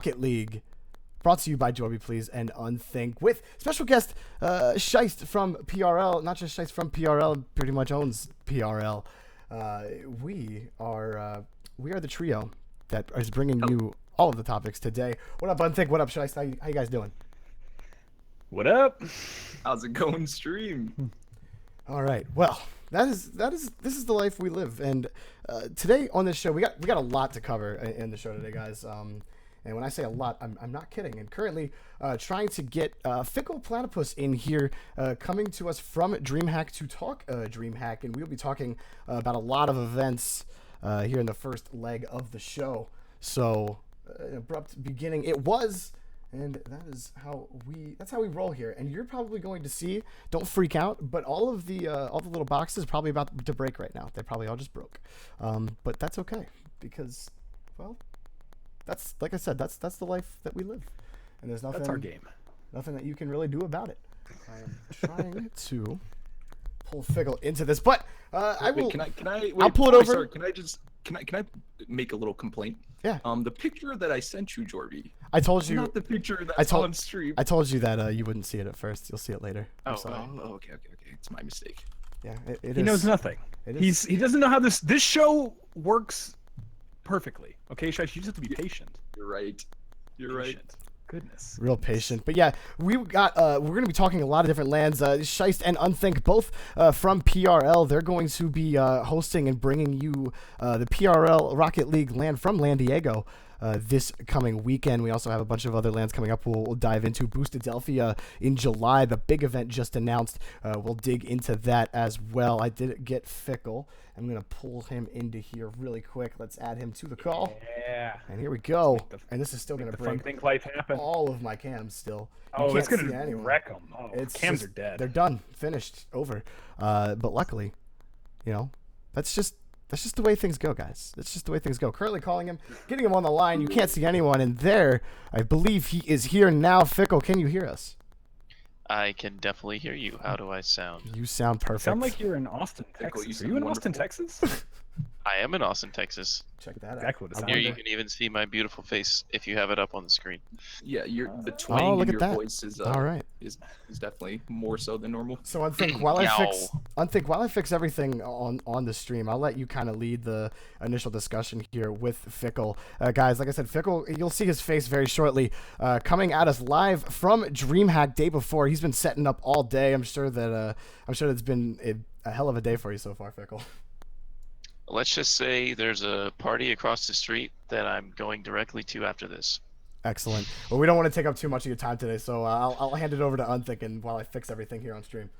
Rocket League, brought to you by Jorby Please and Unthink, with special guest Scheist from PRL. Not just Scheist from PRL, pretty much owns PRL. We are the trio that is bringing you all of the topics today. What up, Unthink? What up, Scheist? How you guys doing? What up? How's it going, stream? All right. Well, this is the life we live, and today on this show we got a lot to cover in the show today, guys. And when I say a lot, I'm not kidding. And currently trying to get Fickle Platypus in here, coming to us from DreamHack to talk DreamHack, and we'll be talking about a lot of events here in the first leg of the show. So an abrupt beginning it was. And that's how we roll here. And you're probably going to see, don't freak out, but all the little boxes are probably about to break right now. They probably all just broke. But that's okay, because, well, that's, like I said, that's the life that we live. And there's nothing. That's our game. Nothing that you can really do about it. I am trying to pull Fickle into this, but I will. Can I? Wait, I'll pull it over. Sorry, can I make a little complaint? Yeah. The picture that I sent you, Jorby. I told you. Not the picture that's on stream. I told you that you wouldn't see it at first. You'll see it later. I'm sorry. Okay. It's my mistake. Yeah, it He is. knows nothing. He doesn't know how this show works perfectly. Okay, Shish, you just have to be patient. You're right. Patient. Goodness. Real patient. But yeah, we're going to be talking a lot of different lands. Scheist and Unthink, both from PRL. They're going to be hosting and bringing you the PRL Rocket League land from Lan Diego this coming weekend. We also have a bunch of other lands coming up we'll dive into. Boostadelphia in July, the big event just announced. We'll dig into that as well. I did get Fickle. I'm going to pull him into here really quick. Let's add him to the call. Yeah. And here we go. And this is still going to Fun break thing life happen. all of my cams still. Oh, it's going to wreck them. Oh, cams are dead. They're done. Finished. Over. But luckily, that's just the way things go, guys. That's just the way things go. Currently calling him, getting him on the line. You can't see anyone. And there, I believe he is here now. Fickle, can you hear us? I can definitely hear you. How do I sound? You sound perfect. Sound like you're in Austin, Fickle, Texas. you Are you in sound Austin, wonderful. Texas? I am in Austin, Texas. Check that out. Exactly what it Here sounded you like. can even see my beautiful face if you have it up on the screen. Yeah, the twang look in at your that. voice is All right. is definitely more so than normal. So Unthink, while I fix everything on the stream, I'll let you kind of lead the initial discussion here with Fickle. Guys, like I said, Fickle, you'll see his face very shortly, coming at us live from DreamHack day before. He's been setting up all day. I'm sure it's been a hell of a day for you so far, Fickle. Let's just say there's a party across the street that I'm going directly to after this. Excellent. Well, we don't want to take up too much of your time today, so I'll hand it over to Unthink and while I fix everything here on stream.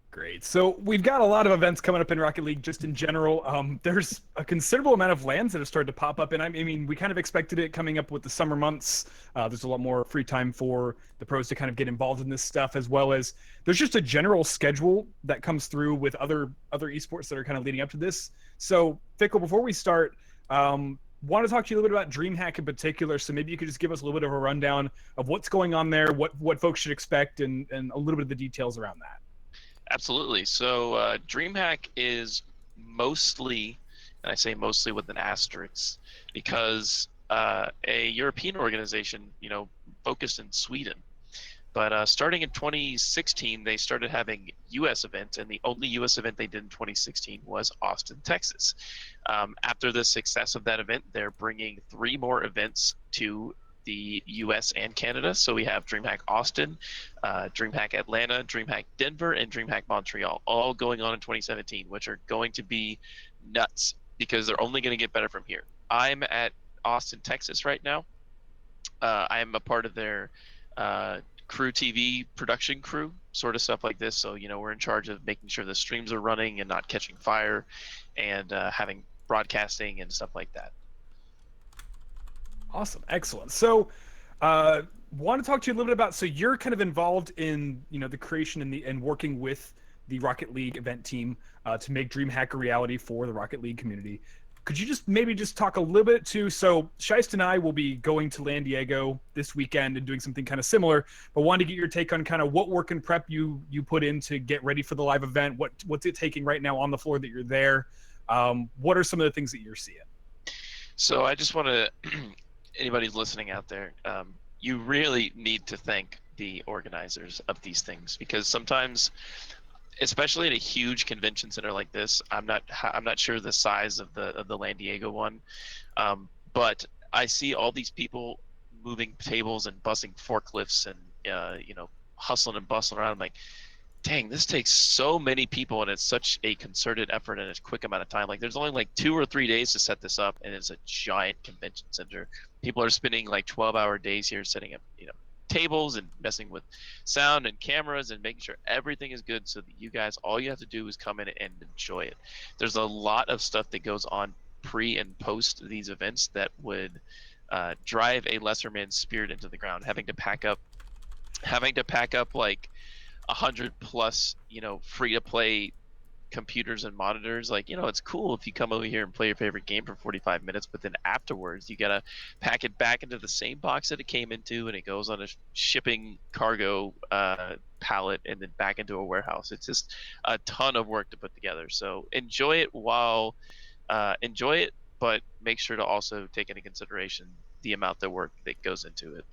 Great. So we've got a lot of events coming up in Rocket League just in general. There's a considerable amount of lands that have started to pop up, and I mean, we kind of expected it coming up with the summer months. There's a lot more free time for the pros to kind of get involved in this stuff, as well as there's just a general schedule that comes through with other esports that are kind of leading up to this. So, Fickle, before we start, want to talk to you a little bit about DreamHack in particular. So maybe you could just give us a little bit of a rundown of what's going on there, what folks should expect, and a little bit of the details around that. Absolutely. So DreamHack is mostly, and I say mostly with an asterisk, because a European organization, focused in Sweden. But starting in 2016, they started having U.S. events, and the only U.S. event they did in 2016 was Austin, Texas. After the success of that event, they're bringing 3 more events to the U.S. and Canada. So we have DreamHack Austin, DreamHack Atlanta, DreamHack Denver, and DreamHack Montreal, all going on in 2017, which are going to be nuts because they're only going to get better from here. I'm at Austin, Texas right now. I am a part of their crew TV production crew, sort of stuff like this. So, we're in charge of making sure the streams are running and not catching fire, and having broadcasting and stuff like that. Awesome. Excellent. So want to talk to you a little bit about, so you're kind of involved in, the creation and working with the Rocket League event team to make DreamHack a reality for the Rocket League community. Could you just talk a little bit to, so Scheist and I will be going to Lan Diego this weekend and doing something kind of similar, but wanted to get your take on kind of what work and prep you put in to get ready for the live event. What's it taking right now on the floor that you're there? What are some of the things that you're seeing? So I just want to anybody's listening out there, you really need to thank the organizers of these things, because sometimes, especially at a huge convention center like this, I'm not sure the size of the San Diego one, but I see all these people moving tables and bussing forklifts and hustling and bustling around. I'm like, dang, this takes so many people and it's such a concerted effort in a quick amount of time. Like, there's only like 2 or 3 days to set this up, and it's a giant convention center. People are spending like 12-hour days here setting up, tables and messing with sound and cameras and making sure everything is good, so that you guys, all you have to do is come in and enjoy it. There's a lot of stuff that goes on pre and post these events that would drive a lesser man's spirit into the ground. Having to pack up like 100 plus, free to play computers and monitors. Like, it's cool if you come over here and play your favorite game for 45 minutes, but then afterwards you gotta pack it back into the same box that it came into, and it goes on a shipping cargo pallet and then back into a warehouse. It's just a ton of work to put together. So enjoy it, but make sure to also take into consideration the amount of work that goes into it.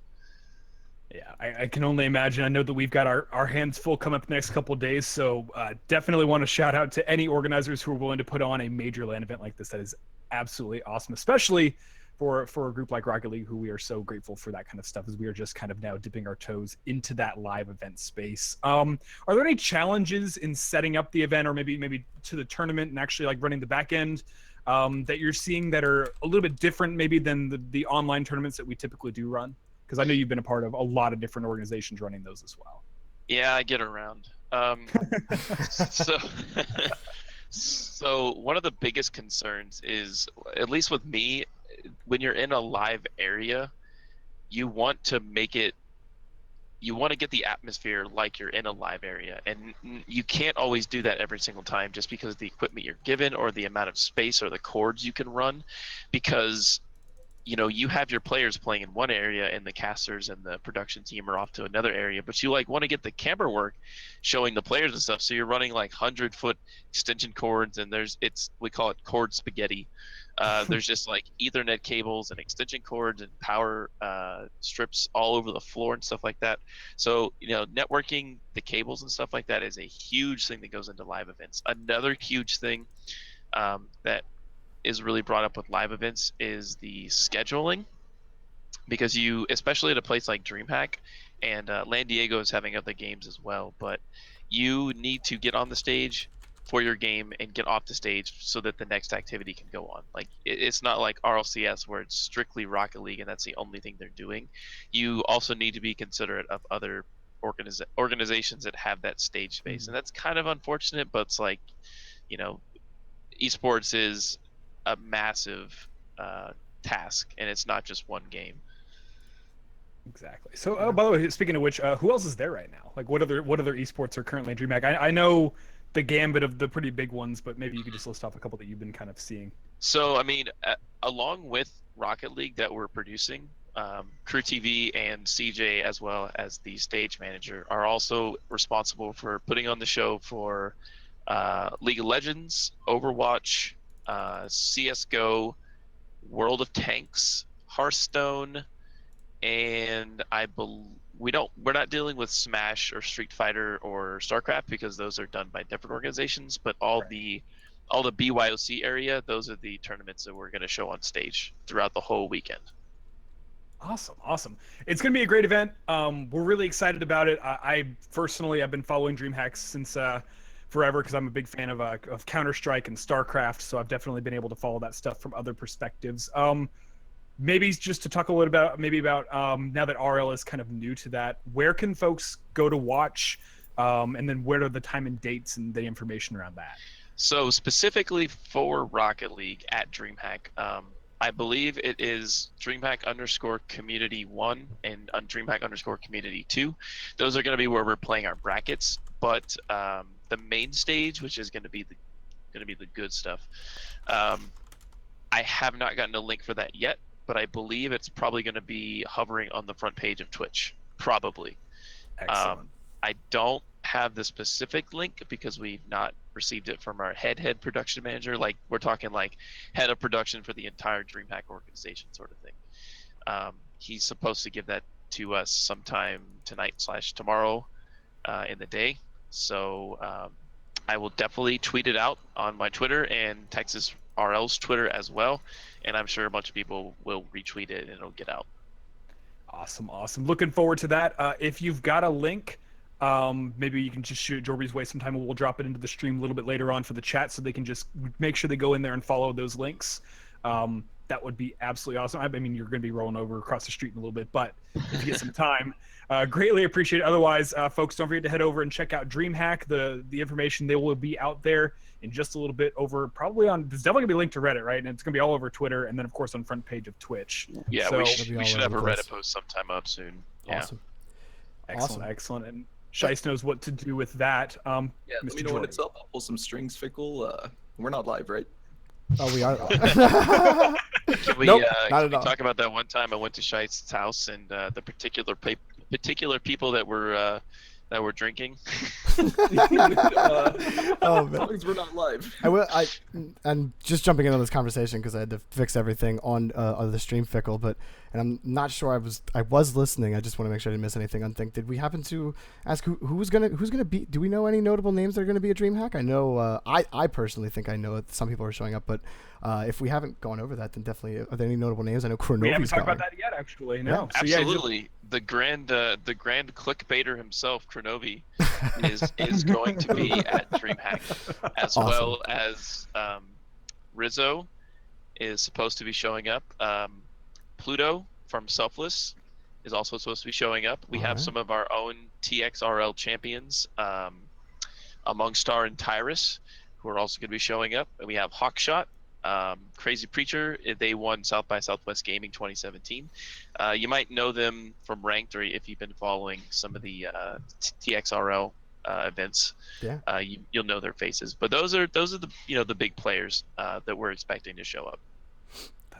Yeah, I can only imagine. I know that we've got our hands full coming up the next couple of days, so definitely want to shout out to any organizers who are willing to put on a major LAN event like this. That is absolutely awesome, especially for a group like Rocket League, who we are so grateful for that kind of stuff, as we are just kind of now dipping our toes into that live event space. Are there any challenges in setting up the event, or maybe to the tournament and actually like running the back end, that you're seeing that are a little bit different maybe than the online tournaments that we typically do run? Because I know you've been a part of a lot of different organizations running those as well. Yeah, I get around. So, so one of the biggest concerns is, at least with me, when you're in a live area, you want to get the atmosphere like you're in a live area, and you can't always do that every single time, just because of the equipment you're given or the amount of space or the cords you can run, because you have your players playing in one area and the casters and the production team are off to another area, but you want to get the camera work showing the players and stuff. So you're running like 100-foot extension cords, and we call it cord spaghetti. There's just like Ethernet cables and extension cords and power strips all over the floor and stuff like that. So, networking the cables and stuff like that is a huge thing that goes into live events. Another huge thing that is really brought up with live events is the scheduling, because especially at a place like DreamHack, and San Diego is having other games as well, but you need to get on the stage for your game and get off the stage so that the next activity can go on. Like, it's not like RLCS where it's strictly Rocket League and that's the only thing they're doing. You also need to be considerate of other organizations that have that stage space, and that's kind of unfortunate, but it's like, esports is a massive task, and it's not just one game. Exactly. So, by the way, speaking of which, who else is there right now? Like, what other esports are currently in DreamHack? I know the gambit of the pretty big ones, but maybe you could just list off a couple that you've been kind of seeing. So, I mean, along with Rocket League that we're producing, Crew TV and CJ, as well as the stage manager, are also responsible for putting on the show for League of Legends, Overwatch, CS:GO, World of Tanks, Hearthstone, and we're not dealing with Smash or Street Fighter or StarCraft, because those are done by different organizations. But all the BYOC area, those are the tournaments that we're going to show on stage throughout the whole weekend. Awesome. It's going to be a great event. We're really excited about it. I personally, I've been following DreamHack since forever, because I'm a big fan of Counter-Strike and StarCraft, so I've definitely been able to follow that stuff from other perspectives. Maybe just to talk a little about now that RL is kind of new to that, where can folks go to watch, and then where are the time and dates and the information around that? So specifically for Rocket League at DreamHack, I believe it is DreamHack_Community 1 and DreamHack_Community 2. Those are going to be where we're playing our brackets. But the main stage, which is going to be the good stuff, I have not gotten a link for that yet, but I believe it's probably going to be hovering on the front page of Twitch, probably. Excellent. I don't have the specific link because we've not received it from our head production manager. Like, we're talking like head of production for the entire DreamHack organization sort of thing. He's supposed to give that to us sometime tonight/tomorrow in the day. So I will definitely tweet it out on my Twitter and Texas RL's Twitter as well, and I'm sure a bunch of people will retweet it and it'll get out. Awesome, awesome. Looking forward to that. If you've got a link, maybe you can just shoot Jorby's way sometime, and we'll drop it into the stream a little bit later on for the chat, so they can just make sure they go in there and follow those links. That would be absolutely awesome. I mean, you're going to be rolling over across the street in a little bit, but if you get some time, greatly appreciate it. Otherwise, folks, don't forget to head over and check out DreamHack. The information, they will be out there in just a little bit over, probably on, it's definitely going to be linked to Reddit, right? And it's going to be all over Twitter, and then, of course, on the front page of Twitch. Yeah, so, we should have a place. Reddit post sometime up soon. Yeah. Awesome. Excellent, excellent. And Scheist knows what to do with that. Yeah, Mr. let me know when it's up. I'll pull some strings, Fickle. We're not live, right? Oh, we are. Can we, Nope, can not we at all. talk about that one time I went to Scheist's house and the particular people that were drinking? Oh, man. As long as we're not live. And just jumping into this conversation because I had to fix everything on the stream, Fickle, and I'm not sure I was listening. I just want to make sure I didn't miss anything on Think. Did we happen to ask who's gonna be? Do we know any notable names that are gonna be a DreamHack? I know I personally think I know some people are showing up, but if we haven't gone over that, then definitely are there any notable names? I know We haven't Kronovi's talked going. about that yet, actually. No. Yeah. So, yeah, Absolutely. The grand clickbaiter himself, Kronovi, is going to be at DreamHack, as Awesome. well as Rizzo is supposed to be showing up. Pluto from Selfless is also supposed to be showing up. We have Alright. some of our own TXRL champions, Among Star and Tyrus, who are also going to be showing up. And we have Hawkshot, Crazy Preacher. They won South by Southwest Gaming 2017. You might know them from Ranked, or if you've been following some of the TXRL events. Yeah. You'll know their faces. But those are the the big players that we're expecting to show up.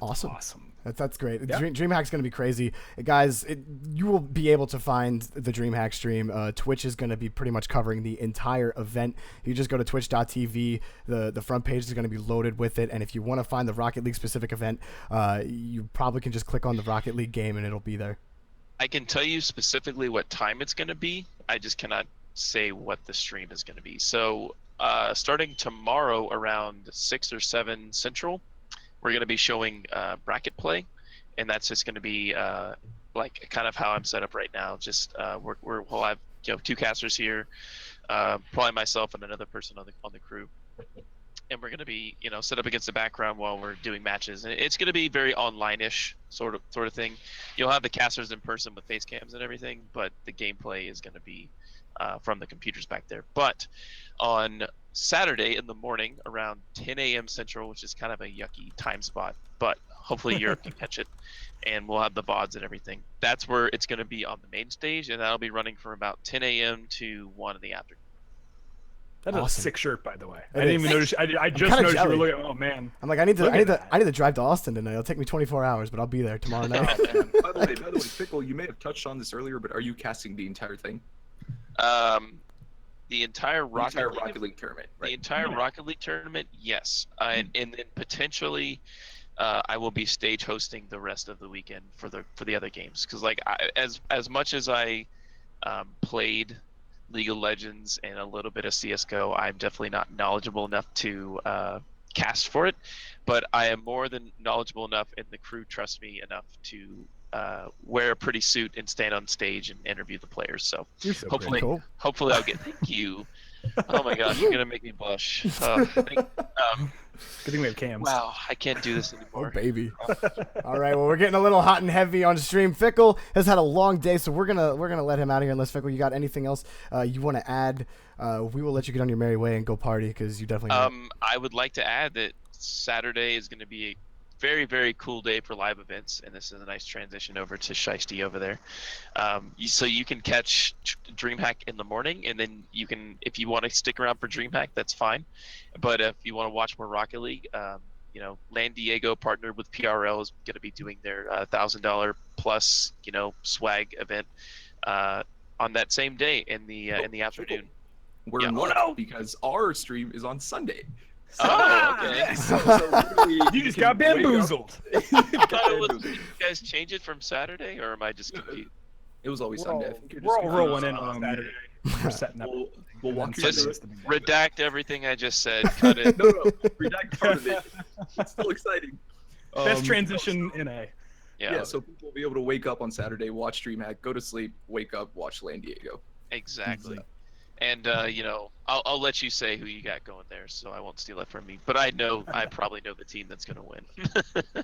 Awesome. Awesome. That's great. Yeah. DreamHack's going to be crazy. Guys, you will be able to find the DreamHack stream. Twitch is going to be pretty much covering the entire event. You just go to twitch.tv. The front page is going to be loaded with it. And if you want to find the Rocket League specific event, you probably can just click on the Rocket League game and it'll be there. I can tell you specifically what time it's going to be. I just cannot say what the stream is going to be. So starting tomorrow around 6 or 7 Central, we're going to be showing bracket play, and that's just going to be like kind of how I'm set up right now. Just we'll have 2 casters here, probably myself and another person on the crew, and we're going to be set up against the background while we're doing matches, and it's going to be very online-ish sort of thing. You'll have the casters in person with face cams and everything, but the gameplay is going to be from the computers back there. But on Saturday in the morning around 10 a.m. Central, which is kind of a yucky time spot, but hopefully Europe can catch it, and we'll have the VODs and everything. That's where it's going to be on the main stage, and that'll be running from about 10 a.m. to 1 in the afternoon. That is Awesome. a sick shirt, by the way. It I didn't is. even notice. I just kinda noticed you were jelly. looking. Oh man. I'm like, I need Look at that. to drive to Austin tonight. It'll take me 24 hours, but I'll be there tomorrow night. Oh, man. By the way, Fickle, you may have touched on this earlier, but are you casting the entire thing? The entire Rocket League tournament, right? The entire Rocket League tournament, yes, and then potentially, I will be stage hosting the rest of the weekend for the other games. Because as much as I played League of Legends and a little bit of CS:GO, I'm definitely not knowledgeable enough to cast for it. But I am more than knowledgeable enough, and the crew trusts me enough to wear a pretty suit and stand on stage and interview the players. So You're so hopefully, Cool. hopefully I'll get. Thank you. Oh my gosh, you're gonna make me blush. Good thing we have cams. Wow, I can't do this Oh, anymore. baby. All right, well, we're getting a little hot and heavy on stream. Fickle has had a long day, so we're gonna let him out of here. Unless, Fickle, you got anything else you want to add? We will let you get on your merry way and go party, because you definitely I would like to add that Saturday is going to be a very, very cool day for live events, and this is a nice transition over to Scheisty over there. So you can catch DreamHack in the morning, and then you can, if you want to stick around for DreamHack, that's fine. But if you want to watch more Rocket League, Land Diego partnered with PRL is going to be doing their $1,000 plus swag event on that same day in the afternoon. We're Yeah. in Oh, luck no. because our stream is on Sunday. Oh, okay. So literally, You just can got wake up- bamboozled. I thought it was, did you guys change it from Saturday, or am I just confused? It was always We're Sunday. I all, think you're we're just all confused. rolling in on Saturday. We're setting up. We'll and walk then you Just through Sunday's it. the big day. Redact everything I just said. Cut it. No, redact part of it. It's still exciting. Best transition in a. Yeah, so people will be able to wake up on Saturday, watch DreamHack, go to sleep, wake up, watch Land Diego. Exactly. And I'll let you say who you got going there, so I won't steal it from me. But I probably know the team that's gonna win.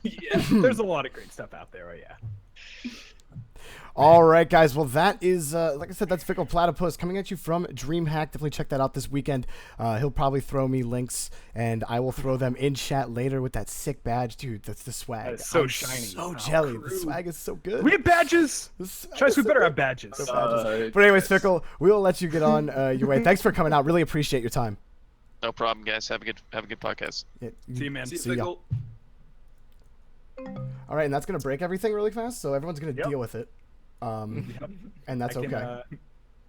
Yeah, there's a lot of great stuff out there. Yeah. All right, guys. Well, that is, like I said, that's Fickle Platypus coming at you from DreamHack. Definitely check that out this weekend. He'll probably throw me links, and I will throw them in chat later with that sick badge. Dude, that's the swag. That is so I'm shiny. so Oh, jelly. The crew. swag is so good. We have badges. The swag Choice, is we so better good. have badges. But anyways, Fickle, we will let you get on your way. Thanks for coming out. Really appreciate your time. No problem, guys. Have a good podcast. Yeah, See you, man. See you, See ya. Fickle. All right, and that's gonna break everything really fast, so everyone's gonna Yep. deal with it. Yep. And that's I can, okay.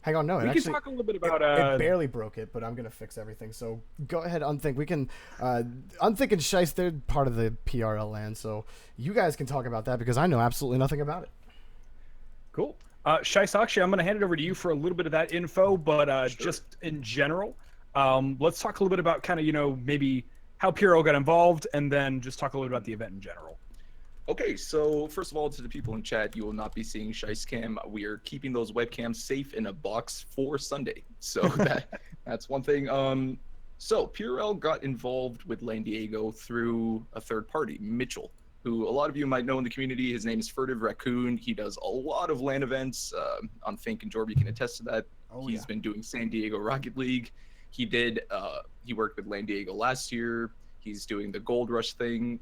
Hang on, no, it we actually can talk a little bit about. it barely broke it, but I'm gonna fix everything. So go ahead, Unthink. We can Unthink and Scheist, they're part of the PRL land, so you guys can talk about that because I know absolutely nothing about it. Cool. Scheist, actually, I'm going to hand it over to you for a little bit of that info, but just in general, let's talk a little bit about kind of, maybe how PRL got involved, and then just talk a little bit about the event in general. Okay, so first of all, to the people in chat, you will not be seeing Scheist Cam. We are keeping those webcams safe in a box for Sunday. So that's one thing. So PRL got involved with Land Diego through a third party, Mitchell, who a lot of you might know in the community. His name is Furtive Raccoon. He does a lot of LAN events. On Fink and Jorby can attest to that. He's been doing San Diego Rocket League. He worked with Land Diego last year. He's doing the Gold Rush thing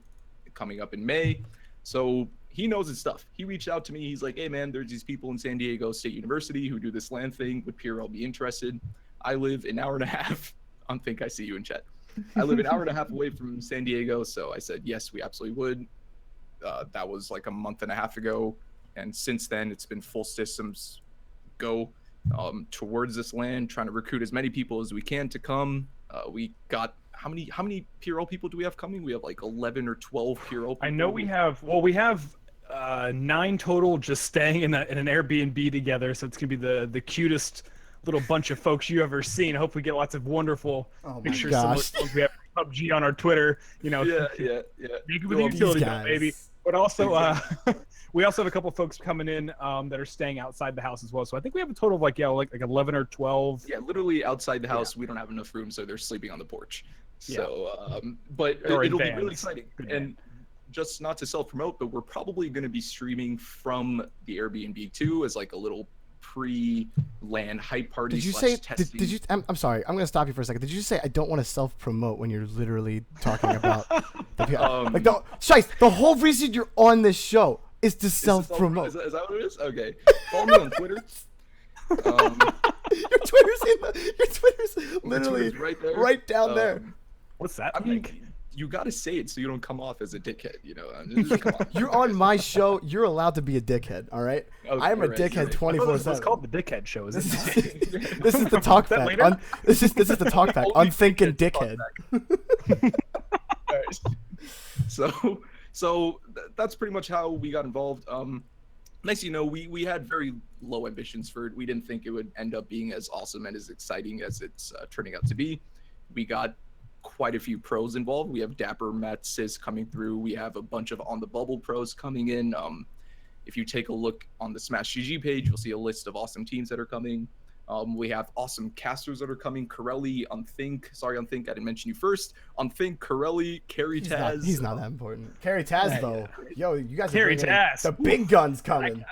coming up in May. So he knows his stuff. He reached out to me. He's like, hey, man, there's these people in San Diego State University who do this LAN thing. Would PRL be interested? I live an hour and a half. I think I see you in chat. I live an hour and a half away from San Diego. So I said, yes, we absolutely would. That was like a month and a half ago. And since then, it's been full systems go towards this land, trying to recruit as many people as we can to come. We got how many PRL people do we have coming? We have like 11 or 12 PRL people. I know we have 9 total just staying in an Airbnb together, so it's gonna be the cutest little bunch of folks you ever seen. I hope we get lots of wonderful pictures. gosh. We have PUBG on our Twitter. Yeah. Make it with the utility belt, baby. But also, we also have a couple folks coming in that are staying outside the house as well. So I think we have a total of like 11 or 12. Yeah, literally outside the house. We don't have enough room, so they're sleeping on the porch. So, but Or in it'll be vans. really exciting. And just not to self-promote, but we're probably going to be streaming from the Airbnb too, as like a little pre-LAN hype party. Did you say? Did you? I'm sorry. I'm gonna stop you for a second. Did you say I don't want to self-promote when you're literally talking about the like Scheist, the whole reason you're on this show is to self-promote. Is that what it is? Okay. Follow me on Twitter. Your Twitter's literally right there. right down there. What's that? I mean, like? you got to say it so you don't come off as a dickhead. Just come on. You're on my show. You're allowed to be a dickhead. All right. Okay, I am a right, dickhead right. 24/7. It's called the Dickhead Show, isn't it? This is the talk that back. later? This is the talk back. Only Unthinking dickheads dickhead. Alright. So that's pretty much how we got involved. Nice, we had very low ambitions for it. We didn't think it would end up being as awesome and as exciting as it's turning out to be. We got quite a few pros involved. We have Dapper, Matt, Sis coming through. We have a bunch of On the Bubble pros coming in. If you take a look on the Smash GG page, you'll see a list of awesome teams that are coming. We have awesome casters that are coming. Corelli, Unthink. Sorry, Unthink, I didn't mention you first. Unthink, Corelli, Carry Taz. He's not that important. Carry Taz though. Yo, you guys are Carry bringing Taz. the big guns coming.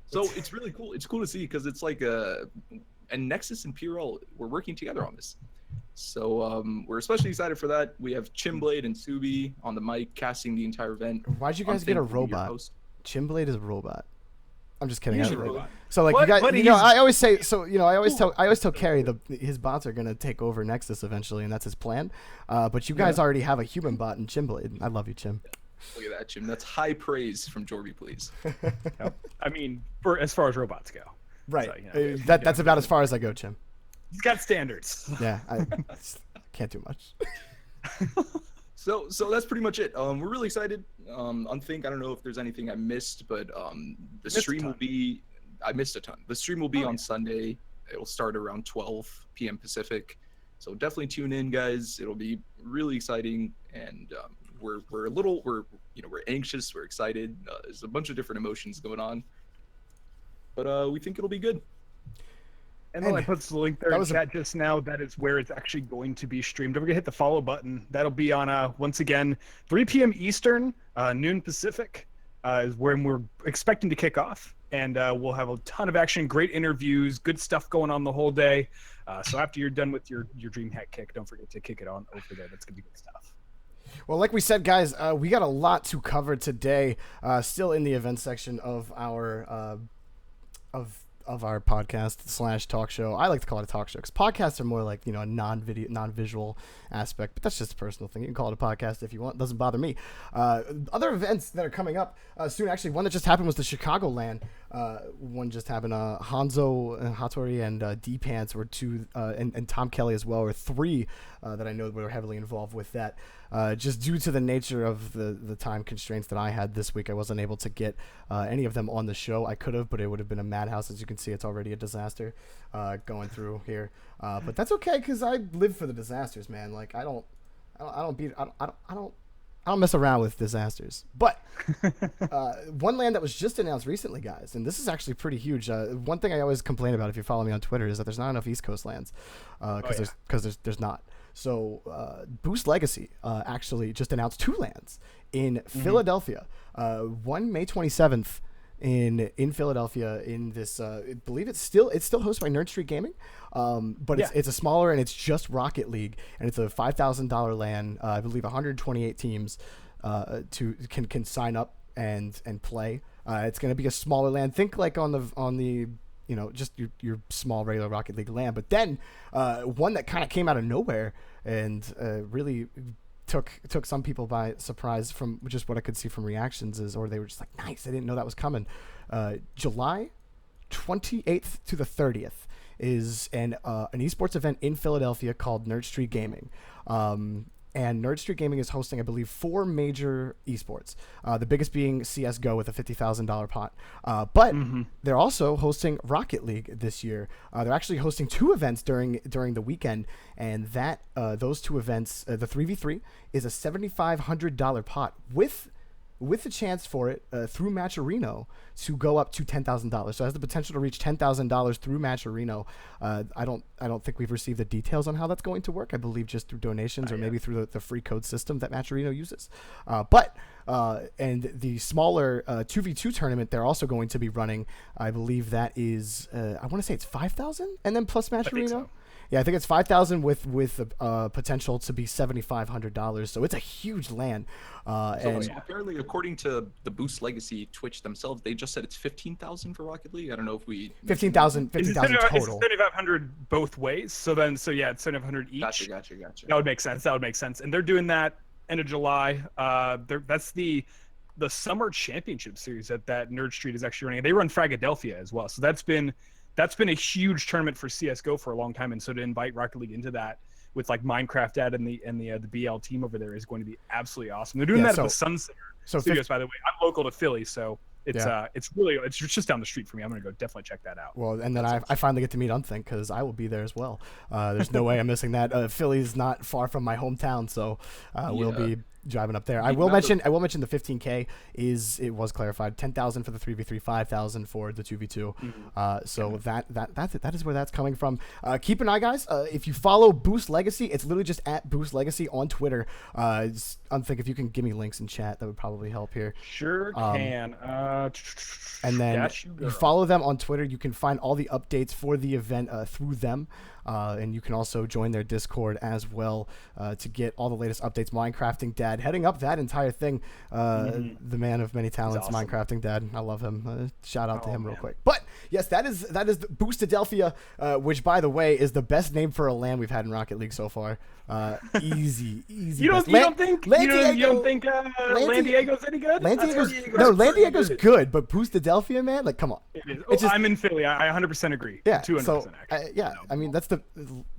So it's really cool. It's cool to see because it's like and Nexus and PRL, we're working together on this. So we're especially excited for that. We have Chimblade and Subi on the mic casting the entire event. Why'd you guys Unthink get a will be your robot? host. Chimblade is a robot. I'm just kidding. He's I- a robot. So like What? you guys, But I always say so. I always tell Carrie his bots are gonna take over Nexus eventually, and that's his plan. But you guys already have a human bot in Chimblade. I love you, Chim. Look at that, Jim. That's high praise from Jorby, please. I mean, as far as robots go. Right. So, That's about as far as I go, Chim. He's got standards. Yeah. I can't do much. So that's pretty much it. We're really excited. I don't know if there's anything I missed, but the stream will be. I missed a ton. The stream will be on Sunday. It will start around 12 p.m. Pacific. So definitely tune in, guys. It'll be really exciting, and we're anxious. We're excited. There's a bunch of different emotions going on, but we think it'll be good. And then I put the link there in chat just now. That is where it's actually going to be streamed. Don't forget to hit the follow button. That'll be on, once again, 3 p.m. Eastern, noon Pacific, is when we're expecting to kick off. And we'll have a ton of action, great interviews, good stuff going on the whole day. So after you're done with your DreamHack kick, don't forget to kick it on over there. That's going to be good stuff. Well, like we said, guys, we got a lot to cover today. Still in the event section of our of our podcast / talk show. I like to call it a talk show because podcasts are more like, a non-visual aspect, but that's just a personal thing. You can call it a podcast if you want. It doesn't bother me. Other events that are coming up soon, actually, one that just happened was the Chicagoland. One just happened. Hanzo Hattori and D-Pants were two, and Tom Kelly as well, were three that I know were heavily involved with that. Just due to the nature of the time constraints that I had this week, I wasn't able to get any of them on the show. I could have, but it would have been a madhouse. As you can see, it's already a disaster going through here. But that's okay because I live for the disasters, man. Like I don't mess around with disasters. But one land that was just announced recently, guys, and this is actually pretty huge. One thing I always complain about if you follow me on Twitter is that there's not enough East Coast lands because there's not. So Boost Legacy actually just announced 2 lands in Philadelphia. One May 27th in Philadelphia in this. I believe it's still hosted by Nerd Street Gaming, but it's a smaller and it's just Rocket League and it's a $5,000 land. I believe 128 teams can sign up and play. It's going to be a smaller land. Think like on the just your small regular Rocket League land. But then one that kind of came out of nowhere and really took some people by surprise from just what I could see from reactions or they were just like, nice, I didn't know that was coming. July 28th to the 30th is an esports event in Philadelphia called Nerd Street Gaming. And Nerd Street Gaming is hosting, I believe, 4 major esports. The biggest being CSGO with a $50,000 pot. But they're also hosting Rocket League this year. They're actually hosting 2 events during the weekend, and those 2 events, the 3v3, is a $7,500 pot with the chance for it through Matcherino to go up to $10,000. So it has the potential to reach $10,000 through Matcherino. I don't think we've received the details on how that's going to work. I believe just through donations or maybe through the free code system that Matcherino uses. And the smaller 2v2 tournament they're also going to be running, I believe that is, I want to say it's 5,000 and then plus Matcherino. Yeah, I think it's 5,000 with potential to be $7,500. So it's a huge land. So apparently, according to the Boost Legacy Twitch themselves, they just said it's 15,000 for Rocket League. I don't know if we 15,000 total. It's 7,500 both ways. So it's 7,500 each. Gotcha. That would make sense. And they're doing that end of July. That's the Summer Championship Series that Nerd Street is actually running. They run Fragadelphia as well. So that's been a huge tournament for CS:GO for a long time, and so to invite Rocket League into that with like Minecraft Dad and the BL team over there is going to be absolutely awesome. They're doing that at the Sunset Studios, by the way. I'm local to Philly, so it's just down the street for me. I'm gonna go definitely check that out. Well, and then I finally get to meet Unthink because I will be there as well. There's no way I'm missing that. Philly's not far from my hometown, so we'll be driving up there. I will mention the 15K it was clarified. 10,000 for the 3v3, 5,000 for the 2v2. So that is where that's coming from. Keep an eye, guys. If you follow Boost Legacy, it's literally just at Boost Legacy on Twitter. Unthink, if you can give me links in chat, that would probably help here. Sure can. And then you follow them on Twitter. You can find all the updates for the event through them. And you can also join their Discord as well to get all the latest updates. Minecrafting Dad, heading up that entire thing. The man of many talents, awesome. Minecrafting Dad. I love him. Shout out to him real quick. But yes, that is Boostadelphia, which by the way is the best name for a land we've had in Rocket League so far. Easy. You don't think Land Diego's any good? Land Diego's good, but Boostadelphia, man, like come on. It is. I'm in Philly. I 100% agree. Yeah, 200% so actually. I mean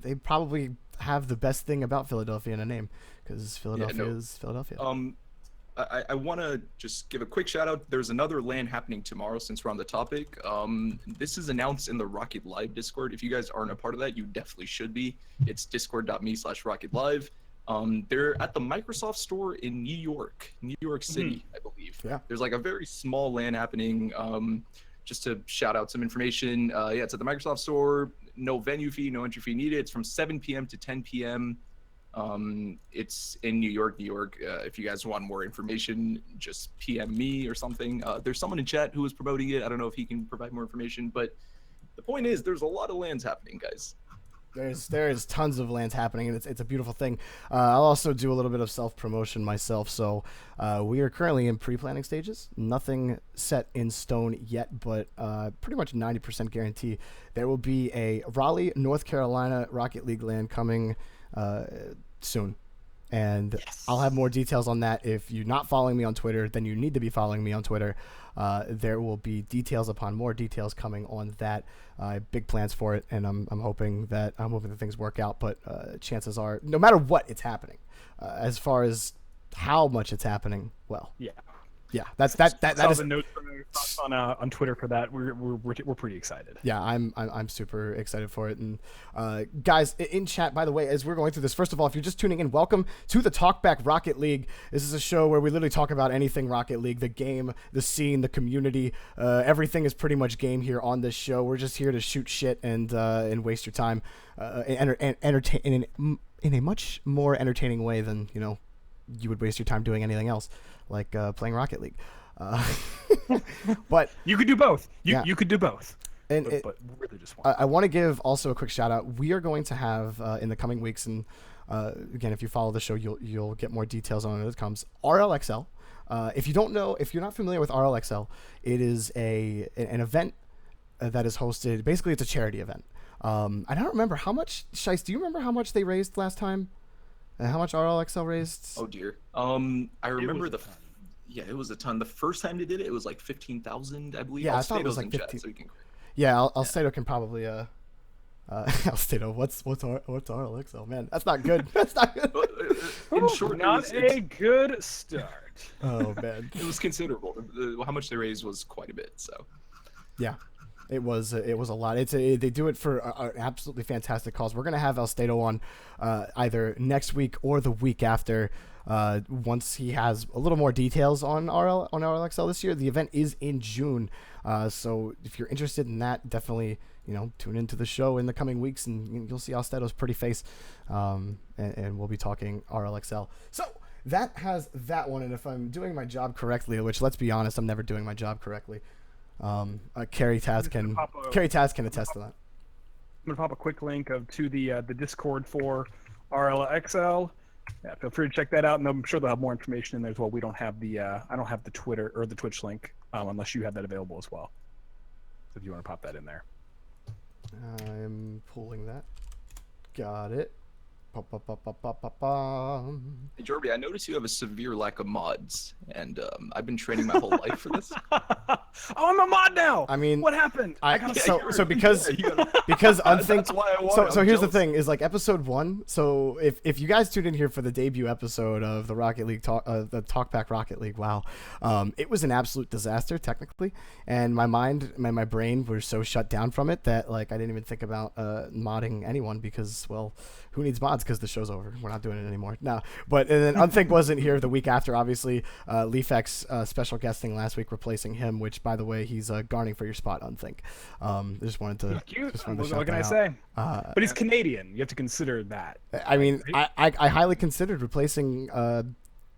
they probably have the best thing about Philadelphia in a name, because Philadelphia is Philadelphia. I want to just give a quick shout out. There's another LAN happening tomorrow since we're on the topic. This is announced in the Rocket Live Discord. If you guys aren't a part of that, you definitely should be. It's discord.me/Rocket Live. They're at the Microsoft store in New York City, I believe. Yeah. There's like a very small LAN happening. Just to shout out some information. It's at the Microsoft store. No venue fee, no entry fee needed. It's from 7 p.m. to 10 p.m. It's in New York. If you guys want more information, just PM me or something. There's someone in chat who is promoting it. I don't know if he can provide more information, but the point is there's a lot of LANs happening, guys. There's tons of LANs happening, and it's a beautiful thing. I'll also do a little bit of self-promotion myself. So we are currently in pre-planning stages. Nothing set in stone yet, but pretty much 90% guarantee there will be a Raleigh, North Carolina Rocket League LAN coming soon. And yes. I'll have more details on that. If you're not following me on Twitter, then you need to be following me on Twitter. There will be details upon more details coming on that. I have big plans for it, and I'm hoping that things work out. But chances are, no matter what, it's happening. As far as how much it's happening, well, yeah, that is the notes on Twitter for that. We're pretty excited. Yeah, I'm super excited for it. And guys in chat, by the way, as we're going through this, first of all, if you're just tuning in, welcome to the Talkback Rocket League. This is a show where we literally talk about anything Rocket League, the game, the scene, the community. Everything is pretty much game here on this show. We're just here to shoot shit and waste your time, and entertain in a much more entertaining way than you would waste your time doing anything else, like playing Rocket League. But you could do both. You could do both. But really just one. I want to give also a quick shout out. We are going to have in the coming weeks, and again, if you follow the show, you'll get more details on it as it comes. RLXL. If you don't know, if you're not familiar with RLXL, it is an event that is hosted. Basically, it's a charity event. I don't remember how much. Scheist, do you remember how much they raised last time? And how much RLXL raised? Oh dear. I remember it was a ton. The first time they did it, it was like 15,000, I believe. Yeah, I thought it was like 15. So yeah, Alstato can probably Alstato. What's RLXL? Man, that's not good. That's not good. In short, not a good start. Oh man, it was considerable. How much they raised was quite a bit. So yeah. It was a lot. They do it for an absolutely fantastic cause. We're gonna have Alstato on either next week or the week after. Once he has a little more details on RLXL this year. The event is in June, so if you're interested in that, definitely tune into the show in the coming weeks, and you'll see Alstato's pretty face, and we'll be talking RLXL. So that has that one, and if I'm doing my job correctly, which let's be honest, I'm never doing my job correctly. Carrie Taz can attest to that. I'm gonna pop a quick link to the Discord for RLXL. Yeah, feel free to check that out, and I'm sure they'll have more information in there as well. We don't have I don't have the Twitter or the Twitch link unless you have that available as well. So if you want to pop that in there, I'm pulling that. Got it. Hey, Jorby, I noticed you have a severe lack of mods, and I've been training my whole life for this. Oh, I'm a mod now. I mean, what happened? Because Unthink. So here's the thing: is like episode 1. So if you guys tuned in here for the debut episode of the Rocket League the Talkback Rocket League, wow, it was an absolute disaster technically, and my brain were so shut down from it that like I didn't even think about modding anyone because who needs mods? Because the show's over. We're not doing it anymore. No, and then Unthink wasn't here the week after. Obviously, Leafx special guesting last week, replacing him. Which, by the way, he's garning for your spot. Unthink. Just wanted to. What can I say? But he's Canadian. You have to consider that. I mean, I highly considered replacing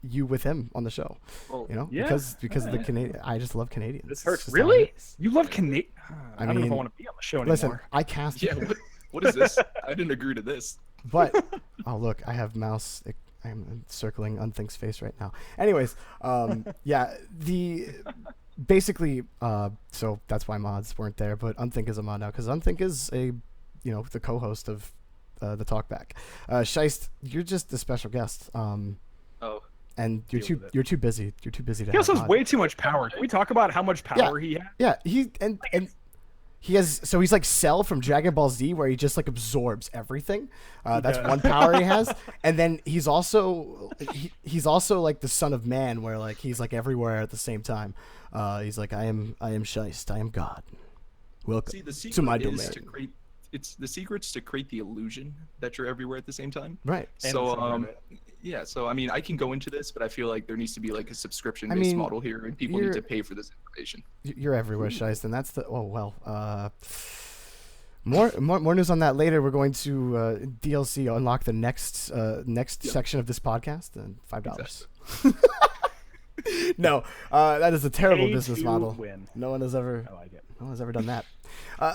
you with him on the show. Well, because of the Canadian. I just love Canadians. This hurts. Really? You love Canadian? I don't know if I want to be on the show anymore. Listen, I cast. Yeah. What is this? I didn't agree to this. But oh look, I have mouse. I'm circling Unthink's face right now. Anyways, basically, so that's why mods weren't there. But Unthink is a mod now because Unthink is the co-host of the Talkback. Scheist, you're just a special guest. And you're too busy. You're too busy to. He also has way too much power. Can we talk about how much power he has? Yeah, he's like Cell from Dragon Ball Z, where he just like absorbs everything. That's one power he has. And then he's also like the Son of Man, where like he's like everywhere at the same time. He's like, I am Scheist, I am God. Welcome See, the secret to my is domain. to create. It's the secret's to create the illusion that you're everywhere at the same time. Right. So yeah. So I mean, I can go into this, but I feel like there news to be like a subscription-based model here, and people need to pay for this information. You're everywhere, Scheist, and that's the More news on that later. We're going to DLC unlock the next section of this podcast and $5. No, that is a terrible business model. Win. No one has ever. I like it. No one has ever done that.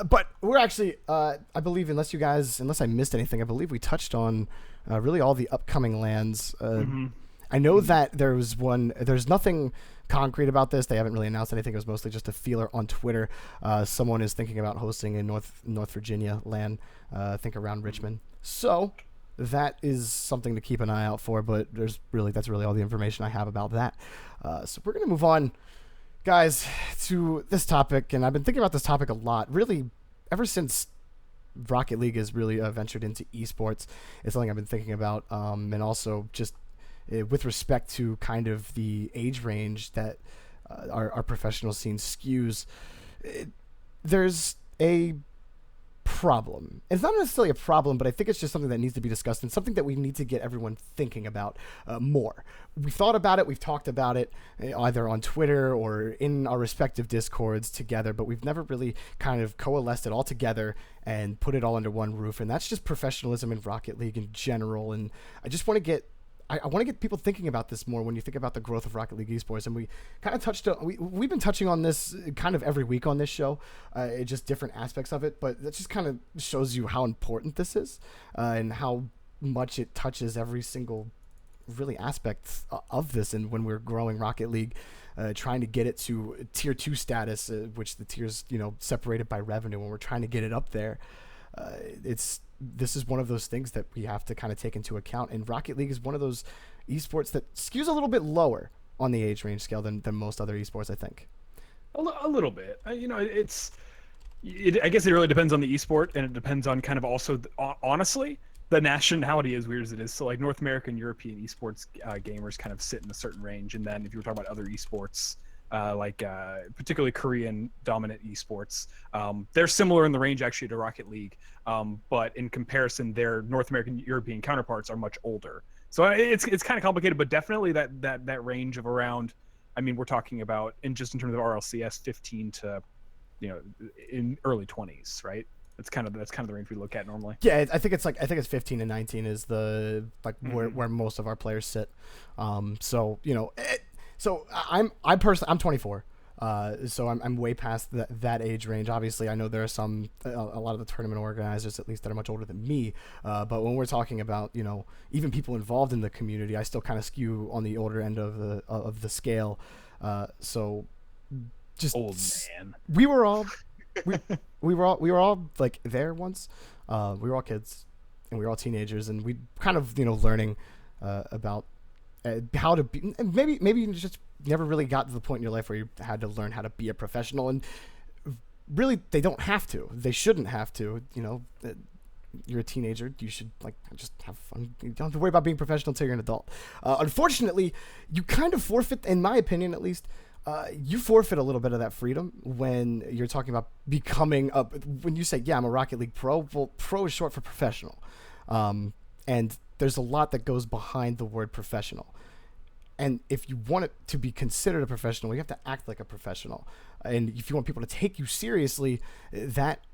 But we're actually, I believe, unless I missed anything, I believe we touched on really all the upcoming lands. I know that there's nothing concrete about this. They haven't really announced anything. It was mostly just a feeler on Twitter. Someone is thinking about hosting in North Virginia land, I think around Richmond. So that is something to keep an eye out for, but that's really all the information I have about that. So we're going to move on, guys, to this topic, and I've been thinking about this topic a lot, really, ever since Rocket League has really ventured into esports. It's something I've been thinking about, and also just with respect to kind of the age range that our professional scene skews. There's a problem. It's not necessarily a problem, but I think it's just something that needs to be discussed and something that we need to get everyone thinking about more. We've thought about it, we've talked about it either on Twitter or in our respective Discords together, but we've never really kind of coalesced it all together and put it all under one roof, and that's just professionalism in Rocket League in general. And I just want to get I want to get people thinking about this more when you think about the growth of Rocket League esports. And we kind of touched on, we've been touching on this kind of every week on this show, just different aspects of it, but that just kind of shows you how important this is and how much it touches every single really aspect of this. And when we're growing Rocket League, trying to get it to tier 2 status, which the tiers, separated by revenue, when we're trying to get it up there, this is one of those things that we have to kind of take into account. And Rocket League is one of those esports that skews a little bit lower on the age range scale than most other esports, I think. A little bit. I guess it really depends on the esport, and it depends on kind of also, honestly, the nationality, as weird as it is. So like North American, European esports gamers kind of sit in a certain range. And then if you were talking about other esports, particularly Korean dominant esports, they're similar in the range actually to Rocket League, but in comparison their North American European counterparts are much older, so it's kind of complicated, but definitely that range of around, we're talking about in terms of RLCS 15 to in early 20s, right? That's kind of the range we look at normally. Yeah, I think it's 15 and 19 is the where most of our players sit. So I'm 24, so I'm way past that age range. Obviously, I know there are a lot of the tournament organizers, at least, that are much older than me. But when we're talking about even people involved in the community, I still kind of skew on the older end of the scale. So just old man. We were all like there once. We were all kids, and we were all teenagers, and we kind of learning about how to be. Maybe you just never really got to the point in your life where you had to learn how to be a professional, and really they don't have to. They shouldn't have to. You're a teenager. You should just have fun. You don't have to worry about being professional until you're an adult. Unfortunately, you kind of forfeit, in my opinion at least, you forfeit a little bit of that freedom when you're talking about becoming when you say, yeah, I'm a Rocket League pro. Well, pro is short for professional. And there's a lot that goes behind the word professional. And if you want it to be considered a professional, you have to act like a professional. And if you want people to take you seriously, that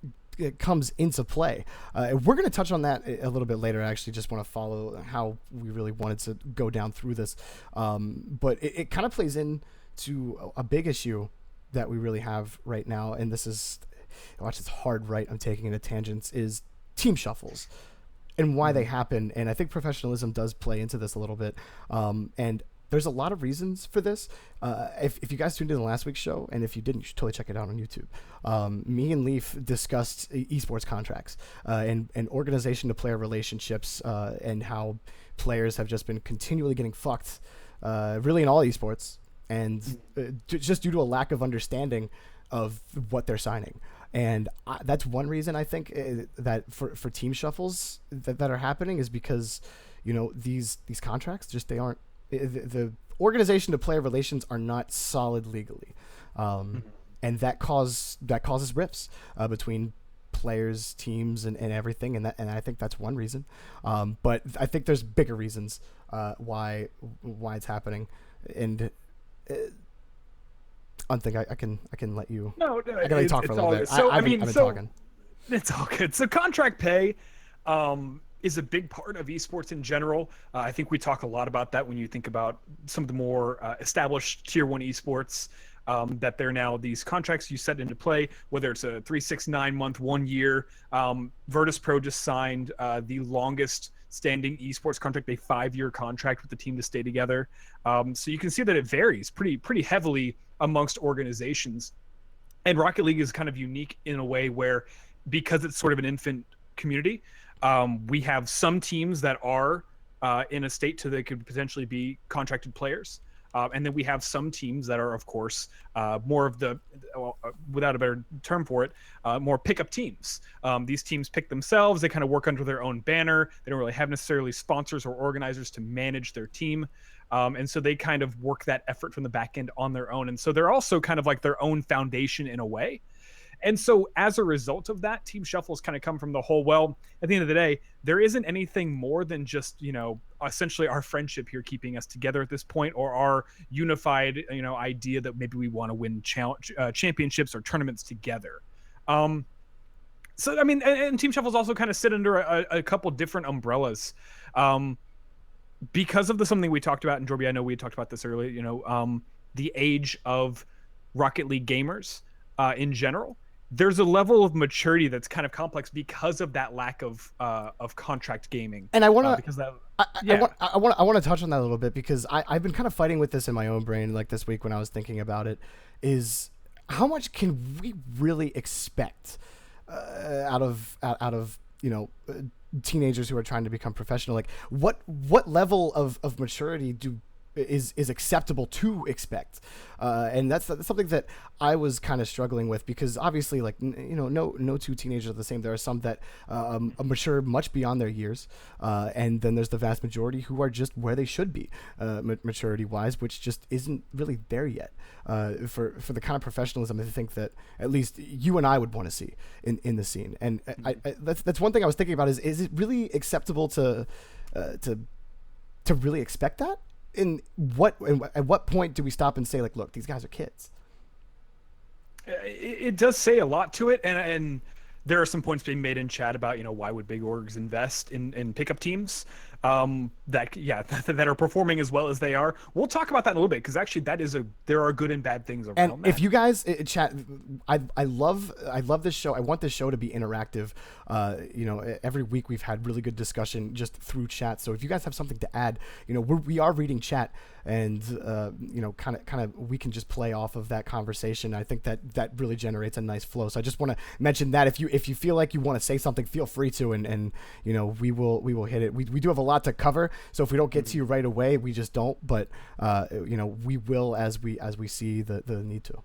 comes into play. We're going to touch on that a little bit later. I actually just want to follow how we really wanted to go down through this. But it kind of plays into a big issue that we really have right now. And this is, watch, it's hard, right? I'm taking it at tangents, is team shuffles and why they happen. And I think professionalism does play into this a little bit. And there's a lot of reasons for this. If you guys tuned in the last week's show, and if you didn't, you should totally check it out on YouTube. Me and Leaf discussed esports contracts and organization to player relationships and how players have just been continually getting fucked, really in all esports, and just due to a lack of understanding of what they're signing. And that's one reason I think that for team shuffles that are happening is because, these contracts just they aren't the organization to player relations are not solid legally, and that causes rifts between players, teams, and everything, and I think that's one reason. But I think there's bigger reasons why it's happening, and. I think I can let you. No, I can let you talk for a little bit. So I've been talking. It's all good. So contract pay is a big part of esports in general. I think we talk a lot about that when you think about some of the more established tier 1 esports, that they're now these contracts you set into play, whether it's a 3, 6, 9 month, 1 year. Virtus Pro just signed the longest standing esports contract, a 5-year contract with the team to stay together. So you can see that it varies pretty heavily amongst organizations. And Rocket League is kind of unique in a way where, because it's sort of an infant community, we have some teams that are in a state to they could potentially be contracted players. And then we have some teams that are, of course, more of the, without a better term for it, more pickup teams. These teams pick themselves. They kind of work under their own banner. They don't really have necessarily sponsors or organizers to manage their team. And so they kind of work that effort from the back end on their own. And so they're also kind of like their own foundation in a way. And so as a result of that, team shuffles kind of come from the whole, well, at the end of the day, there isn't anything more than just, essentially our friendship here keeping us together at this point, or our unified, idea that maybe we want to win championships or tournaments together. So, I mean, and team shuffles also kind of sit under a couple different umbrellas. Because of something we talked about, and Jorby, I know we had talked about this earlier, the age of Rocket League gamers in general. There's a level of maturity that's kind of complex because of that lack of contract gaming. And I want to because that I want to touch on that a little bit, because I've been kind of fighting with this in my own brain, like this week when I was thinking about it, is how much can we really expect out of teenagers who are trying to become professional? Like what level of maturity is acceptable to expect, and that's something that I was kind of struggling with, because obviously, like, no two teenagers are the same. There are some that mature much beyond their years, and then there's the vast majority who are just where they should be, maturity wise, which just isn't really there yet, for the kind of professionalism I think that at least you and I would want to see in the scene. And that's one thing I was thinking about, is it really acceptable to really expect that? At what point do we stop and say, like, look, these guys are kids? It does say a lot to it, and there are some points being made in chat about, why would big orgs invest in pickup teams that are performing as well as they are. We'll talk about that in a little bit, because actually there are good and bad things around and that. If you guys chat, I love this show. I want this show to be interactive. Every week we've had really good discussion just through chat. So if you guys have something to add, we are reading chat, and kind of we can just play off of that conversation. I think that really generates a nice flow. So I just want to mention that if you feel like you want to say something, feel free to, and we will hit it. We do have a lot to cover, so if we don't get to you right away, we just don't. But we will as we see the need to.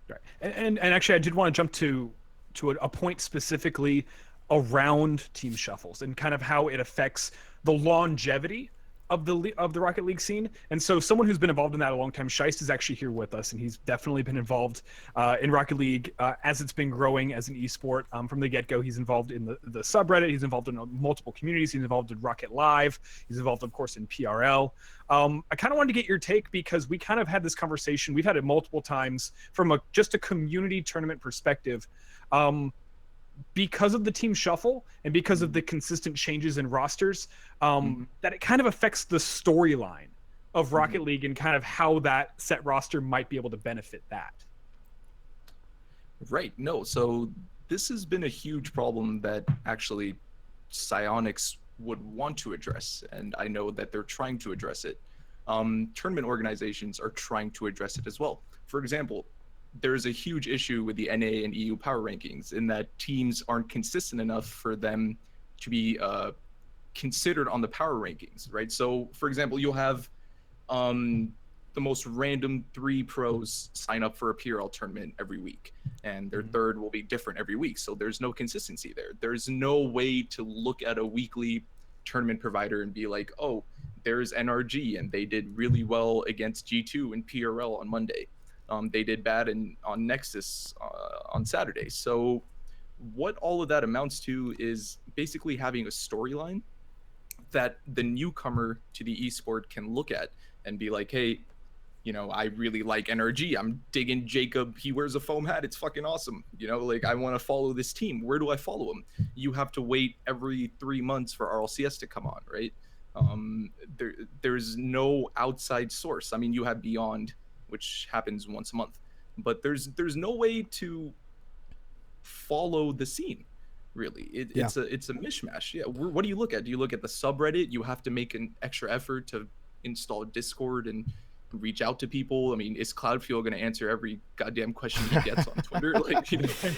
Right. And actually, I did want to jump to a point specifically around team shuffles and kind of how it affects the longevity of the Rocket League scene. And so someone who's been involved in that a long time, Scheist, is actually here with us, and he's definitely been involved in Rocket League as it's been growing as an esport from the get-go. He's involved in the subreddit, he's involved in multiple communities, he's involved in Rocket Live, he's involved, of course, in PRL. I kind of wanted to get your take, because we kind of had this conversation, we've had it multiple times from just a community tournament perspective. Because of the team shuffle and because of the consistent changes in rosters, that it kind of affects the storyline of Rocket League and kind of how that set roster might be able to benefit that. Right. No. So this has been a huge problem that actually Psyonix would want to address, and I know that they're trying to address it. Tournament organizations are trying to address it as well. For example, there's a huge issue with the NA and EU power rankings in that teams aren't consistent enough for them to be considered on the power rankings, right? So, for example, you'll have the most random 3 pros sign up for a PRL tournament every week, and their third will be different every week. So there's no consistency there. There's no way to look at a weekly tournament provider and be like, oh, there's NRG and they did really well against G2 and PRL on Monday. They did bad on Nexus on Saturday. So what all of that amounts to is basically having a storyline that the newcomer to the esport can look at and be like, hey, I really like NRG. I'm digging Jacob. He wears a foam hat. It's fucking awesome. Like, I want to follow this team. Where do I follow him? You have to wait every 3 months for RLCS to come on, right? There's no outside source. I mean, you have Beyond, which happens once a month, but there's no way to follow the scene, really. It's a mishmash. Yeah. What do you look at? Do you look at the subreddit? You have to make an extra effort to install Discord and reach out to people. I mean, is Cloudfield going to answer every goddamn question he gets on Twitter? Like,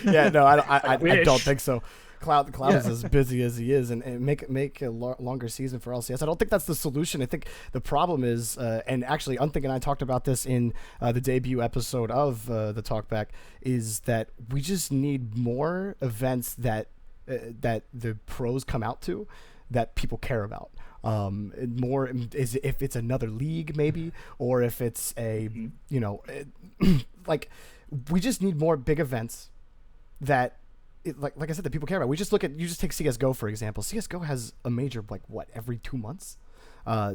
Yeah, no, I don't think so. Cloud is as busy as he is, and make a longer season for LCS. I don't think that's the solution. I think the problem is, and actually, Unthink and I talked about this in the debut episode of the Talkback, is that we just need more events that the pros come out to that people care about. More is if it's another league maybe, or if it's a like, we just need more big events that. Like I said, that people care about. You just take CSGO, for example. CSGO has a major, every 2 months? I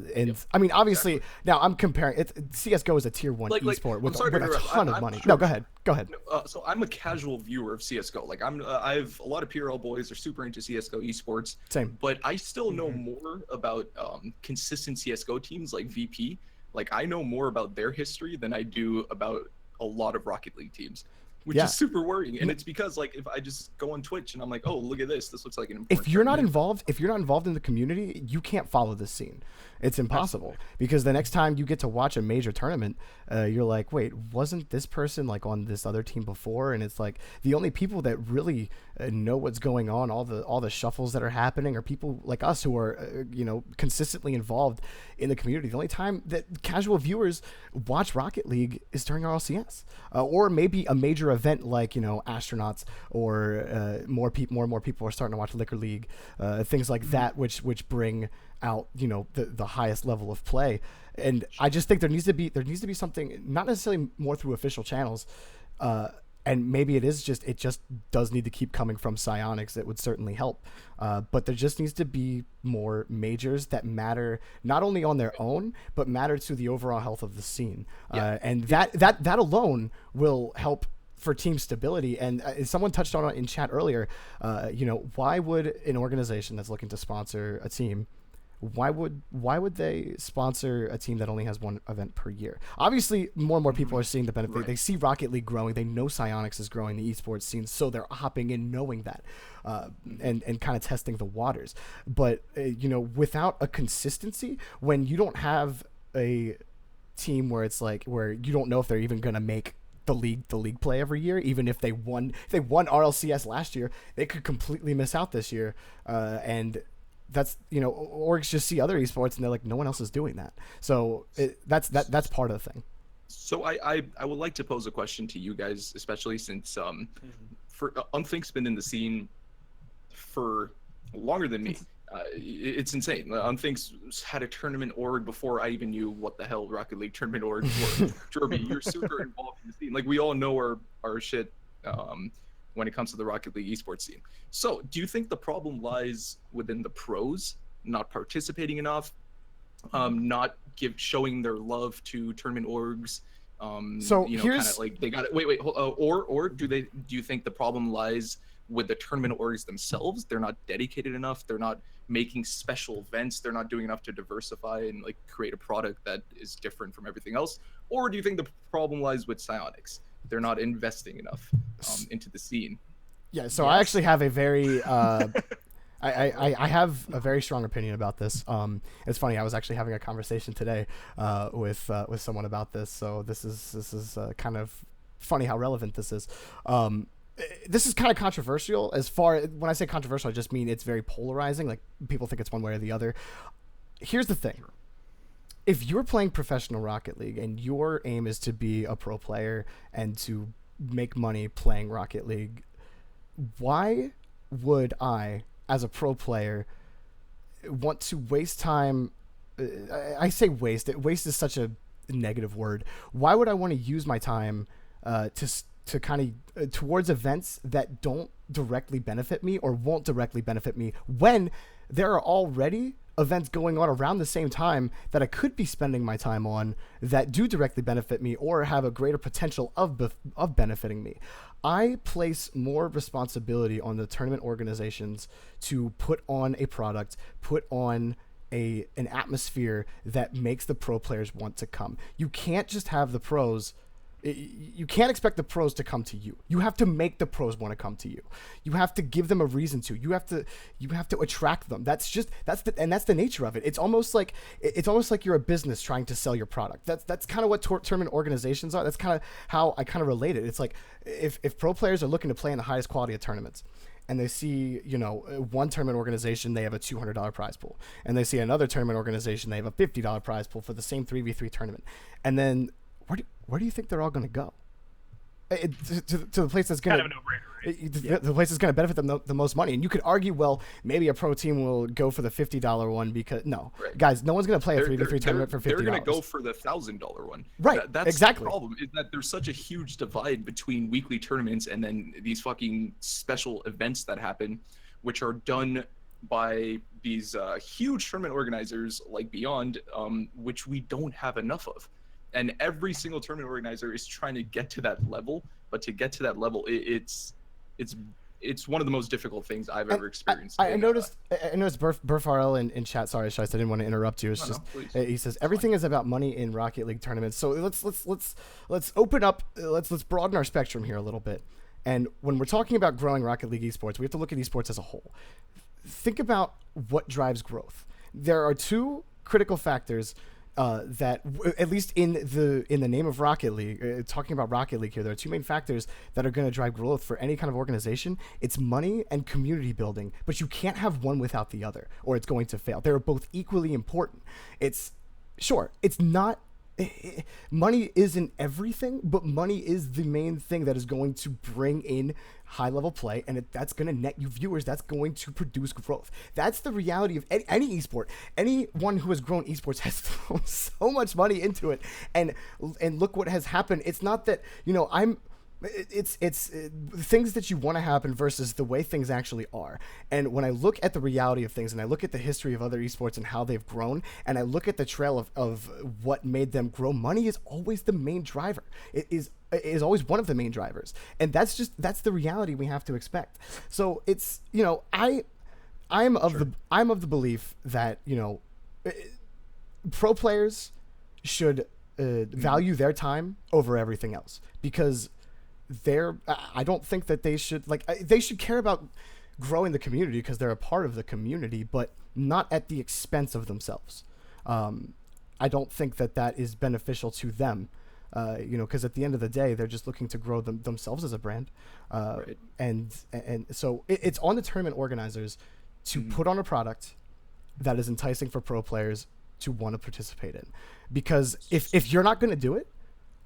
mean, obviously, now I'm comparing it. CSGO is a tier 1 esport with a ton of money. Sure. No, go ahead. So I'm a casual viewer of CSGO. Like, I've a lot of PRL boys are super into CSGO esports. Same. But I still know more about consistent CSGO teams like VP. Like, I know more about their history than I do about a lot of Rocket League teams. Which is super worrying, and it's because, like, if I just go on Twitch and I'm like, oh, look at this looks like an important. If you're not involved in the community, you can't follow this scene. It's impossible. Because the next time you get to watch a major tournament, you're like, wait, wasn't this person like on this other team before? And it's like the only people that really know what's going on, all the shuffles that are happening, are people like us who are consistently involved in the community. The only time that casual viewers watch Rocket League is during RLCS, or maybe a major event like Astronauts, or more and more people are starting to watch Liquor League, things like that, which bring out the highest level of play. And I just think there needs to be something, not necessarily more through official channels, and maybe it just does need to keep coming from Psyonix. It would certainly help, but there just needs to be more majors that matter not only on their own, but matter to the overall health of the scene. And that alone will help for team stability. And someone touched on it in chat earlier. Why would an organization that's looking to sponsor a team, why would they sponsor a team that only has one event per year? Obviously, more and more people are seeing the benefit. Right. They see Rocket League growing. They know Psyonix is growing the esports scene, so they're hopping in knowing that, and kind of testing the waters. But without a consistency, when you don't have a team where it's like, where you don't know if they're even going to make the league play every year, even if they won RLCS last year, they could completely miss out this year, and that's orgs just see other esports and they're like, no one else is doing that. So that's part of the thing. So I would like to pose a question to you guys, especially since for Unthink's been in the scene for longer than me. It's insane. Unthink's had a tournament org before I even knew what the hell Rocket League tournament orgs were. Jerby, you're super involved in the scene. Like, we all know our shit when it comes to the Rocket League esports scene. So do you think the problem lies within the pros not participating enough, not showing their love to tournament orgs? So kind of like they got it. Wait. Or do you think the problem lies with the tournament orgs themselves? They're not dedicated enough. They're not making special events. They're not doing enough to diversify and like create a product that is different from everything else. Or do you think the problem lies with Psyonix? They're not investing enough into the scene. Yeah. So yes. I actually have a very I have a very strong opinion about this. It's funny. I was actually having a conversation today with someone about this. So this is kind of funny how relevant this is. This is kind of controversial. When I say controversial, I just mean it's very polarizing. Like, people think it's one way or the other. Here's the thing. if you're playing professional Rocket League and your aim is to be a pro player and to make money playing Rocket League, why would I, as a pro player, want to waste time? I say waste. Waste is such a negative word. Why would I want to use my time to kind of towards events that don't directly benefit me or won't directly benefit me when there are already events going on around the same time that I could be spending my time on that do directly benefit me or have a greater potential of benefiting me? I place more responsibility on the tournament organizations to put on a product, put on an atmosphere that makes the pro players want to come. You can't just have the pros. You can't expect the pros to come to you. You have to make the pros want to come to you. You have to give them a reason to. You have to attract them. That's the nature of it. It's almost like you're a business trying to sell your product. That's kind of what tournament organizations are. That's kind of how I kind of relate it. It's like if pro players are looking to play in the highest quality of tournaments, and they see, one tournament organization, they have a $200 prize pool. And they see another tournament organization, they have a $50 prize pool for the same 3v3 tournament. And then where do you think they're all going to go? To the place that's going to... Kind of a no-brainer, right? The place that's going to benefit them the most money. And you could argue, well, maybe a pro team will go for the $50 one because... No. Right. Guys, no one's going to play a 3v3 tournament for $50. They're going to go for the $1,000 one. Right, That's exactly. The problem, is that there's such a huge divide between weekly tournaments and then these fucking special events that happen, which are done by these huge tournament organizers like Beyond, which we don't have enough of. And every single tournament organizer is trying to get to that level, but to get to that level, it's one of the most difficult things I've ever experienced. I noticed Burfarl in chat. Sorry, Scheist, I didn't want to interrupt you. It's he says everything is about money in Rocket League tournaments. So let's open up. Let's broaden our spectrum here a little bit. And when we're talking about growing Rocket League esports, we have to look at esports as a whole. Think about what drives growth. There are two critical factors. That at least in the name of Rocket League, talking about Rocket League here, there are two main factors that are going to drive growth for any kind of organization. It's money and community building, but you can't have one without the other, or it's going to fail. They're both equally important. It's not. Money isn't everything, but money is the main thing that is going to bring in high-level play, and that's going to net you viewers. That's going to produce growth. That's the reality of any esport. Anyone who has grown esports has thrown so much money into it, and look what has happened. It's not that it's things that you want to happen versus the way things actually are. And when I look at the reality of things and I look at the history of other esports and how they've grown, and I look at the trail of what made them grow, money is always the main driver. It is always one of the main drivers. And that's the reality we have to expect. So it's, I'm of the belief that, pro players should value their time over everything else, because I don't think that they should they should care about growing the community because they're a part of the community, but not at the expense of themselves. I don't think that is beneficial to them, because at the end of the day, they're just looking to grow themselves as a brand. Right. And so it's on the tournament organizers to put on a product that is enticing for pro players to want to participate in, because if you're not going to do it,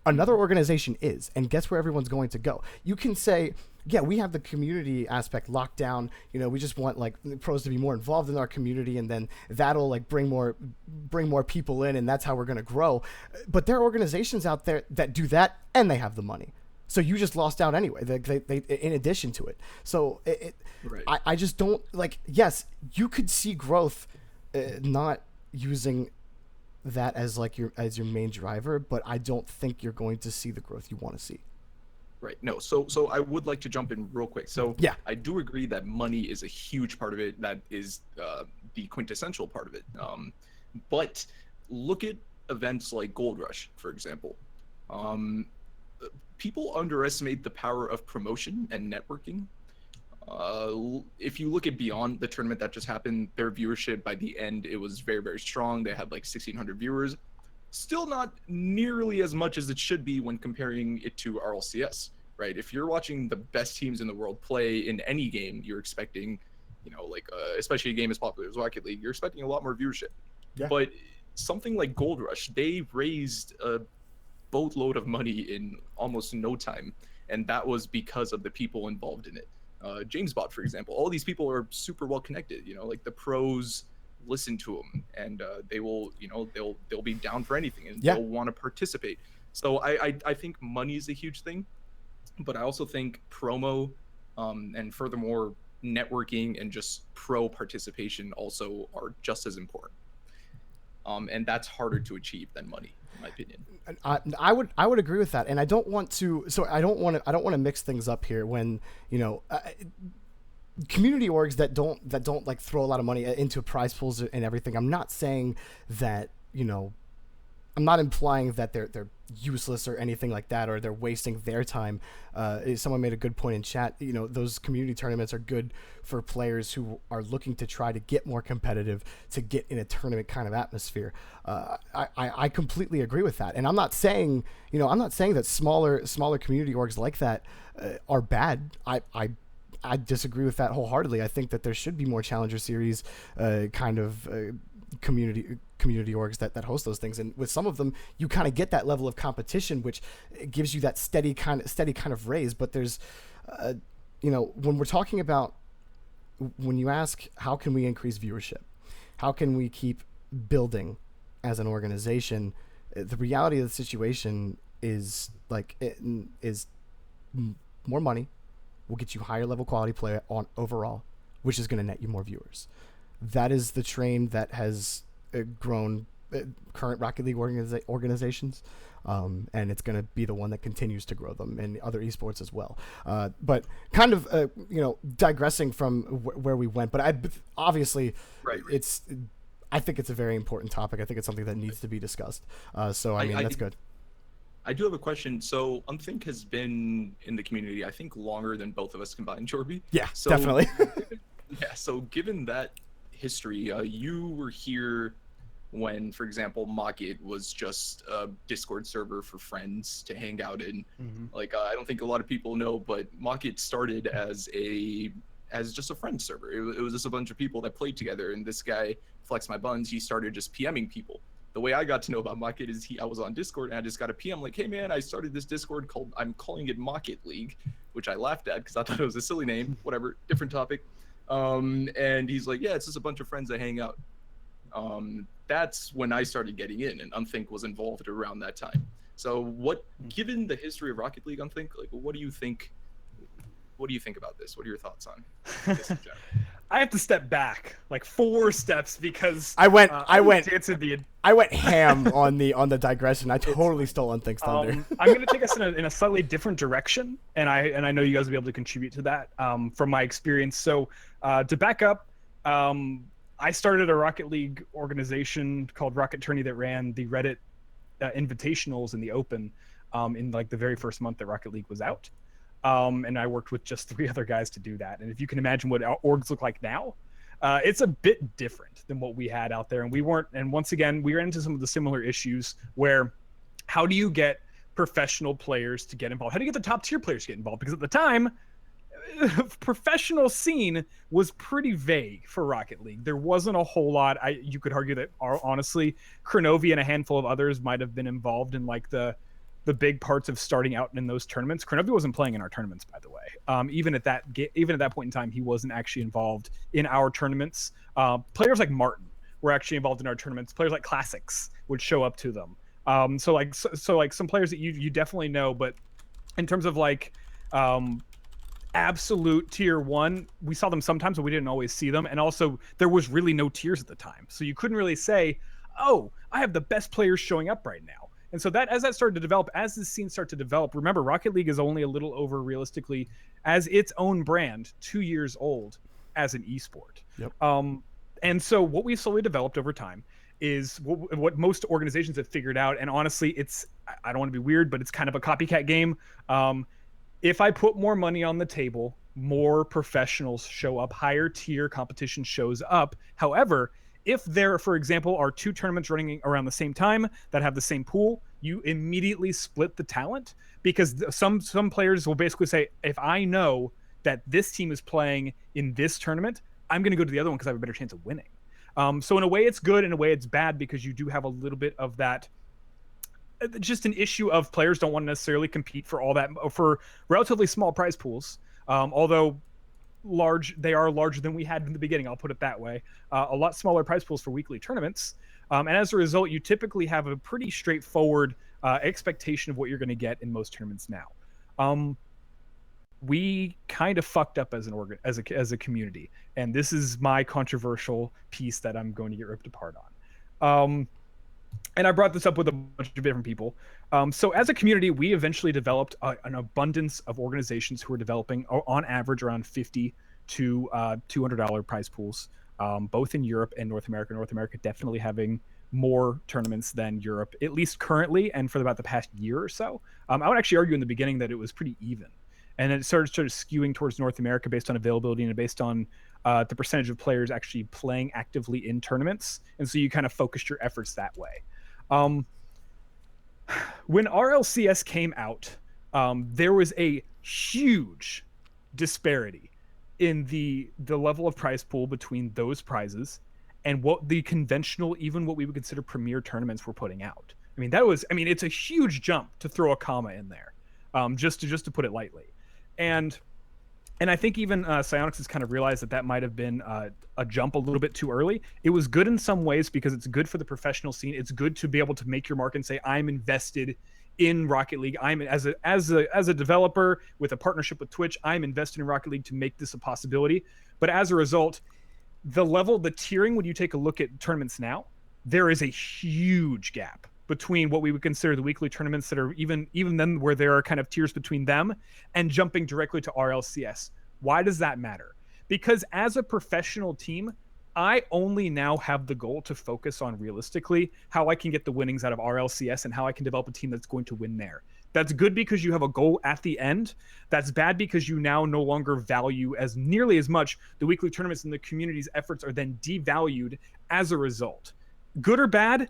another organization is, and guess where everyone's going to go? You can say, yeah, we have the community aspect locked down. We just want the pros to be more involved in our community, and then that'll bring more people in, and that's how we're going to grow. But there are organizations out there that do that, and they have the money. So you just lost out anyway. They in addition to it. So right. I just don't yes, you could see growth, not using that as your main driver, but I don't think you're going to see the growth you want to see. Right. No. So I would like to jump in real quick. So yeah, I do agree that money is a huge part of it. That is the quintessential part of it. But look at events like Gold Rush, for example. People underestimate the power of promotion and networking. If you look at Beyond, the tournament that just happened, their viewership by the end, it was very, very strong. They had 1,600 viewers. Still not nearly as much as it should be when comparing it to RLCS, right? If you're watching the best teams in the world play in any game, you're expecting, especially a game as popular as Rocket League, you're expecting a lot more viewership. Yeah. But something like Gold Rush, they raised a boatload of money in almost no time, and that was because of the people involved in it. JamesBot, for example, all these people are super well connected. Like the pros listen to them, and they will, they'll be down for anything, and they'll want to participate. So I think money is a huge thing, but I also think promo, and furthermore networking and just pro participation also are just as important. And that's harder to achieve than money, in my opinion. I would agree with that, and I don't want to mix things up here when community orgs that don't like throw a lot of money into prize pools and everything. I'm not saying that I'm not implying that they're useless or anything like that, or they're wasting their time. Someone made a good point in chat. Those community tournaments are good for players who are looking to try to get more competitive, to get in a tournament kind of atmosphere. I completely agree with that, and I'm not saying that smaller community orgs like that are bad. I disagree with that wholeheartedly. I think that there should be more Challenger Series kind of community orgs that host those things, and with some of them you kind of get that level of competition, which gives you that steady kind of raise. But there's when we're talking about, when you ask how can we increase viewership, how can we keep building as an organization, the reality of the situation is more money will get you higher level quality play on overall, which is going to net you more viewers. That is the train that has grown current Rocket League organizations, and it's going to be the one that continues to grow them in other esports as well. But kind of digressing from where we went, but obviously right. I think it's a very important topic. I think it's something that needs to be discussed. So I mean, that's good. I do have a question. So Unthink has been in the community, I think, longer than both of us combined, Jorby. Yeah, so, definitely. Yeah. So given that history, you were here when, for example, Mockit was just a Discord server for friends to hang out in. Mm-hmm. I don't think a lot of people know, but Mockit started as just a friend server. It was just a bunch of people that played together, and this guy, Flex My Buns, he started just PMing people. The way I got to know about Mockit is I was on Discord, and I just got a PM like, hey man, I started this Discord I'm calling it Mockit League, which I laughed at because I thought it was a silly name. Whatever, different topic. And he's like, yeah, it's just a bunch of friends that hang out. That's when I started getting in, and Unthink was involved around that time. So given the history of Rocket League, Unthink, what do you think about this? What are your thoughts on this in general? I have to step back like 4 steps because I went ham on the digression. I totally stole Unthink's thunder. I'm going to take us in a slightly different direction, and I know you guys will be able to contribute to that from my experience. So to back up, I started a Rocket League organization called Rocket Tourney that ran the Reddit invitationals in the open in like the very first month that Rocket League was out. And I worked with just 3 other guys to do that. And if you can imagine what orgs look like now, it's a bit different than what we had out there. And once again, we ran into some of the similar issues where how do you get professional players to get involved? How do you get the top tier players to get involved? Because at the time, professional scene was pretty vague for Rocket League. There wasn't a whole lot. You could argue that honestly, Kronovi and a handful of others might have been involved in like the big parts of starting out in those tournaments. Kronovi wasn't playing in our tournaments, by the way. Even at that point in time, he wasn't actually involved in our tournaments. Players like Martin were actually involved in our tournaments. Players like Classics would show up to them. So some players that you definitely know, but in terms of like absolute tier 1, we saw them sometimes, but we didn't always see them. And also there was really no tiers at the time. So you couldn't really say, oh, I have the best players showing up right now. And so as that started to develop, as the scene started to develop, remember, Rocket League is only a little over, realistically, as its own brand, 2 years old as an esport. Yep. And so what we slowly developed over time is what most organizations have figured out. And honestly, I don't want to be weird, but it's kind of a copycat game. If I put more money on the table, more professionals show up, higher tier competition shows up. However, if there, for example, are 2 tournaments running around the same time that have the same pool, you immediately split the talent, because some players will basically say, if I know that this team is playing in this tournament, I'm going to go to the other one because I have a better chance of winning. So in a way it's good, in a way it's bad, because you do have a little bit of that, just an issue of players don't want to necessarily compete for all that, for relatively small prize pools. Although they are larger than we had in the beginning, I'll put it that way. A lot smaller prize pools for weekly tournaments. And as a result, you typically have a pretty straightforward expectation of what you're going to get in most tournaments now. We kind of fucked up as a community, and this is my controversial piece that I'm going to get ripped apart on. And I brought this up with a bunch of different people. So as a community, we eventually developed an abundance of organizations who are developing, on average, around $50 to $200 prize pools, both in Europe and North America. North America definitely having more tournaments than Europe, at least currently, and for about the past year or so. I would actually argue in the beginning that it was pretty even. And then it started skewing towards North America based on availability and based on the percentage of players actually playing actively in tournaments. And so you kind of focused your efforts that way. When RLCS came out, there was a huge disparity in the level of prize pool between those prizes and what the conventional, even what we would consider premier tournaments were putting out. I mean, it's a huge jump to throw a comma in there, just to put it lightly. And I think even Psyonix has kind of realized that might have been a jump a little bit too early. It was good in some ways because it's good for the professional scene. It's good to be able to make your mark and say, I'm invested in Rocket League. I'm as a developer with a partnership with Twitch, I'm invested in Rocket League to make this a possibility. But as a result, the tiering, when you take a look at tournaments now, there is a huge gap between what we would consider the weekly tournaments that are even then, where there are kind of tiers between them, and jumping directly to RLCS. Why does that matter? Because as a professional team, I only now have the goal to focus on realistically how I can get the winnings out of RLCS and how I can develop a team that's going to win there. That's good because you have a goal at the end. That's bad because you now no longer value as nearly as much the weekly tournaments, and the community's efforts are then devalued as a result. Good or bad?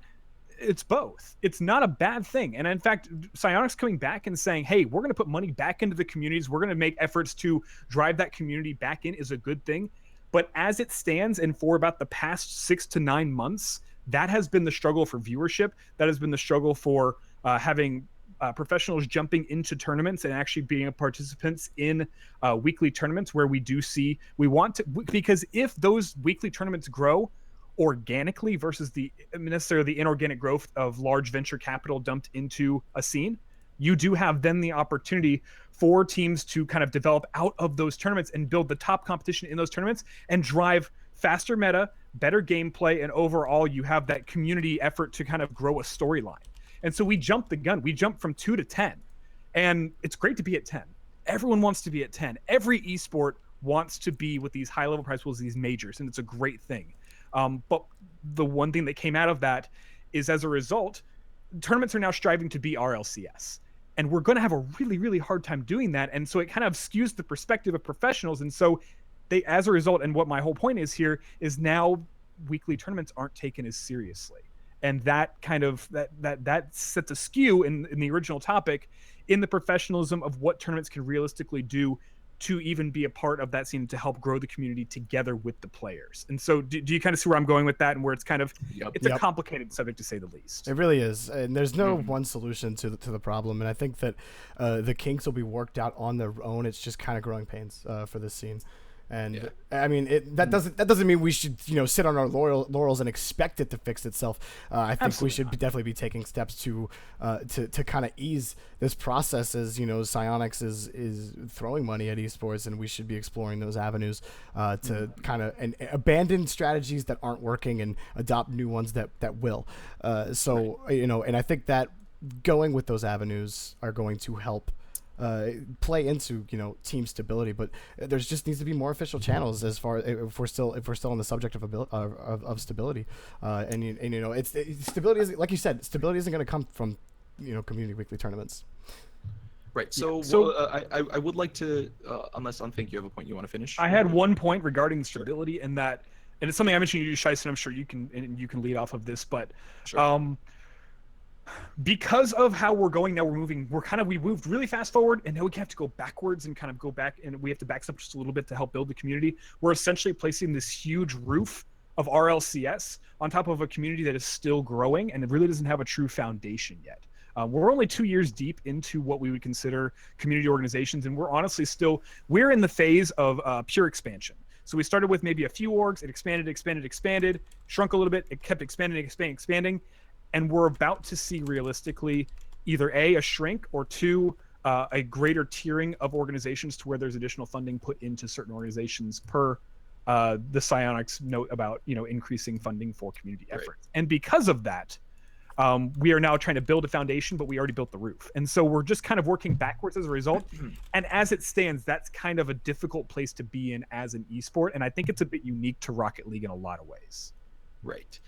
It's both. It's not a bad thing. And in fact, Psyonix coming back and saying, hey, we're going to put money back into the communities, we're going to make efforts to drive that community back in, is a good thing. But as it stands, and for about the past 6 to 9 months, that has been the struggle for viewership. That has been the struggle for having professionals jumping into tournaments and actually being participants in weekly tournaments, where we want to, because if those weekly tournaments grow organically versus necessarily the inorganic growth of large venture capital dumped into a scene, you do have then the opportunity for teams to kind of develop out of those tournaments and build the top competition in those tournaments and drive faster meta, better gameplay, and overall you have that community effort to kind of grow a storyline. And so we jumped the gun. We jumped from 2 to 10. And it's great to be at 10. Everyone wants to be at 10. Every esport wants to be with these high-level prize pools, these majors, and it's a great thing. But the one thing that came out of that is, as a result, tournaments are now striving to be RLCS. And we're going to have a really, really hard time doing that. And so it kind of skews the perspective of professionals. And so as a result, and what my whole point is here, is now weekly tournaments aren't taken as seriously. And that kind of, that sets a skew in the original topic in the professionalism of what tournaments can realistically do to even be a part of that scene, to help grow the community together with the players. And so do you kind of see where I'm going with that, and where it's kind of, it's a complicated subject to say the least. It really is. And there's no one solution to the problem. And I think that the kinks will be worked out on their own. It's just kind of growing pains for this scene. And I mean, that doesn't mean we should, sit on our laurels and expect it to fix itself. I think we should definitely be taking steps to kind of ease this process, as Psyonix is throwing money at esports, and we should be exploring those avenues to kind of and abandon strategies that aren't working and adopt new ones that will. And I think that going with those avenues are going to help play into team stability, but there just needs to be more official channels as far if we're still on the subject of stability, it's stability is, like you said, stability isn't going to come from community weekly tournaments. Right. So I would like to, unless I think you have a point you want to finish. I had one point regarding stability, and it's something I mentioned to you, Scheist, and I'm sure you can lead off of this, but sure. Because of how we're going now, we moved really fast forward, and now we have to go backwards and kind of go back, and we have to back up just a little bit to help build the community. We're essentially placing this huge roof of RLCS on top of a community that is still growing and it really doesn't have a true foundation yet. We're only 2 years deep into what we would consider community organizations, and we're honestly we're in the phase of pure expansion. So we started with maybe a few orgs, it expanded, shrunk a little bit, it kept expanding, and we're about to see realistically either a shrink, or two, a greater tiering of organizations to where there's additional funding put into certain organizations per the Psionics note about increasing funding for community efforts. And because of that, we are now trying to build a foundation, but we already built the roof. And so we're just kind of working backwards as a result. And as it stands, that's kind of a difficult place to be in as an esport. And I think it's a bit unique to Rocket League in a lot of ways. Right.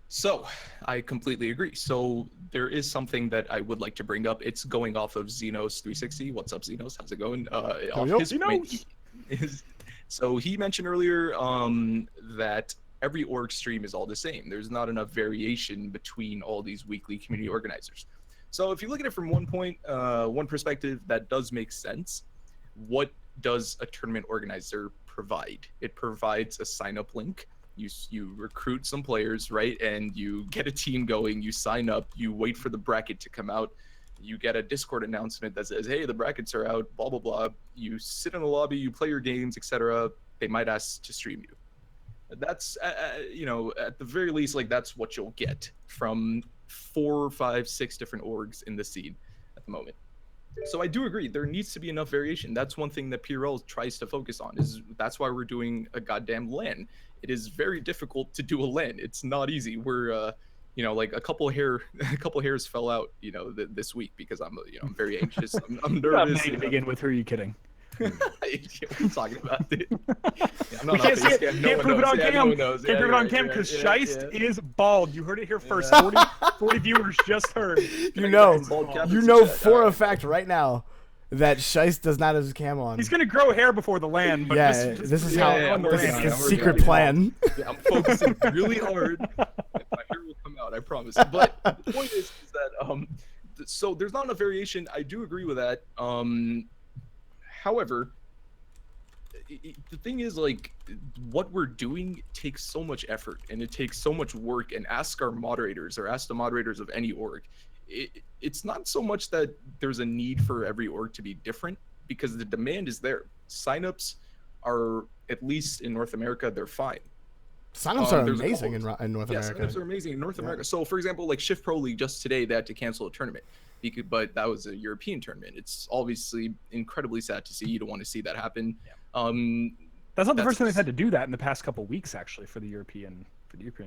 So I completely agree. So there is something that I would like to bring up. It's going off of Xenos 360. What's up, Xenos? How's it going? So he mentioned earlier that every org stream is all the same. There's not enough variation between all these weekly community organizers. So if you look at it from one perspective, that does make sense. What does a tournament organizer provide? It provides a sign-up link. You recruit some players, right? And you get a team going, you sign up, you wait for the bracket to come out. You get a Discord announcement that says, hey, the brackets are out, blah, blah, blah. You sit in the lobby, you play your games, etc. They might ask to stream you. That's, at the very least, like, that's what you'll get from 4, 5, 6 different orgs in the scene at the moment. So I do agree, there needs to be enough variation. That's one thing that PRL tries to focus on, that's why we're doing a goddamn LAN. It is very difficult to do a LAN. It's not easy. We're, like a couple hairs fell out, this week because I'm very anxious. I'm nervous. To begin with, who are you kidding? What are you talking about, dude? Yeah, we can't see it. Can't prove it on cam. Can't prove it on cam because Scheist is bald. You heard it here first. 40 viewers just heard. You know for a fact right now that Scheist does not have his cam on. He's gonna grow hair before the LAN. But this is his secret plan. Yeah, I'm focusing really hard. My hair will come out, I promise. But the point is that so there's not enough variation. I do agree with that. However, the thing is, like, what we're doing takes so much effort and it takes so much work. And ask our moderators, or ask the moderators of any org. It's not so much that there's a need for every org to be different, because the demand is there. Signups are, at least in North America, they're fine. Signups are amazing in North America. Signups are amazing in North America. So, for example, like Shift Pro League, just today they had to cancel a tournament, but that was a European tournament. It's obviously incredibly sad to see. You don't want to see that happen. Yeah. That's not the first time they've had to do that in the past couple weeks, actually, for the European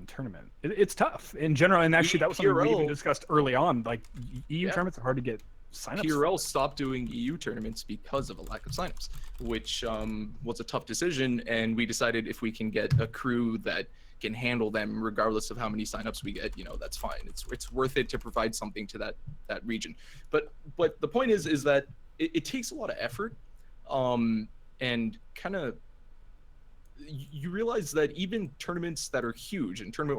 tournament. It's tough in general, and actually that was something we even discussed early on. Like, EU tournaments are hard to get signups. PRL stopped doing EU tournaments because of a lack of signups, which was a tough decision. And we decided if we can get a crew that can handle them, regardless of how many signups we get, that's fine. It's worth it to provide something to that region. But the point is that it takes a lot of effort, and kind of you realize that even tournaments that are huge and tournament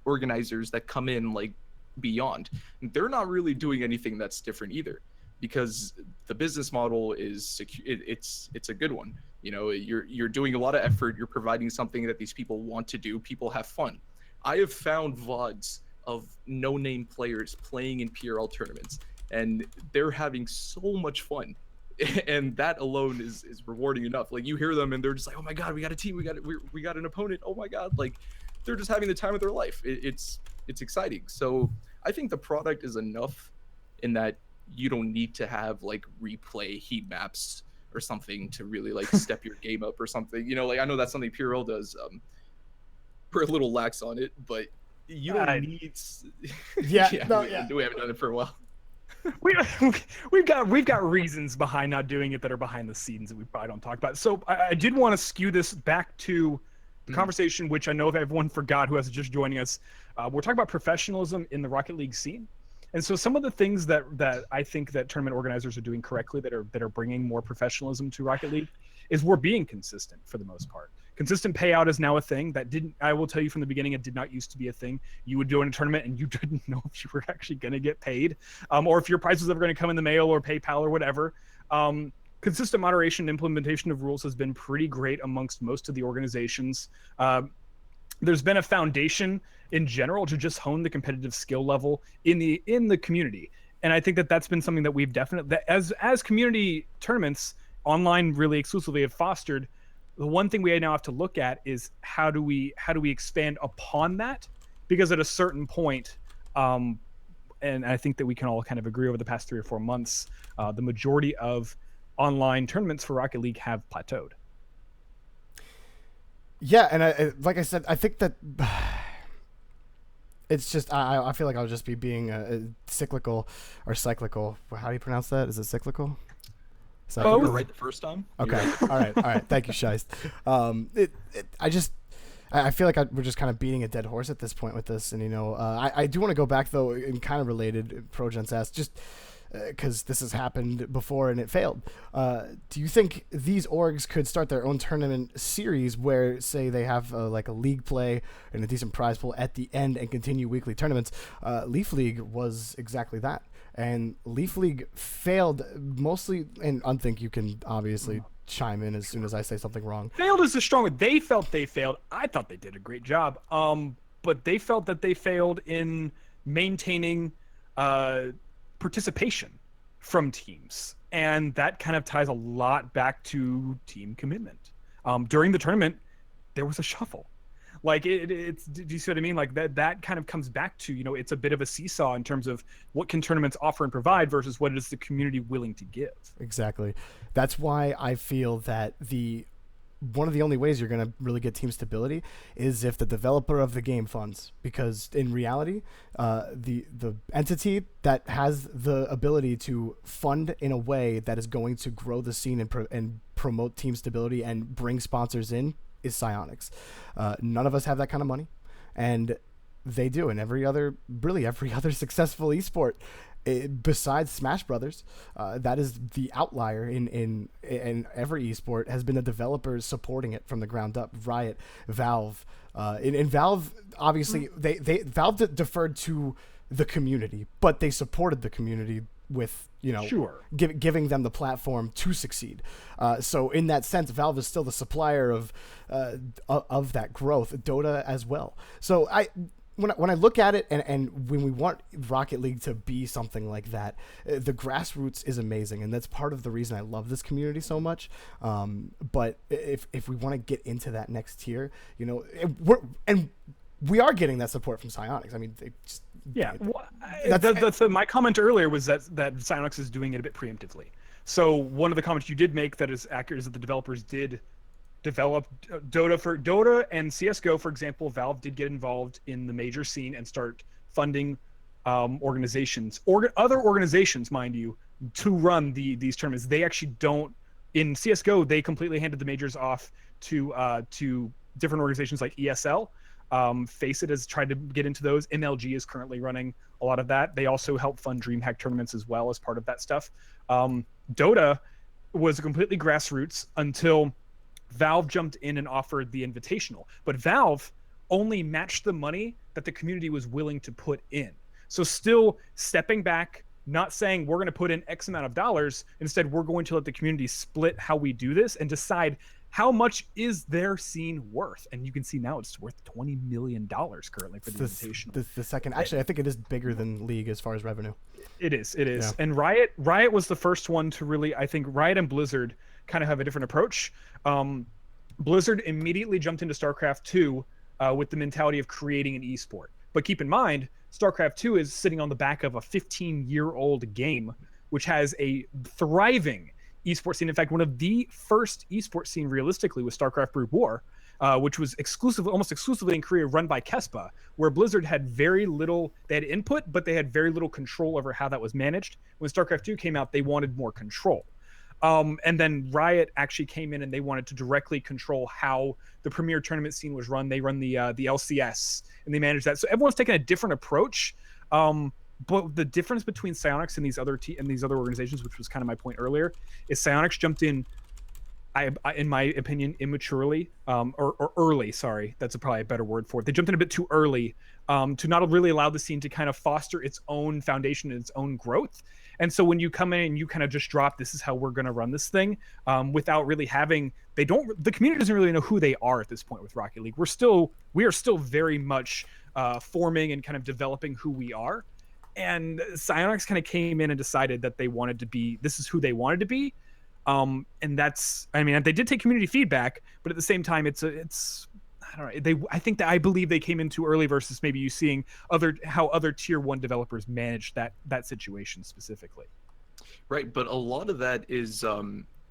organizers that come in like beyond, they're not really doing anything that's different either, because the business model is it's a good one. You're doing a lot of effort, you're providing something that these people want to do, people have fun. I have found VODs of no-name players playing in PRL tournaments, and they're having so much fun. And that alone is rewarding enough. Like, you hear them and they're just like, oh my god, we got a team, we got an opponent, oh my god, like, they're just having the time of their life. It's exciting. So I think the product is enough in that you don't need to have like replay heat maps or something to really like step your game up or something. Like, I know that's something PRL does. We're a little lax on it, but you don't need. We haven't done it for a while. We've got reasons behind not doing it that are behind the scenes that we probably don't talk about. So I did want to skew this back to the conversation, which I know if everyone forgot who has just joining us. We're talking about professionalism in the Rocket League scene. And so some of the things that I think that tournament organizers are doing correctly that are bringing more professionalism to Rocket League is we're being consistent for the most part. Consistent payout is now a thing I will tell you from the beginning, it did not used to be a thing. You would do in a tournament and you didn't know if you were actually going to get paid, or if your prize was ever going to come in the mail or PayPal or whatever. Consistent moderation and implementation of rules has been pretty great amongst most of the organizations. there's been a foundation in general to just hone the competitive skill level in the community. And I think that that's been something that we've definitely, that as community tournaments online really exclusively have fostered. The one thing we now have to look at is how do we expand upon that, because at a certain point, and I think that we can all kind of agree over the past 3 or 4 months, the majority of online tournaments for Rocket League have plateaued. Yeah, and like I said, I think that it's just I feel like I'll just be being cyclical or cyclical. How do you pronounce that? Is it cyclical? You were right the first time. Okay. All right. Thank you, Scheist. I feel like we're just kind of beating a dead horse at this point with this, and I do want to go back though, and kind of related. ProGens asked, just because this has happened before and it failed. Do you think these orgs could start their own tournament series where, say, they have like a league play and a decent prize pool at the end and continue weekly tournaments? Leaf League was exactly that. And Leaf League failed mostly, and Unthink, you can obviously chime in as soon as I say something wrong. Failed is a strong word. They felt they failed. I thought they did a great job. But they felt that they failed in maintaining participation from teams. And that kind of ties a lot back to team commitment. During the tournament, there was a shuffle. Like it's, do you see what I mean? Like that kind of comes back to, it's a bit of a seesaw in terms of what can tournaments offer and provide versus what is the community willing to give. Exactly. That's why I feel that one of the only ways you're going to really get team stability is if the developer of the game funds, because in reality, the entity that has the ability to fund in a way that is going to grow the scene and promote team stability and bring sponsors in is Psyonix. None of us have that kind of money, and they do. And every other successful esport, besides Smash Brothers, that is the outlier in every esport, has been the developers supporting it from the ground up. Riot, Valve, in Valve, obviously Valve deferred to the community, but they supported the community with giving them the platform to succeed. So in that sense, Valve is still the supplier of that growth. Dota as well. So when I look at it, and when we want Rocket League to be something like that, the grassroots is amazing, and that's part of the reason I love this community so much. But if we want to get into that next tier, we are getting that support from Psyonix. I mean, that's my comment earlier was that Psyonix is doing it a bit preemptively. So one of the comments you did make that is accurate is that the developers did develop Dota and CS:GO, for example. Valve did get involved in the major scene and start funding organizations, other organizations, mind you, to run these tournaments. They actually don't. In CS:GO, they completely handed the majors off to different organizations like ESL. Faceit has tried to get into those. MLG is currently running a lot of that. They also help fund DreamHack tournaments as well as part of that stuff. Dota was completely grassroots until Valve jumped in and offered the invitational. But Valve only matched the money that the community was willing to put in. So still stepping back, not saying we're going to put in X amount of dollars. Instead, we're going to let the community split how we do this and decide how much is their scene worth. And you can see now it's worth $20 million currently for the invitational. The second, actually, I think it is bigger than League as far as revenue. It is. Yeah. And Riot was the first one to really, I think Riot and Blizzard kind of have a different approach. Blizzard immediately jumped into StarCraft 2 with the mentality of creating an esport. But keep in mind, StarCraft 2 is sitting on the back of a 15-year-old game, which has a thriving esports scene. In fact, one of the first esports scene realistically was StarCraft Brood War, which was almost exclusively in Korea, run by Kespa, where Blizzard had very little, they had input, but they had very little control over how that was managed. When StarCraft 2 came out, they wanted more control. And then Riot actually came in and they wanted to directly control how the premier tournament scene was run. They run the LCS and they manage that. So everyone's taking a different approach. But the difference between Psyonix and these other organizations, which was kind of my point earlier, is Psyonix jumped in, in my opinion, immaturely, or early. Sorry, that's probably a better word for it. They jumped in a bit too early to not really allow the scene to kind of foster its own foundation and its own growth. And so when you come in and you kind of just drop, this is how we're going to run this thing, without really having, the community doesn't really know who they are at this point with Rocket League. We are still very much forming and kind of developing who we are. And Psyonix kind of came in and decided that this is who they wanted to be. And that's, I mean, they did take community feedback, but at the same time, it's I don't know. I believe they came in too early versus maybe you seeing how other tier 1 developers manage that situation specifically. Right, but a lot of that is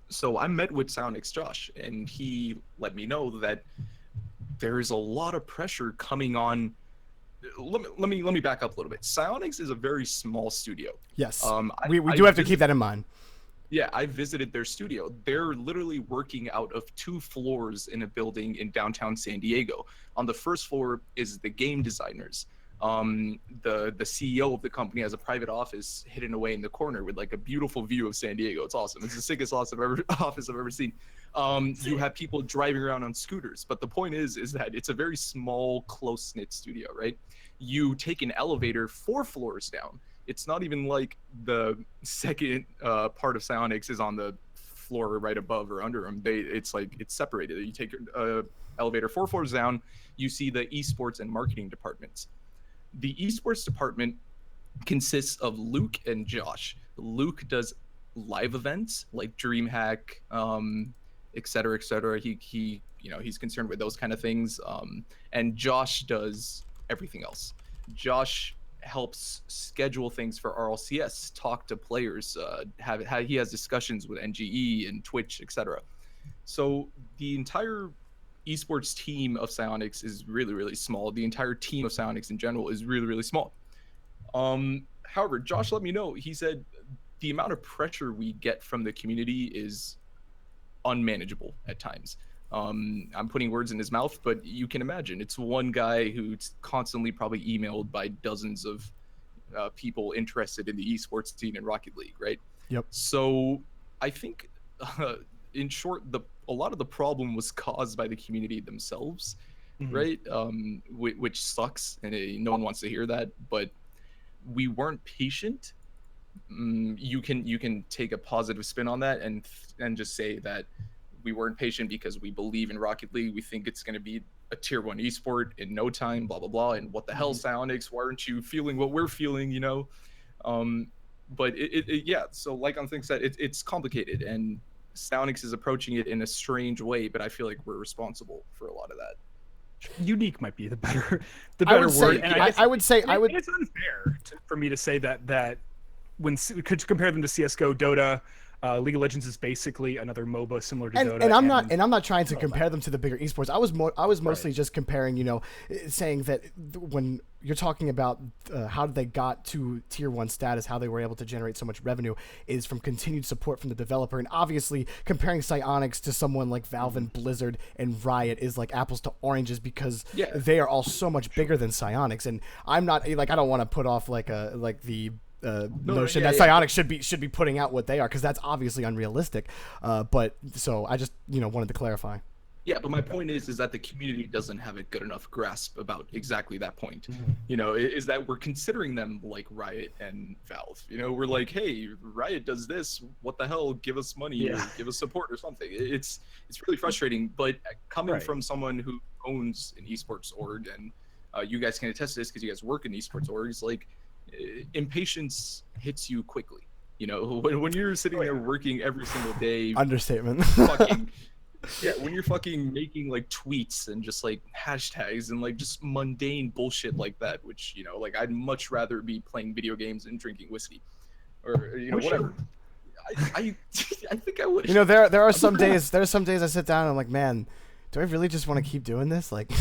so I met with Psyonix Josh, and he let me know that there is a lot of pressure coming on. Let me back up a little bit. Psyonix is a very small studio. Yes, we do have to keep that in mind. Yeah, I visited their studio. They're literally working out of 2 floors in a building in downtown San Diego. On the first floor is the game designers. The CEO of the company has a private office hidden away in the corner with like a beautiful view of San Diego. It's awesome. It's the sickest office I've ever seen. You have people driving around on scooters, but the point is that it's a very small, close-knit studio, right? You take an elevator 4 floors down. It's not even like the second part of Psyonix is on the floor right above or under them. It's separated. You take your elevator 4 floors down, you see the esports and marketing departments. The esports department consists of Luke and Josh. Luke does live events like DreamHack, et cetera, et cetera. He's concerned with those kind of things. And Josh does everything else. Josh helps schedule things for RLCS, talk to players, he has discussions with NGE and Twitch, etc. So the entire esports team of Psyonix is really, really small. The entire team of Psyonix in general is really, really small. However, Josh let me know, he said the amount of pressure we get from the community is unmanageable at times. I'm putting words in his mouth, but you can imagine it's one guy who's constantly probably emailed by dozens of people interested in the esports scene in Rocket League, right? Yep. So I think, in short, a lot of the problem was caused by the community themselves, right? Which sucks, and no one wants to hear that. But we weren't patient. You can take a positive spin on that and just say that we weren't patient because we believe in Rocket League. We think it's going to be a tier 1 esport in no time, blah, blah, blah. And what the hell, Psyonix? Why aren't you feeling what we're feeling, you know? But yeah, so like on things that it's complicated, and Psyonix is approaching it in a strange way, but I feel like we're responsible for a lot of that. Unique might be the better word. I would say it's unfair for me to say that when could compare them to CS:GO, Dota. League of Legends is basically another MOBA similar to Dota. And I'm not trying to compare them to the bigger esports. I was mostly just comparing, saying that when you're talking about how they got to tier 1 status, how they were able to generate so much revenue is from continued support from the developer. And obviously comparing Psyonix to someone like Valve and Blizzard and Riot is like apples to oranges because they are all so much bigger than Psyonix. And I'm not I don't want to put off the notion that Psyonix should be putting out what they are, because that's obviously unrealistic. But so I just wanted to clarify. Yeah, but my point is that the community doesn't have a good enough grasp about exactly that point. Is that we're considering them like Riot and Valve. We're like, hey, Riot does this. What the hell? Give us money or give us support or something. It's really frustrating. But coming from someone who owns an esports org, and you guys can attest to this because you guys work in esports orgs, like, impatience hits you quickly. When you're sitting there working every single day, understatement. When you're fucking making like tweets and just like hashtags and like just mundane bullshit like that, which like I'd much rather be playing video games and drinking whiskey, or whatever. I think I would. There are some days I sit down and I'm like, man, do I really just want to keep doing this? Like,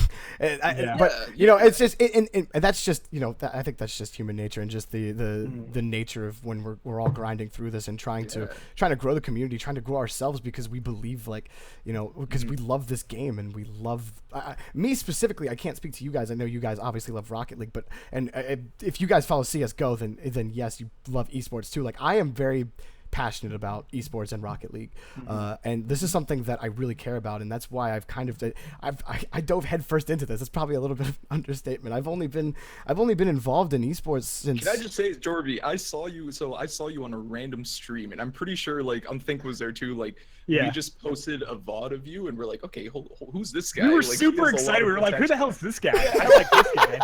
it's just, and that's just, I think that's just human nature and just the nature of when we're all grinding through this and trying to grow the community, trying to grow ourselves, because we believe because we love this game and we love, me specifically, I can't speak to you guys. I know you guys obviously love Rocket League, but if you guys follow CSGO, then yes, you love esports too. Like, I am very passionate about esports and Rocket League, and this is something that I really care about, and that's why I've kind of I dove headfirst into this. It's probably a little bit of an understatement. I've only been involved in esports since. Can I just say, Jorby, I saw you on a random stream, and I'm pretty sure like Unthink was there too. Like, Yeah. we just posted a VOD of you, and we're like, okay, who's this guy? We were Like, he super has a lot excited. of We were like, "Who the potential. hell's this guy? I don't like this guy.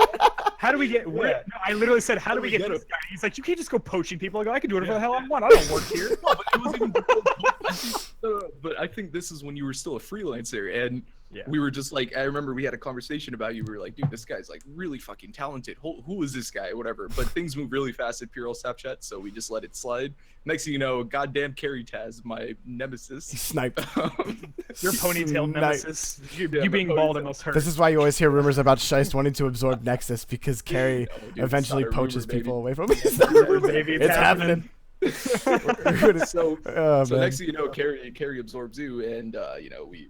How do we get?" Yeah. No, I literally said, "How do we get get this him?" guy?" He's like, "You can't just go poaching people." I go, "I can do whatever the hell I want. I don't work here." No, but it was even before I think, but I think this is when you were still a freelancer, and Yeah. we were just like, I remember we had a conversation about you. We were like, dude, this guy's like really fucking talented. Who is this guy? Whatever. But things move really fast at PRL Snapchat, so we just let it slide. Next thing you know, goddamn Carry Taz, my nemesis. He sniped. Your ponytail Nice. nemesis. You Yeah, my being bald ponytail. almost hurt. This is why you always hear rumors about Scheist wanting to absorb Nexus, because Carrie Oh, dude, eventually it's not a poaches rumor, people baby. away from me. It's, Rumor, baby, it's happening. So Oh, so man. next thing you know, Carry absorbs you, and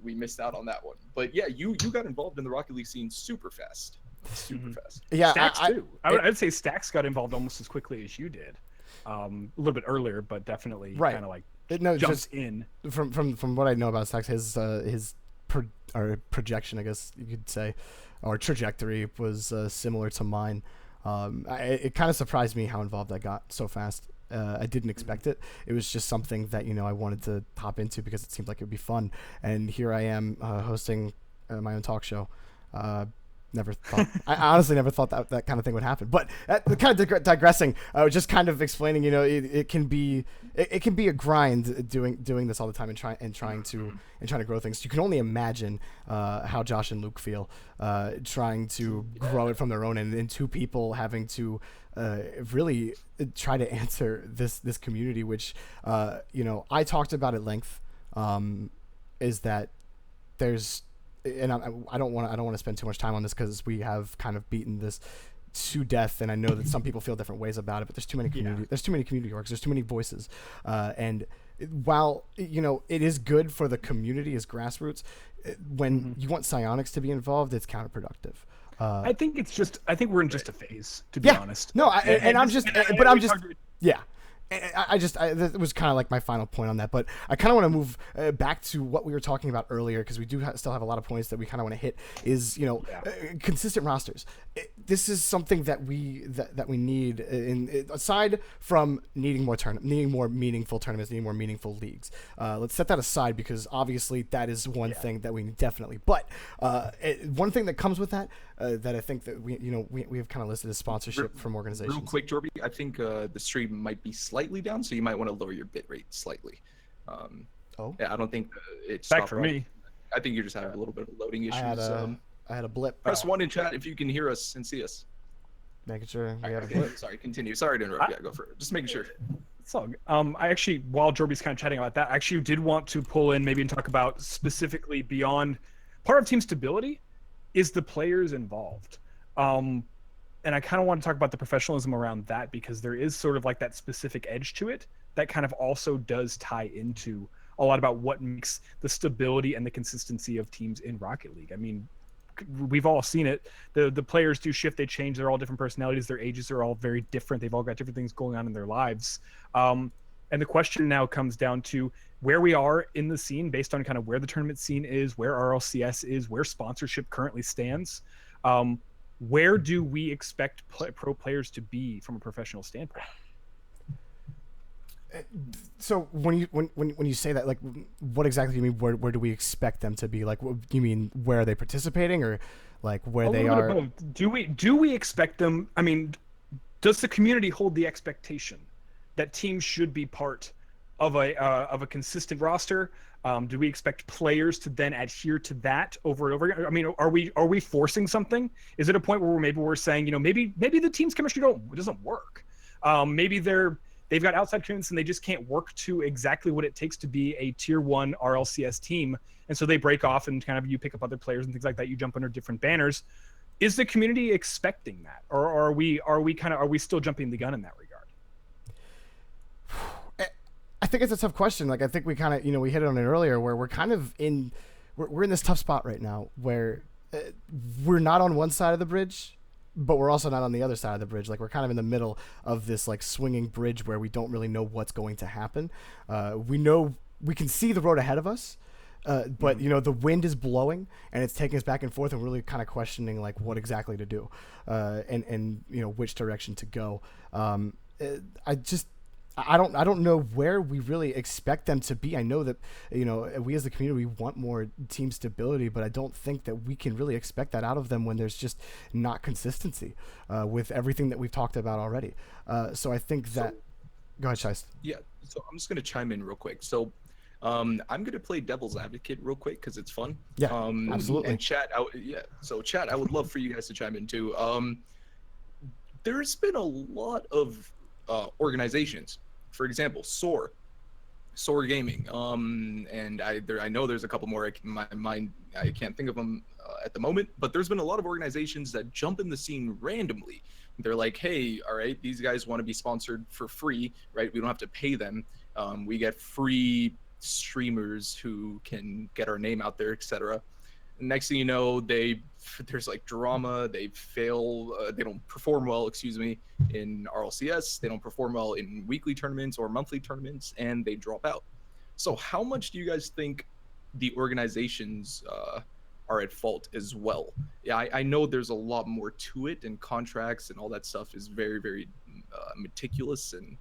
we missed out on that one. But yeah, you got involved in the Rocket League scene super fast. Super fast. Yeah, Stacks I, too. I'd say Stacks got involved almost as quickly as you did. A little bit earlier, but definitely Right. kind of like no, jumps just in. from what I know about Stacks, his projection, I guess you could say, or trajectory was similar to mine. It kind of surprised me how involved I got so fast. I didn't expect it. It was just something that I wanted to hop into because it seemed like it would be fun. And here I am hosting my own talk show. Never thought. I honestly never thought that kind of thing would happen. But kind of digressing, just kind of explaining. It can be a grind doing this all the time and trying to grow things. You can only imagine how Josh and Luke feel trying to grow it from their own end, and two people having to really try to answer this community, which I talked about at length. Is that there's. And I don't want to spend too much time on this because we have kind of beaten this to death, and I know that some people feel different ways about it. But there's too many community. There's too many community orgs. There's too many voices, and while it is good for the community as grassroots, when you want psionics to be involved, it's counterproductive. I think we're in just a phase, to be honest. No, I'm just. Yeah. That was kind of like my final point on that, but I kind of want to move back to what we were talking about earlier, because we do still have a lot of points that we kind of want to hit. Is consistent rosters. This is something that we need. Aside from needing more meaningful tournaments, needing more meaningful leagues. Let's set that aside, because obviously that is one thing that we definitely. But one thing that comes with that that I think that we have kind of listed as sponsorship from organizations. Real quick, Jorby, I think the stream might be slightly down, so you might want to lower your bit rate slightly. Yeah, I don't think it's Back for me. I think you're just having a little bit of loading issues. I had a blip. Press 1 in chat if you can hear us and see us. Making sure we have a Okay, blip. sorry, continue. Sorry to interrupt. Yeah, go for it. Just making sure. So, I actually, while Jorby's kind of chatting about that, I actually did want to pull in maybe and talk about specifically beyond part of team stability is the players involved. And I kind of want to talk about the professionalism around that, because there is sort of like that specific edge to it that kind of also does tie into a lot about what makes the stability and the consistency of teams in Rocket League. I mean, we've all seen it. The players do shift, they change, they're all different personalities, their ages are all very different, they've all got different things going on in their lives. And the question now comes down to where we are in the scene based on kind of where the tournament scene is, where RLCS is, where sponsorship currently stands. Where do we expect pro players to be from a professional standpoint? So when you say that, like, what exactly do you mean? Where do we expect them to be? Like, what, you mean where are they participating, or like where they are? Do we expect them? I mean, does the community hold the expectation that teams should be part of a consistent roster? Do we expect players to then adhere to that over and over again? I mean, are we forcing something? Is it a point where we're saying, maybe the team's chemistry doesn't work? Maybe they've got outside commitments and they just can't work to exactly what it takes to be a tier 1 RLCS team, and so they break off and kind of you pick up other players and things like that. You jump under different banners. Is the community expecting that, or are we still jumping the gun in that regard? I think it's a tough question. Like, I think we kind of, we hit on it earlier, where we're kind of we're in this tough spot right now where we're not on one side of the bridge, but we're also not on the other side of the bridge. Like we're kind of in the middle of this like swinging bridge where we don't really know what's going to happen. We can see the road ahead of us, but the wind is blowing and it's taking us back and forth, and we're really kind of questioning like what exactly to do, and which direction to go. I don't know where we really expect them to be. I know that we as the community want more team stability, but I don't think that we can really expect that out of them when there's just not consistency with everything that we've talked about already. So I think that. Go ahead, Scheist. Yeah. So I'm just gonna chime in real quick. So I'm gonna play devil's advocate real quick because it's fun. Yeah, absolutely. And chat, So chat, I would love for you guys to chime in too. There's been a lot of organizations. For example, Soar Gaming. And I know there's a couple more. My mind, I can't think of them at the moment. But there's been a lot of organizations that jump in the scene randomly. They're like, hey, all right, these guys want to be sponsored for free, right? We don't have to pay them. We get free streamers who can get our name out there, etc. Next thing you know, there's like drama. They fail. They don't perform well. In RLCS. They don't perform well in weekly tournaments or monthly tournaments, and they drop out. So, how much do you guys think the organizations are at fault as well? Yeah, I know there's a lot more to it, and contracts and all that stuff is very, very meticulous, and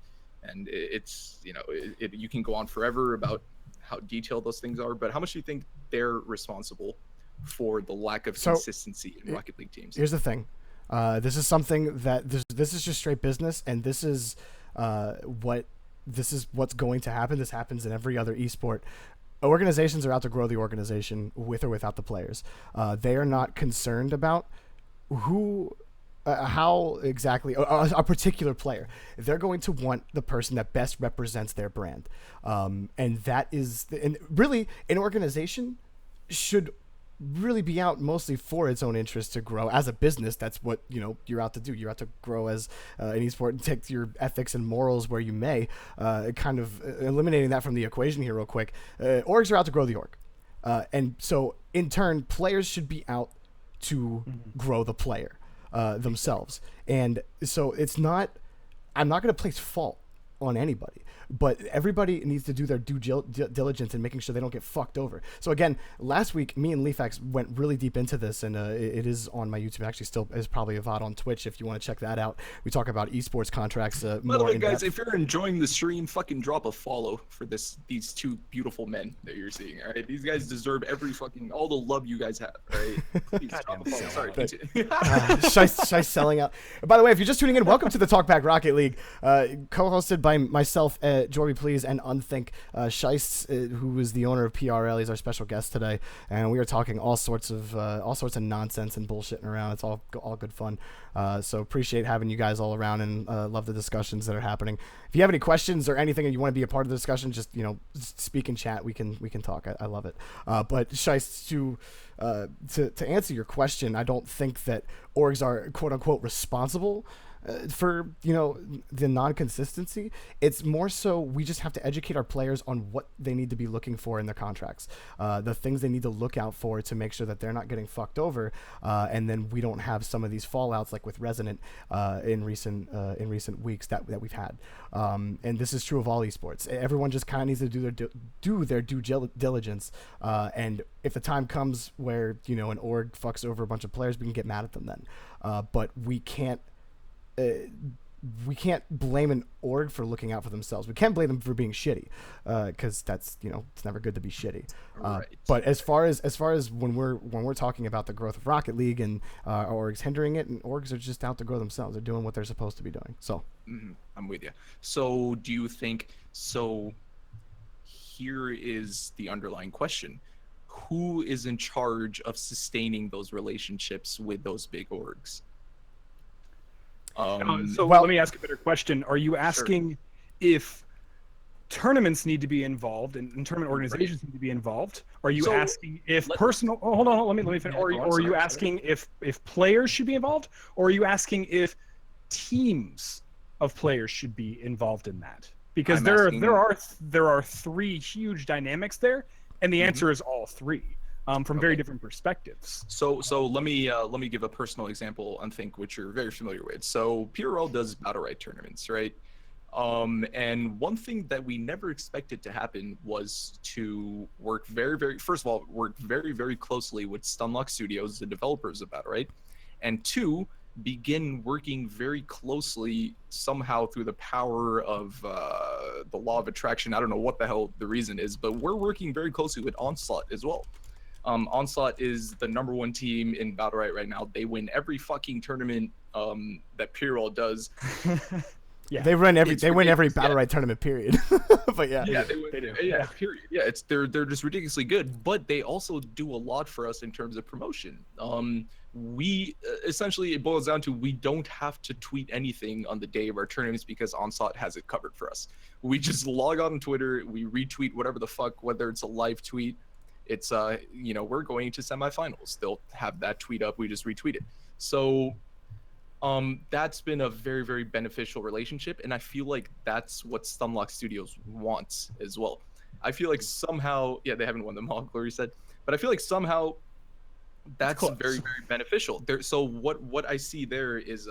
it's you can go on forever about how detailed those things are. But how much do you think they're responsible for the lack of consistency in Rocket League teams? Here's the thing. This is something that this is just straight business, and this is what's going to happen. This happens in every other esport. Organizations are out to grow the organization with or without the players. They are not concerned about how exactly a particular player. They're going to want the person that best represents their brand, and that is and really an organization should really be out mostly for its own interest to grow as a business. That's what you're out to do. You're out to grow as an esport and take your ethics and morals where you may. Kind of eliminating that from the equation here real quick. Orgs are out to grow the org, and so in turn players should be out to grow the player themselves. And so I'm not going to place fault on anybody, but everybody needs to do their due diligence in making sure they don't get fucked over. So again, last week, me and Leafax went really deep into this, and it is on my YouTube. Actually, still is probably a VOD on Twitch if you want to check that out. We talk about esports contracts more By the way, in guys, depth. if you're enjoying the stream, fucking drop a follow for these two beautiful men that you're seeing. All right, these guys deserve all the love you guys have. All right, please drop a follow. Sorry, Scheist selling out. By the way, if you're just tuning in, welcome to the Talkback Rocket League, co-hosted by myself, Jorby Please, and Unthink. Scheist, who is the owner of PRL, he's our special guest today, and we are talking all sorts of nonsense and bullshitting around. It's all good fun. So appreciate having you guys all around, and love the discussions that are happening. If you have any questions or anything, and you want to be a part of the discussion, just speak in chat. We can talk. I love it. But Scheist, to answer your question, I don't think that orgs are quote unquote responsible for the non-consistency. It's more so we just have to educate our players on what they need to be looking for in their contracts, the things they need to look out for to make sure that they're not getting fucked over, and then we don't have some of these fallouts like with Resonant in recent weeks that we've had. And this is true of all esports. Everyone just kind of needs to do their due diligence, and if the time comes where an org fucks over a bunch of players, we can get mad at them then, but we can't blame an org for looking out for themselves. We can't blame them for being shitty, because that's it's never good to be shitty. Right. But as far as when we're talking about the growth of Rocket League and orgs hindering it, and orgs are just out to grow themselves. They're doing what they're supposed to be doing. So I'm with you. So do you think so? Here is the underlying question: who is in charge of sustaining those relationships with those big orgs? Let me ask a better question. Are you asking if tournaments need to be involved and tournament organizations need to be involved? Are you asking if personal? Oh, hold on. Let me finish. Or are you asking if players should be involved? Or are you asking if teams of players should be involved in that? Because there are three huge dynamics there, and the answer is all three. from very different perspectives. So let me give a personal example on Think, which you're very familiar with. So PRL does battle right tournaments, right? And one thing that we never expected to happen was to work first of all, work very, very closely with Stunlock Studios, the developers of battle right, and two, begin working very closely somehow through the power of the law of attraction. I don't know what the hell the reason is, but we're working very closely with Onslaught as well. Onslaught is the #1 team in battle right now. They win every fucking tournament that PRL does. Yeah, they win every battle right tournament period. But yeah, they do. Yeah, period. Yeah, they're just ridiculously good, but they also do a lot for us in terms of promotion. We essentially, it boils down to, we don't have to tweet anything on the day of our tournaments because Onslaught has it covered for us. We just log on Twitter, we retweet whatever the fuck, whether it's a live tweet, it's we're going to semifinals, they'll have that tweet up, we just retweet it. So that's been a very, very beneficial relationship, and I feel like that's what Stunlock Studios wants as well. I feel like somehow, they haven't won them all, Glory said, but I feel like somehow that's very, very beneficial. So what I see there is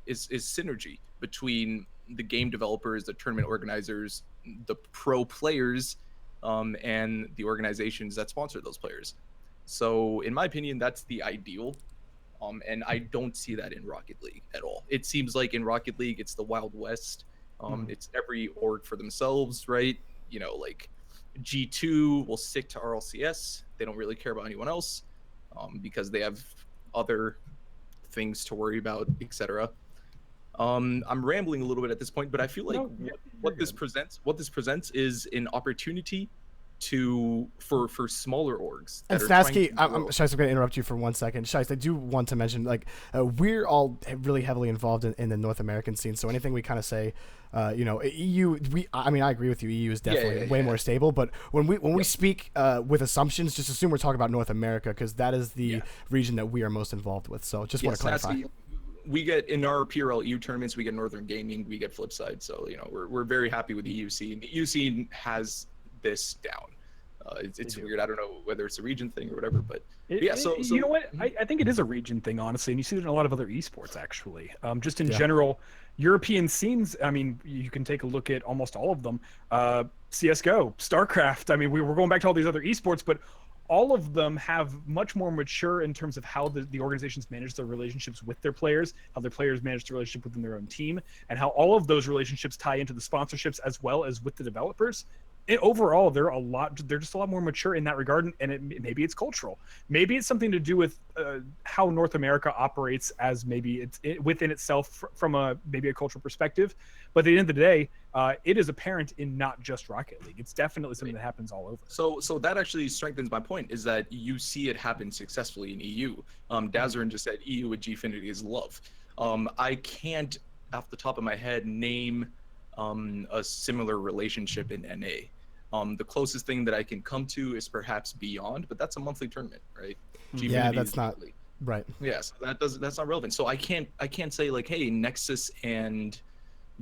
synergy between the game developers, the tournament organizers, the pro players, and the organizations that sponsor those players. So in my opinion, that's the ideal. And I don't see that in Rocket League at all. It seems like in Rocket League, it's the Wild West. It's every org for themselves, right? Like G2 will stick to RLCS. They don't really care about anyone else because they have other things to worry about, etc. I'm rambling a little bit at this point, but I feel like what this presents is an opportunity for smaller orgs. And Snasky, Scheist, I'm going to interrupt you for 1 second. Scheist, I do want to mention, we're all really heavily involved in the North American scene, so anything we kind of say, EU, I agree with you, EU is definitely way more stable, but when we speak with assumptions, just assume we're talking about North America, because that is the region that we are most involved with, so just want to clarify. Snasky, we get, in our PRL EU tournaments, we get Northern Gaming, we get Flipside, so, we're very happy with the EU scene. The EU scene has this down. It's weird. I don't know whether it's a region thing or whatever, but so you know what? I think it is a region thing, honestly, and you see it in a lot of other esports, actually. Just in general, European scenes. I mean, you can take a look at almost all of them. CS:GO, StarCraft. I mean, we're going back to all these other esports, but all of them have much more mature in terms of how the organizations manage their relationships with their players, how their players manage the relationship within their own team, and how all of those relationships tie into the sponsorships as well as with the developers. Overall, they're just a lot more mature in that regard, and maybe it's cultural. Maybe it's something to do with how North America operates, as maybe it's within itself from maybe a cultural perspective. But at the end of the day, it is apparent in not just Rocket League. It's definitely something that happens all over. So that actually strengthens my point, is that you see it happen successfully in EU. Dazarin just said EU with Gfinity is love. I can't, off the top of my head, name a similar relationship in NA. The closest thing that I can come to is perhaps Beyond, but that's a monthly tournament, right? Yeah, that's not right. Yeah, so that's not relevant. So I can't say like, hey, Nexus and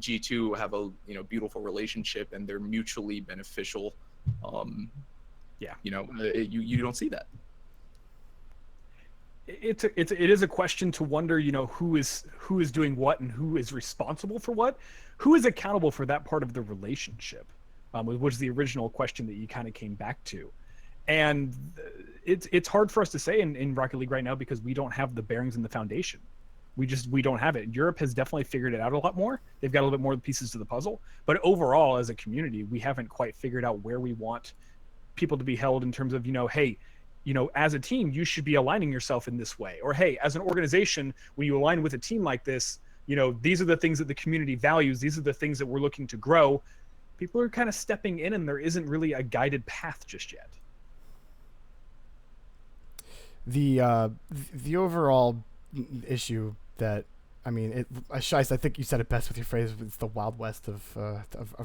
G2 have a beautiful relationship and they're mutually beneficial. You don't see that. It is a question to wonder, who is doing what and who is responsible for what, who is accountable for that part of the relationship, which is the original question that you kind of came back to. And it's hard for us to say in Rocket League right now because we don't have the bearings and the foundation. We don't have it. Europe has definitely figured it out a lot more. They've got a little bit more pieces to the puzzle. But overall, as a community, we haven't quite figured out where we want people to be held in terms of, hey, as a team, you should be aligning yourself in this way. Or, hey, as an organization, when you align with a team like this, these are the things that the community values. These are the things that we're looking to grow. People are kind of stepping in, and there isn't really a guided path just yet. The overall issue that, Scheist, I think you said it best with your phrase. It's the Wild West of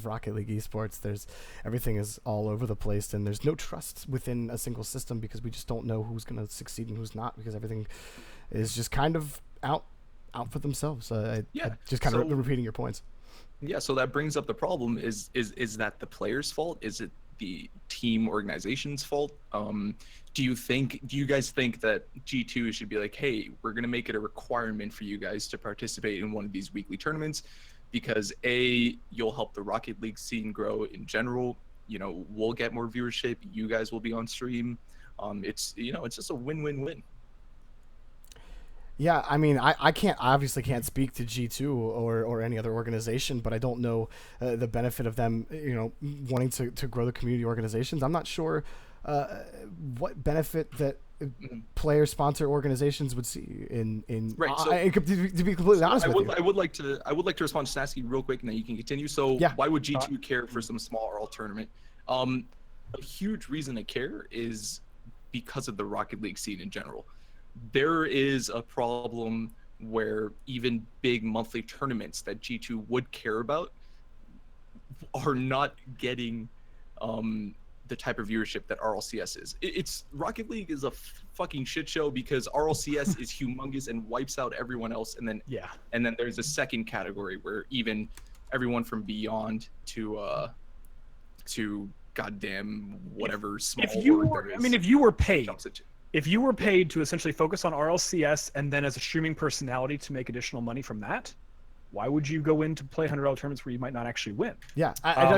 Rocket League esports. Everything is all over the place, and there's no trust within a single system because we just don't know who's going to succeed and who's not, because everything is just kind of out for themselves. Just kind of repeating your points. Yeah, so that brings up the problem: is that the player's fault? Is it the team organization's fault. Do you guys think that G2 should be like, hey, we're going to make it a requirement for you guys to participate in one of these weekly tournaments, because A, you'll help the Rocket League scene grow in general. You know, we'll get more viewership. You guys will be on stream. It's just a win-win-win. Yeah, I mean, I obviously can't speak to G2 or any other organization, but I don't know the benefit of them, wanting to grow the community organizations. I'm not sure what benefit that player sponsor organizations would see in right. So, to be completely honest with you. I would like to respond to Snasky real quick, and then you can continue. So yeah. Why would G2 care for some small RL tournament? A huge reason to care is because of the Rocket League scene in general. There is a problem where even big monthly tournaments that G2 would care about are not getting the type of viewership that RLCS is. It's Rocket League is a fucking shit show because RLCS is humongous and wipes out everyone else, and then there's a second category where even everyone from Beyond to goddamn whatever small org there is. If you were paid to essentially focus on RLCS and then as a streaming personality to make additional money from that, why would you go in to play $100 tournaments where you might not actually win? Yeah, I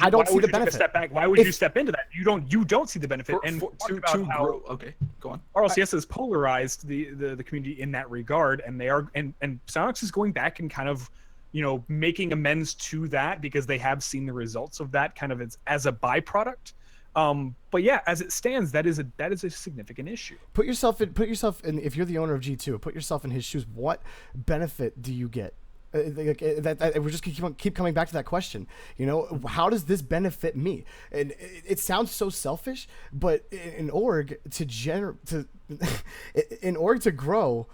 don't see the benefit. Step back? Why would you step into that? You don't see the benefit. To grow. Okay, go on. RLCS has polarized the community in that regard, and they are and Psyonix is going back and kind of, making amends to that because they have seen the results of that kind of as a byproduct. But yeah, as it stands, that is a significant issue. Put yourself in. If you're the owner of G2, put yourself in his shoes. What benefit do you get? We're just keep coming back to that question. How does this benefit me? And it sounds so selfish, but in org to grow,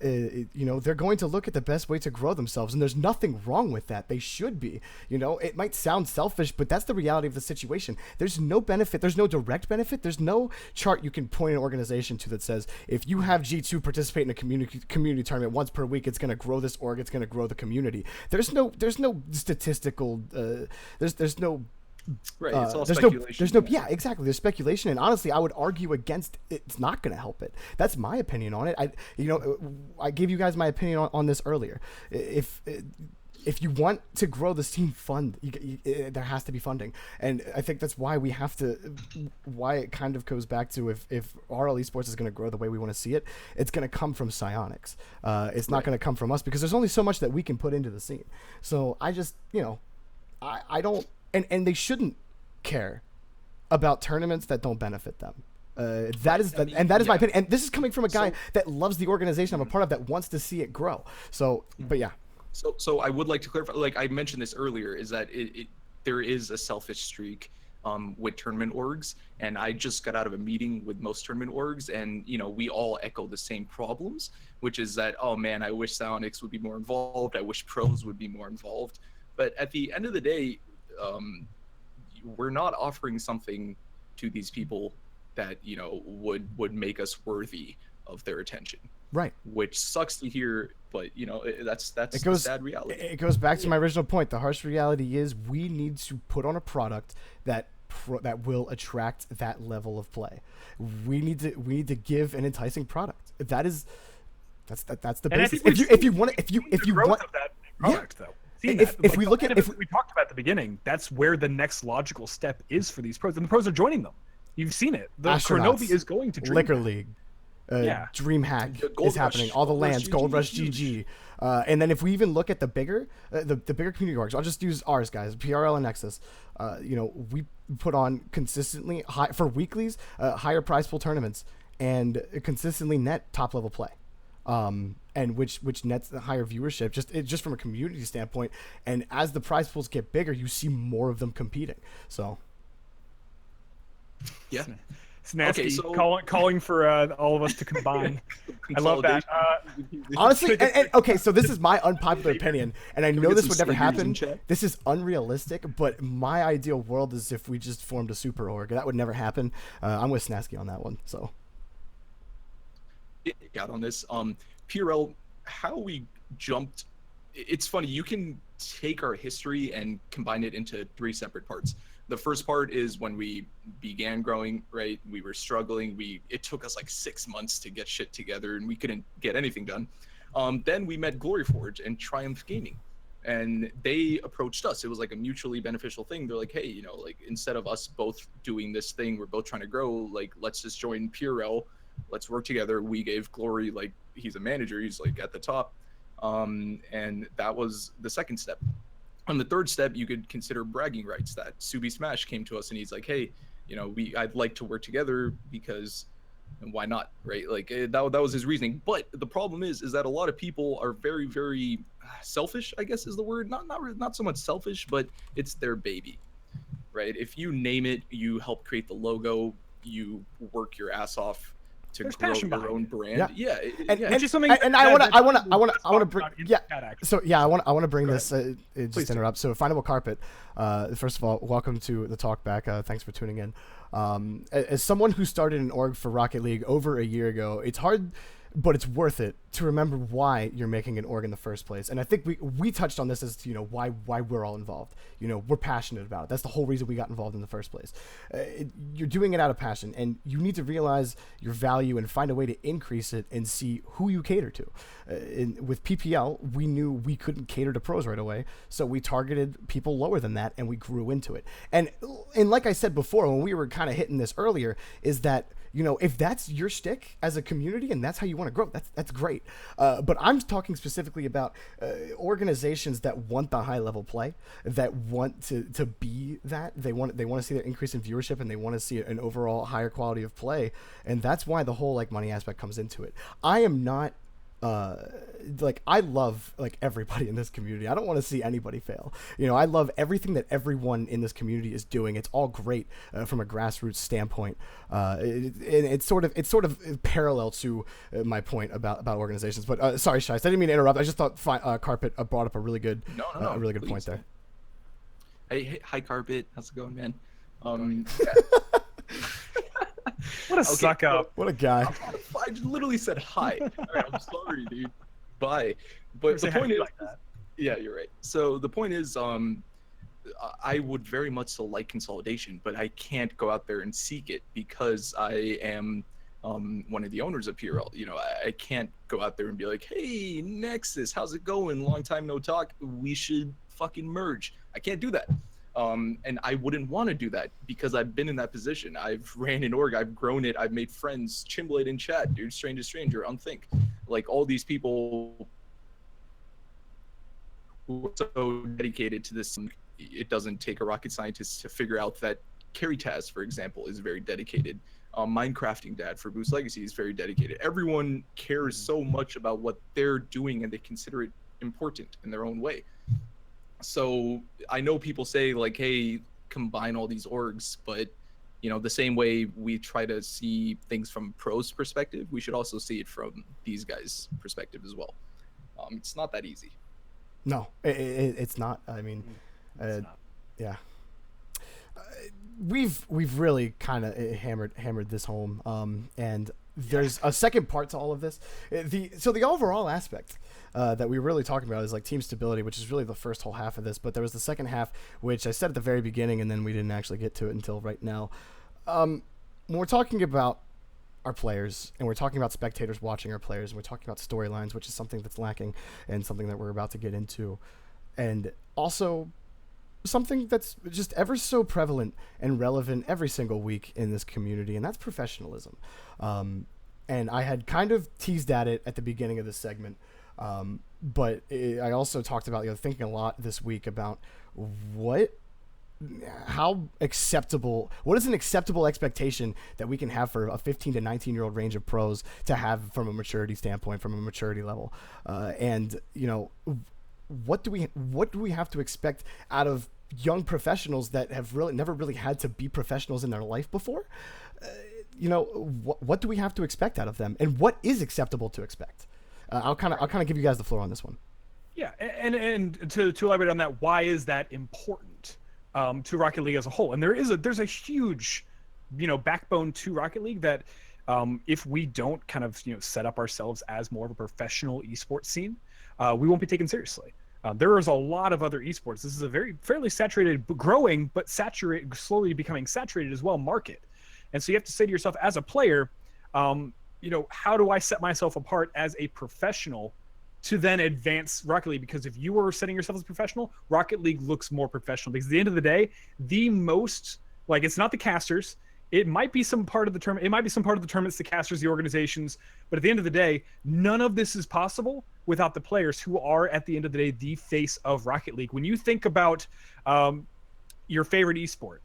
they're going to look at the best way to grow themselves, and there's nothing wrong with that. They should be. It might sound selfish, but that's the reality of the situation. There's no benefit. There's no direct benefit. There's no chart you can point an organization to that says if you have G2 participate in a community tournament once per week, it's going to grow this org. It's going to grow the community. There's no statistical. There's no. Right, it's all speculation. Exactly. There's speculation, and honestly, I would argue against it's not going to help it. That's my opinion on it. I gave you guys my opinion on this earlier. If you want to grow this team, there has to be funding, and I think that's why we have to. Why it kind of goes back to if RL Esports is going to grow the way we want to see it, it's going to come from Psyonix. It's not going to come from us because there's only so much that we can put into the scene. So I just, I don't. And they shouldn't care about tournaments that don't benefit them. That is my opinion. And this is coming from a guy that loves the organization I'm a part of, that wants to see it grow. So, but yeah. So I would like to clarify, like I mentioned this earlier, is that there is a selfish streak with tournament orgs, and I just got out of a meeting with most tournament orgs, and we all echo the same problems, which is that, oh man, I wish Psyonix would be more involved. I wish pros would be more involved. But at the end of the day, we're not offering something to these people that would make us worthy of their attention, right? Which sucks to hear, but that's the sad reality. It goes back to my original point. The harsh reality is we need to put on a product that will attract that level of play. We need to give an enticing product. That's the basis. If you want that product, though. If we look at we talked about at the beginning, that's where the next logical step is for these pros, and the pros are joining them. You've seen it. The Kronobi is going to Liquor League, DreamHack is happening. All the lands, Gold Rush GG, and then if we even look at the bigger community orgs, I'll just use ours, guys, PRL and Nexus. We put on consistently high for weeklies, higher prize pool tournaments, and consistently net top level play. And which nets the higher viewership just from a community standpoint. And as the prize pools get bigger, you see more of them competing. So yeah, it's nasty. Okay, so calling for all of us to combine. I love that. Honestly, okay, so this is my unpopular opinion, and I know this would never happen. This is unrealistic, but my ideal world is if we just formed a super org. That would never happen. I'm with Snasky on that one. So. Got on this PRL, how we jumped. It's funny, you can take our history and combine it into 3 separate parts. The first part is when we began growing, right? We were struggling. It took us like 6 months to get shit together, and we couldn't get anything done. Then we met Glory Forge and Triumph Gaming, and they approached us. It was like a mutually beneficial thing. They're like, hey, you know, like instead of us both doing this thing, we're both trying to grow. Like, let's just join PRL. Let's work together. We gave Glory, like, he's a manager. He's like at the top. And that was the second step. On the third step, you could consider bragging rights. That Subi Smash came to us and he's like, hey, you know, I'd like to work together because, and why not, right? Like that was his reasoning. But the problem is that a lot of people are very, very selfish, I guess is the word. Not so much selfish, but it's their baby, right? If you name it, you help create the logo, you work your ass off to There's grow passion your behind own it. brand. Yeah. Yeah, Which is something and I want to bring I want to bring Go this just Please do. interrupt. So Findable Carpet, first of all, welcome to the talk back. Thanks for tuning in. As someone who started an org for Rocket League over a year ago, it's hard, but it's worth it to remember why you're making an org in the first place. And I think we touched on this as, you know, why we're all involved. You know, we're passionate about it. That's the whole reason we got involved in the first place. You're doing it out of passion, and you need to realize your value and find a way to increase it and see who you cater to. With PPL, we knew we couldn't cater to pros right away, so we targeted people lower than that, and we grew into it. And like I said before, when we were kind of hitting this earlier, is that, you know, if that's your shtick as a community and that's how you want to grow, that's great. But I'm talking specifically about organizations that want the high level play, that want to be that. They want to see their increase in viewership, and they want to see an overall higher quality of play. And that's why the whole like money aspect comes into it. I am not like, I love like everybody in this community. I don't want to see anybody fail. You know, I love everything that everyone in this community is doing. It's all great from a grassroots standpoint. It's sort of parallel to my point about organizations. But sorry, Scheist, I didn't mean to interrupt. I just thought Carpet brought up a really good a really good point there. Hey, hi Carpet, how's it going, man? What a suck up. What a guy. I literally said hi. All right, I'm sorry, dude. Bye. But the point is, like that. yeah, you're right. So the point is, I would very much so like consolidation, but I can't go out there and seek it because I am one of the owners of PRL. You know, I can't go out there and be like, hey, Nexus, how's it going? Long time no talk. We should fucking merge. I can't do that. And I wouldn't want to do that because I've been in that position. I've ran an org, I've grown it, I've made friends, Chimblade in chat, dude, Stranger Stranger, Unthink. Like all these people who are so dedicated to this. It doesn't take a rocket scientist to figure out that Carry Taz, for example, is very dedicated. Minecrafting Dad for Boost Legacy is very dedicated. Everyone cares so much about what they're doing and they consider it important in their own way. So I know people say like, hey, combine all these orgs, but you know, the same way we try to see things from pros perspective, we should also see it from these guys' perspective as well. It's not that easy. No, it's not. I mean, yeah. We've really kind of hammered this home, and there's a second part to all of this. The overall aspect that we were really talking about is like team stability, which is really the first whole half of this. But there was the second half, which I said at the very beginning, and then we didn't actually get to it until right now. When we're talking about our players, and we're talking about spectators watching our players, and we're talking about storylines, which is something that's lacking and something that we're about to get into, and also something that's just ever so prevalent and relevant every single week in this community, and that's professionalism. And I had kind of teased at it at the beginning of this segment, but I also talked about, thinking a lot this week about what is an acceptable expectation that we can have for a 15 to 19-year-old range of pros to have from a maturity standpoint, from a maturity level, and what do we have to expect out of young professionals that have never really had to be professionals in their life before? What do we have to expect out of them, and what is acceptable to expect? I'll kind of give you guys the floor on this one. Yeah, and to elaborate on that, why is that important to Rocket League as a whole? And there's a huge, backbone to Rocket League that if we don't kind of set up ourselves as more of a professional esports scene, we won't be taken seriously. There is a lot of other esports. This is a fairly saturated, growing, but saturated, slowly becoming saturated as well market. And so you have to say to yourself as a player, how do I set myself apart as a professional to then advance Rocket League? Because if you are setting yourself as a professional, Rocket League looks more professional. Because at the end of the day, it's not the casters. It might be some part of the tournament. It might be some part of the tournaments, the casters, the organizations. But at the end of the day, none of this is possible without the players who are, at the end of the day, the face of Rocket League. When you think about your favorite esport,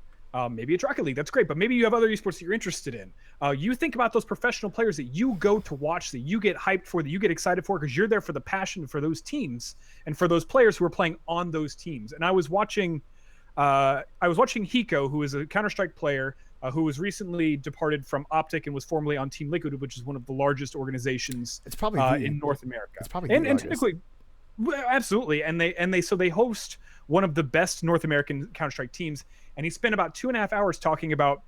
maybe it's Rocket League, that's great, but maybe you have other esports that you're interested in. You think about those professional players that you go to watch, that you get hyped for, that you get excited for, because you're there for the passion for those teams and for those players who are playing on those teams. And I was watching Hiko, who is a Counter-Strike player, who was recently departed from Optic and was formerly on Team Liquid, which is one of the largest organizations in North America. It's probably and typically, absolutely, and they host one of the best North American Counter-Strike teams, and he spent about 2.5 hours talking about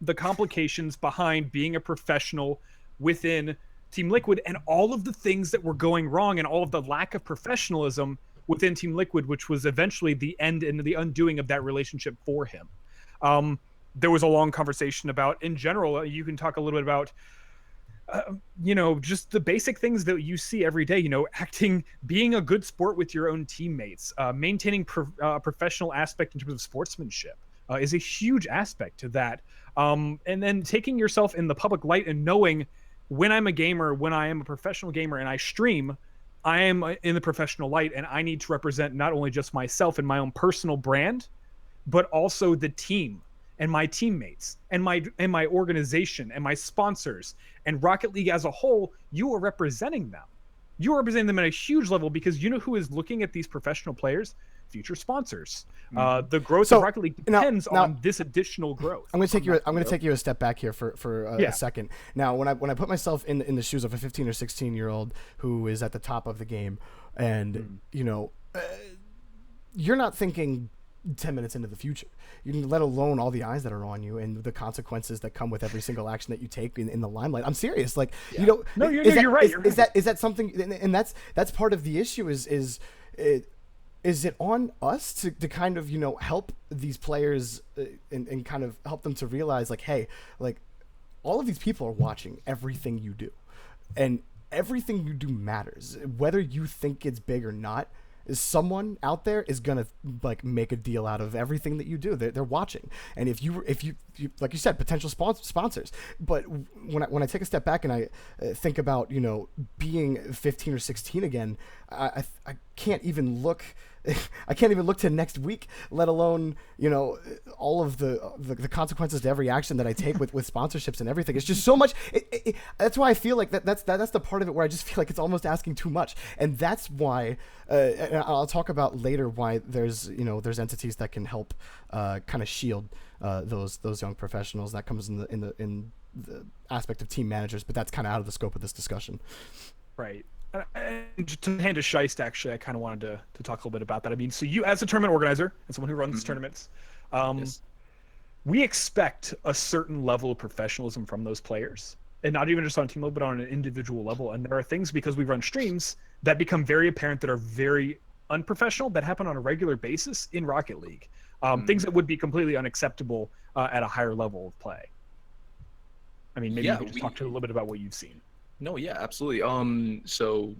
the complications behind being a professional within Team Liquid and all of the things that were going wrong and all of the lack of professionalism within Team Liquid, which was eventually the end and the undoing of that relationship for him. There was a long conversation about, in general, you can talk a little bit about, just the basic things that you see every day, being a good sport with your own teammates, maintaining professional aspect in terms of sportsmanship is a huge aspect to that. And then taking yourself in the public light and knowing when I'm a gamer, when I am a professional gamer and I stream, I am in the professional light and I need to represent not only just myself and my own personal brand, but also the team and my teammates and my organization and my sponsors and Rocket League as a whole. You are representing them. You are representing them at a huge level, because you know who is looking at these professional players? Future sponsors. The growth of Rocket League depends on this additional growth. I'm going to take you a step back here for a second. Now, when I put myself in the shoes of a 15 or 16-year-old who is at the top of the game, and you're not thinking 10 minutes into the future, let alone all the eyes that are on you and the consequences that come with every single action that you take in the limelight. I'm serious. Like, you're right. Is that something? And that's part of the issue. Is it on us to kind of help these players and kind of help them to realize, like, hey, like, all of these people are watching everything you do, and everything you do matters, whether you think it's big or not. Is someone out there is gonna like make a deal out of everything that you do. They're watching, and if you like you said, potential sponsors. But when I take a step back and I think about being 15 or 16 again, I can't even look. I can't even look to next week, let alone all of the consequences to every action that I take with sponsorships and everything. It's just so much. That's why I feel like that's the part of it where I just feel like it's almost asking too much, and that's why. And I'll talk about later why there's entities that can help kind of shield those young professionals. That comes in the aspect of team managers, but that's kind of out of the scope of this discussion. Right. And to hand to Scheist, actually, I kind of wanted to talk a little bit about that. I mean, so you, as a tournament organizer and someone who runs tournaments, Yes. we expect a certain level of professionalism from those players, and not even just on a team level, but on an individual level. And there are things, because we run streams, that become very apparent that are very unprofessional, that happen on a regular basis in Rocket League. Things that would be completely unacceptable at a higher level of play. I mean, maybe you could just talk to a little bit about what you've seen. No, yeah, absolutely. So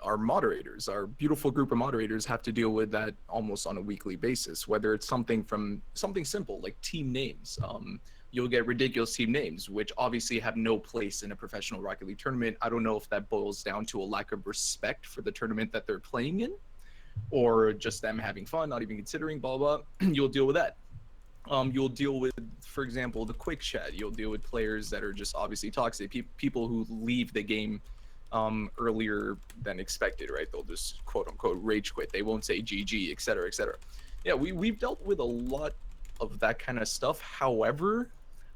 our moderators, our beautiful group of moderators, have to deal with that almost on a weekly basis, whether it's something simple like team names. You'll get ridiculous team names, which obviously have no place in a professional Rocket League tournament. I don't know if that boils down to a lack of respect for the tournament that they're playing in, or just them having fun, not even considering, blah, blah. You'll deal with that. You'll deal with, for example, the quick chat. You'll deal with players that are just obviously toxic, people who leave the game earlier than expected, right? They'll just quote unquote rage quit. They won't say GG, etc., etc. Yeah, we've dealt with a lot of that kind of stuff. However,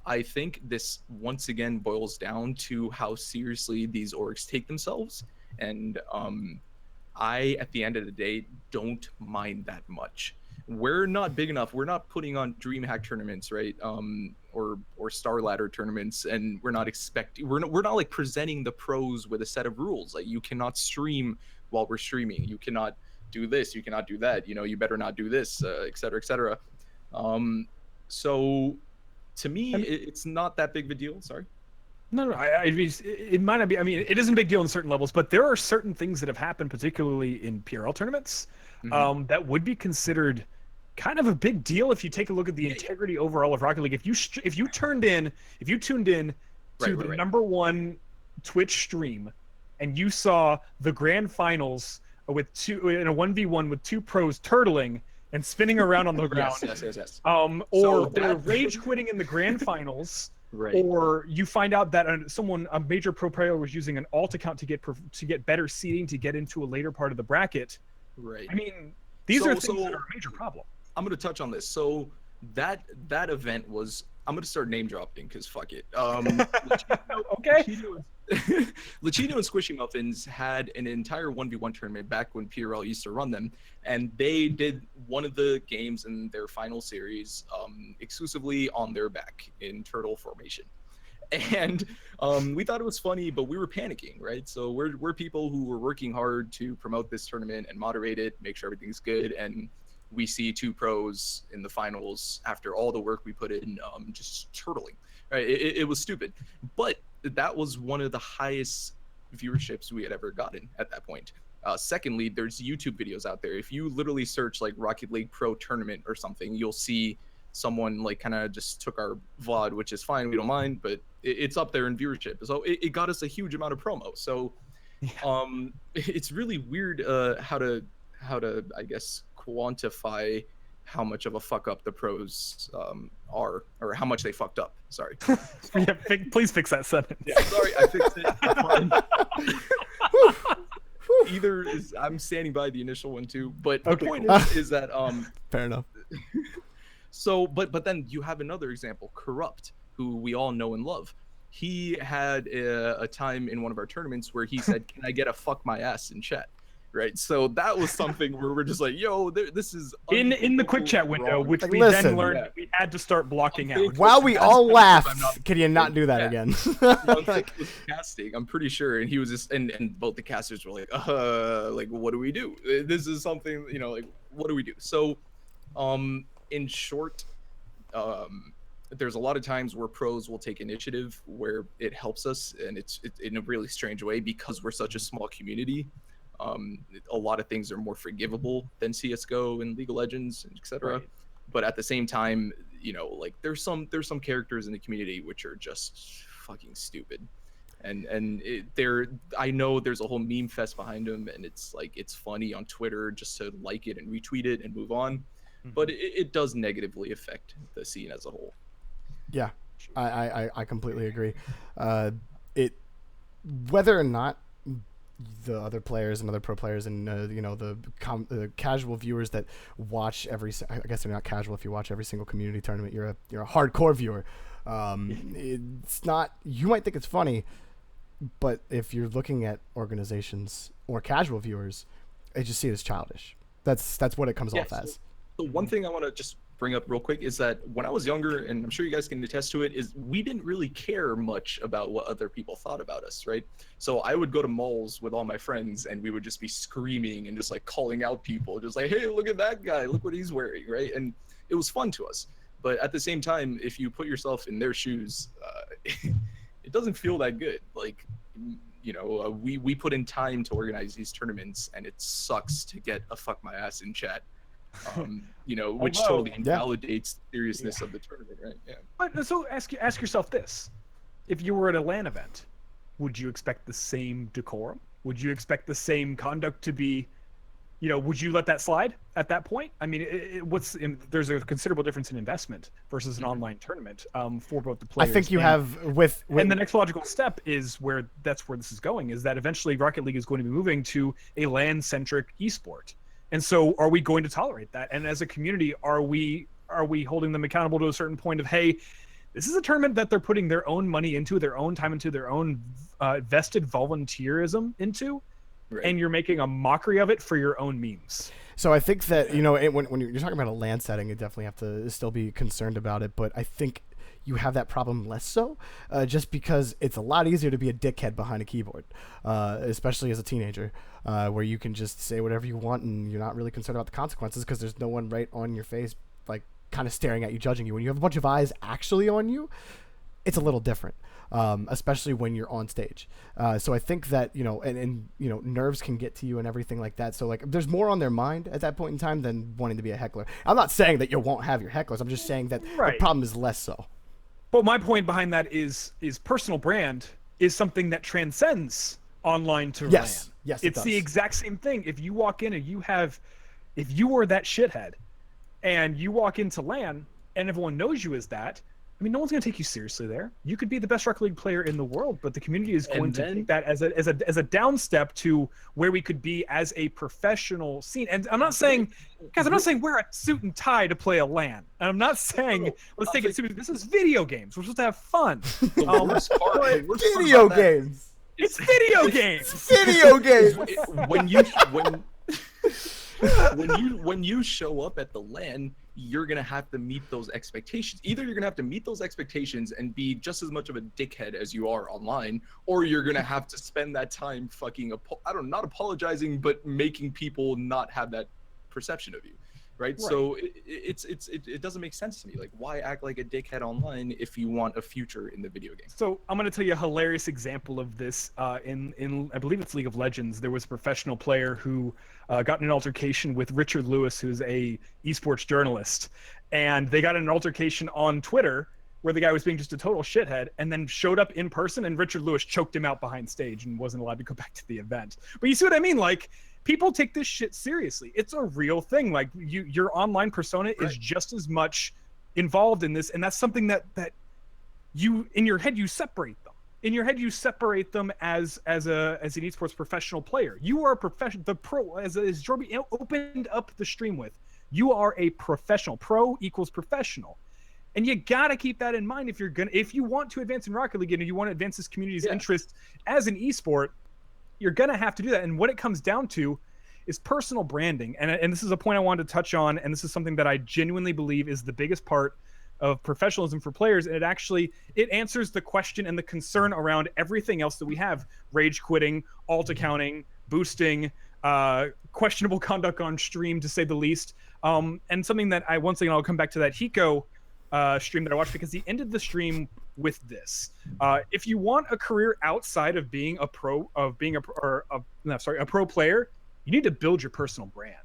I think this once again boils down to how seriously these orgs take themselves, and I, at the end of the day, don't mind that much. We're not big enough. We're not putting on DreamHack tournaments, right? Or Star Ladder tournaments, and we're not like presenting the pros with a set of rules. Like, you cannot stream while we're streaming. You cannot do this, you cannot do that, you better not do this, et cetera, et cetera. So to me, it's not that big of a deal. Sorry. No, I mean, it might not be. I mean, it isn't a big deal in certain levels, but there are certain things that have happened, particularly in PRL tournaments, that would be considered kind of a big deal if you take a look at the integrity overall of Rocket League. If you tuned in to the number one Twitch stream, and you saw the grand finals with in a 1v1 with 2 pros turtling and spinning around on the ground, yes. or they're rage quitting in the grand finals. Right. Or you find out that a major pro player was using an alt account to get better seeding to get into a later part of the bracket. Right. I mean, these are things that are a major problem. I'm going to touch on this. So that event was, I'm going to start name dropping because fuck it. Okay. Lachino and Squishy Muffins had an entire 1v1 tournament back when PRL used to run them, and they did one of the games in their final series exclusively on their back in turtle formation. And we thought it was funny, but we were panicking, right? So we're people who were working hard to promote this tournament and moderate it, make sure everything's good, and we see 2 pros in the finals after all the work we put in, just turtling. Right? It was stupid, but that was one of the highest viewerships we had ever gotten at that point. Secondly, there's YouTube videos out there. If you literally search like Rocket League Pro Tournament or something, you'll see someone like kind of just took our VOD, which is fine, we don't mind, but it's up there in viewership. So it got us a huge amount of promo. So it's really weird how to I guess quantify how much of a fuck up the pros are, or how much they fucked up. Sorry. Please fix that sentence. Yeah, sorry, I fixed it. Either is, I'm standing by the initial one too, but the point is that fair enough. So, but then you have another example, Corrupt, who we all know and love. He had a time in one of our tournaments where he said, "Can I get a fuck my ass in chat?" Right, so that was something where we're just like, "Yo, this is in the quick chat window," which we listen, then learned we had to start blocking out. While we all laughed, can you not do that again? Casting, I'm pretty sure, and he was just, and both the casters were like, what do we do? This is something, like, what do we do? So, in short, there's a lot of times where pros will take initiative where it helps us, and it's in a really strange way because we're such a small community. A lot of things are more forgivable than CS:GO and League of Legends, etc. Right. But at the same time, like there's some characters in the community which are just fucking stupid, and I know there's a whole meme fest behind them, and it's like it's funny on Twitter just to like it and retweet it and move on, but it does negatively affect the scene as a whole. Yeah, I completely agree. Whether or not the other players and other pro players and the casual viewers that watch I guess they're not casual if you watch every single community tournament. You're a hardcore viewer. It's not, you might think it's funny, but if you're looking at organizations or casual viewers, they just see it as childish. That's what it comes off as. So one thing I want to just bring up real quick is that when I was younger, and I'm sure you guys can attest to it, is we didn't really care much about what other people thought about us, right? So I would go to malls with all my friends and we would just be screaming and just like calling out people, just like, hey, look at that guy, look what he's wearing, right? And it was fun to us. But at the same time, if you put yourself in their shoes, it doesn't feel that good. Like, we put in time to organize these tournaments, and it sucks to get a fuck my ass in chat. Which totally invalidates the seriousness of the tournament, right? Yeah. But so ask yourself this: if you were at a LAN event, would you expect the same decorum? Would you expect the same conduct to be? Would you let that slide at that point? I mean, there's a considerable difference in investment versus an online tournament for both the players. I think you have and the next logical step is that's where this is going, is that eventually Rocket League is going to be moving to a LAN-centric esport. And so are we going to tolerate that? And as a community, are we holding them accountable to a certain point of, hey, this is a tournament that they're putting their own money into, their own time into, their own vested volunteerism into, right, and you're making a mockery of it for your own memes. So I think that, when you're talking about a LAN setting, you definitely have to still be concerned about it. But I think you have that problem less so, just because it's a lot easier to be a dickhead behind a keyboard, especially as a teenager, where you can just say whatever you want and you're not really concerned about the consequences because there's no one right on your face, like kind of staring at you, judging you. When you have a bunch of eyes actually on you, it's a little different, especially when you're on stage. So I think that, and nerves can get to you and everything like that. So like there's more on their mind at that point in time than wanting to be a heckler. I'm not saying that you won't have your hecklers. I'm just saying that the problem is less so. But my point behind that is personal brand is something that transcends online to LAN. Yes, it's the exact same thing. If you walk in and if you are that shithead and you walk into LAN and everyone knows you as that, I mean, no one's going to take you seriously there. You could be the best Rocket League player in the world, but the community is going to take that as a down step to where we could be as a professional scene. And I'm not saying, guys, I'm not saying wear a suit and tie to play a LAN. And I'm not saying let's take it seriously. This is video games. We're supposed to have fun. Video games. It's video games. Video games. When you show up at the LAN, you're gonna have to meet those expectations. Either you're gonna have to meet those expectations and be just as much of a dickhead as you are online, or you're gonna have to spend that time fucking not apologizing, but making people not have that perception of you, right? So it doesn't make sense to me. Like, why act like a dickhead online if you want a future in the video game? So I'm gonna tell you a hilarious example of this. In I believe it's League of Legends, there was a professional player who got in an altercation with Richard Lewis, who's a esports journalist, and they got in an altercation on Twitter where the guy was being just a total shithead, and then showed up in person, and Richard Lewis choked him out behind stage and wasn't allowed to go back to the event. But you see what I mean? Like, people take this shit seriously. It's a real thing. Like, your online persona is just as much involved in this, and that's something that you, in your head, you separate them. In your head, you separate them as an esports professional player. You are a professional. The pro, as Jorby opened up the stream with, you are a professional. Pro equals professional, and you gotta keep that in mind if you want to advance in Rocket League and you want to advance this community's interest as an esport. You're gonna have to do that, and what it comes down to is personal branding. And this is a point I wanted to touch on, and this is something that I genuinely believe is the biggest part of professionalism for players, and it answers the question and the concern around everything else that we have: rage quitting, alt accounting, boosting, questionable conduct on stream, to say the least. And something that I'll come back to that Hiko stream that I watched, because he ended the stream with this: if you want a career outside of being a pro player, you need to build your personal brand.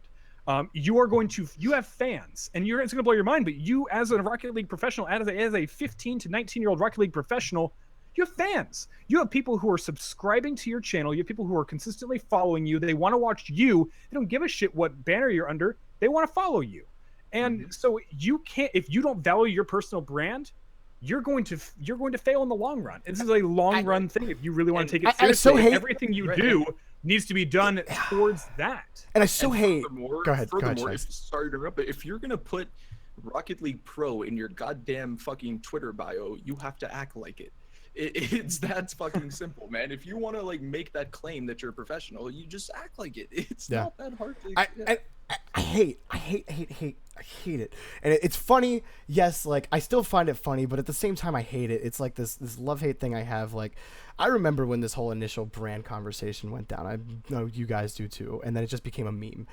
You have fans, and it's going to blow your mind, but you, as a Rocket League professional, as a 15 to 19-year-old Rocket League professional, you have fans. You have people who are subscribing to your channel. You have people who are consistently following you. They want to watch you. They don't give a shit what banner you're under. They want to follow you. And so you can't, if you don't value your personal brand, you're going to fail in the long run. This is a long run thing. If you really want to take it seriously, everything you do needs to be done towards that. And I so hate. Go ahead. Sorry to interrupt, but if you're gonna put Rocket League Pro in your goddamn fucking Twitter bio, you have to act like it. It's that fucking simple, man. If you want to like make that claim that you're a professional, you just act like it. It's not that hard to. I hate it. And it's funny, yes, like I still find it funny, but at the same time I hate it. It's like this love-hate thing I have. Like, I remember when this whole initial brand conversation went down. I know you guys do too, and then it just became a meme.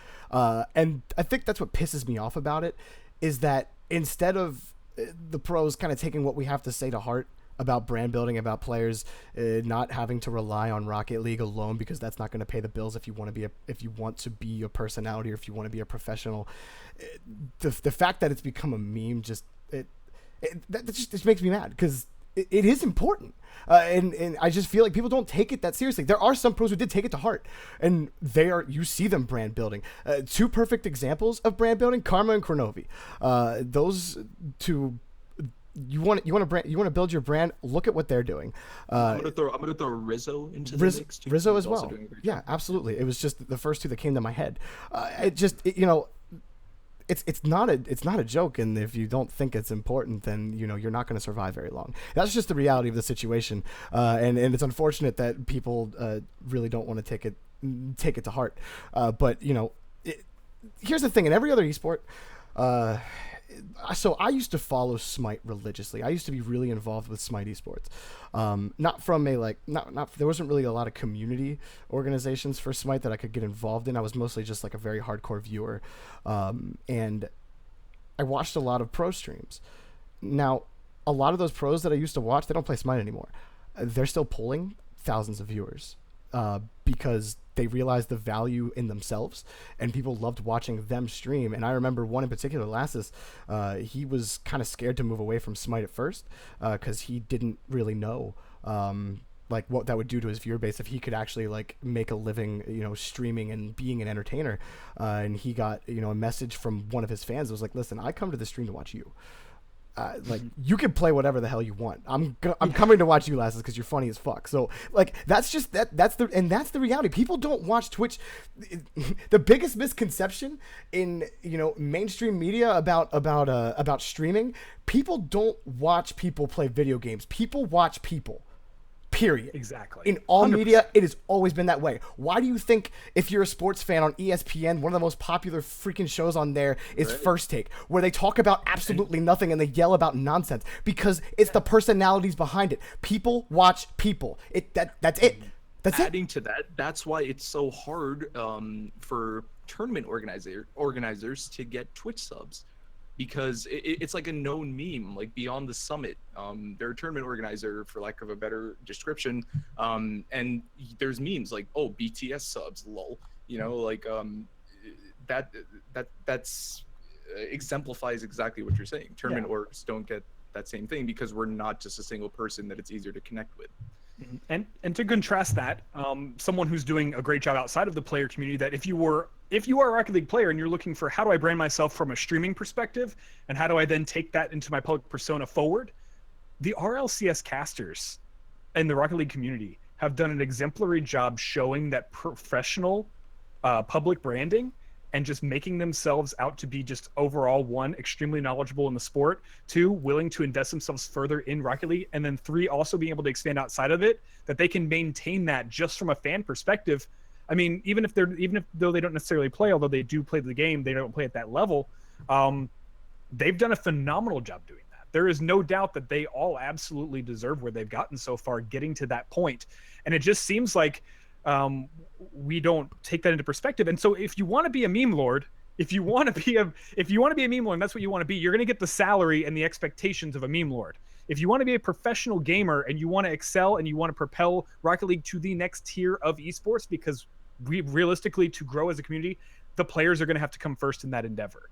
And I think that's what pisses me off about it, is that instead of the pros kind of taking what we have to say to heart about brand building, about players not having to rely on Rocket League alone, because that's not going to pay the bills if you want to be a personality, or if you want to be a professional. The fact that it's become a meme just makes me mad, because it is important, and I just feel like people don't take it that seriously. There are some pros who did take it to heart, and you see them brand building. Two perfect examples of brand building: Karma and Kronovi. Those two. You want to build your brand. Look at what they're doing. I'm gonna throw Rizzo into the mix too. Rizzo as well. Yeah, absolutely. It was just the first two that came to my head. It's not a joke, and if you don't think it's important, then you're not going to survive very long. That's just the reality of the situation, and it's unfortunate that people really don't want to take it to heart. But here's the thing: in every other esport, so I used to follow Smite religiously. I used to be really involved with Smite esports. Not from a not there wasn't really a lot of community organizations for Smite that I could get involved in. I was mostly just like a very hardcore viewer, and I watched a lot of pro streams. Now, a lot of those pros that I used to watch, they don't play Smite anymore. They're still pulling thousands of viewers because they realized the value in themselves, and people loved watching them stream. And I remember one in particular, Lassus, he was kind of scared to move away from Smite at first because he didn't really know like what that would do to his viewer base if he could actually like make a living, streaming and being an entertainer. And he got, a message from one of his fans that was like, listen, I come to the stream to watch you. Like you can play whatever the hell you want. I'm coming to watch you, Lasses, because you're funny as fuck. So like that's just that's the reality. People don't watch Twitch. The biggest misconception in mainstream media about streaming, people don't watch people play video games. People watch people. Period. Exactly. In all 100%. media, it has always been that way. Why do you think if you're a sports fan on ESPN, one of the most popular freaking shows on there is First Take, where they talk about absolutely nothing and they yell about nonsense? Because it's the personalities behind it. People watch people. That's it. That's Adding to that, that's why it's so hard for tournament organizers to get Twitch subs. Because it's like a known meme, like Beyond the Summit. They're a tournament organizer, for lack of a better description, and there's memes like, "Oh, BTS subs, lol." That's exemplifies exactly what you're saying. Tournament orgs don't get that same thing because we're not just a single person that it's easier to connect with. And to contrast that, someone who's doing a great job outside of the player community, that if you are a Rocket League player and you're looking for how do I brand myself from a streaming perspective and how do I then take that into my public persona forward, the RLCS casters and the Rocket League community have done an exemplary job showing that professional public branding and just making themselves out to be just overall, one, extremely knowledgeable in the sport, two, willing to invest themselves further in Rocket League, and then three, also being able to expand outside of it, that they can maintain that just from a fan perspective. I mean, even if though they don't necessarily play, although they do play the game, they don't play at that level. They've done a phenomenal job doing that. There is no doubt that they all absolutely deserve where they've gotten so far, getting to that point. And it just seems like we don't take that into perspective. And so if you want to be a meme lord, if you want to be a meme lord, and that's what you want to be, you're going to get the salary and the expectations of a meme lord. If you want to be a professional gamer and you want to excel and you want to propel Rocket League to the next tier of esports, because we realistically, to grow as a community, the players are going to have to come first in that endeavor.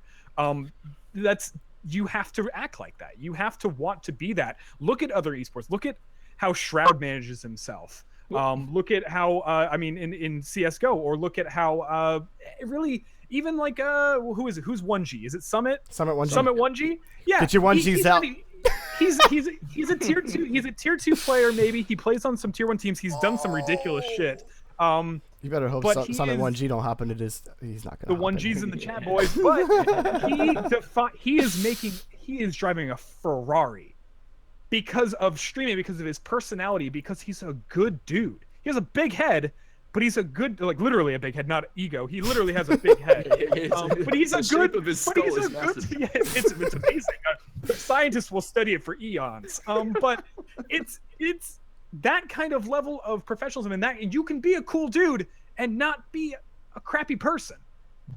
You have to act like that. You have to want to be that. Look at other esports. Look at how Shroud manages himself. Look at how in CS:GO, or look at how really even like who is it? Who's 1G? Is it Summit? Summit 1G. Summit 1G? Yeah. Get your 1Gs out. He's a tier 2. He's a tier 2 player. Maybe he plays on some tier 1 teams. He's done some ridiculous shit. You better hope Summit 1G don't hop into this. He's not gonna. The 1G's in the chat, boys. But he is driving a Ferrari because of streaming, because of his personality, because he's a good dude. He has a big head, but he's a good, like literally a big head, not ego. He literally has a big head. But he's a good. But he's a good. Yeah, it's amazing. Scientists will study it for eons. But it's that kind of level of professionalism, and you can be a cool dude and not be a crappy person.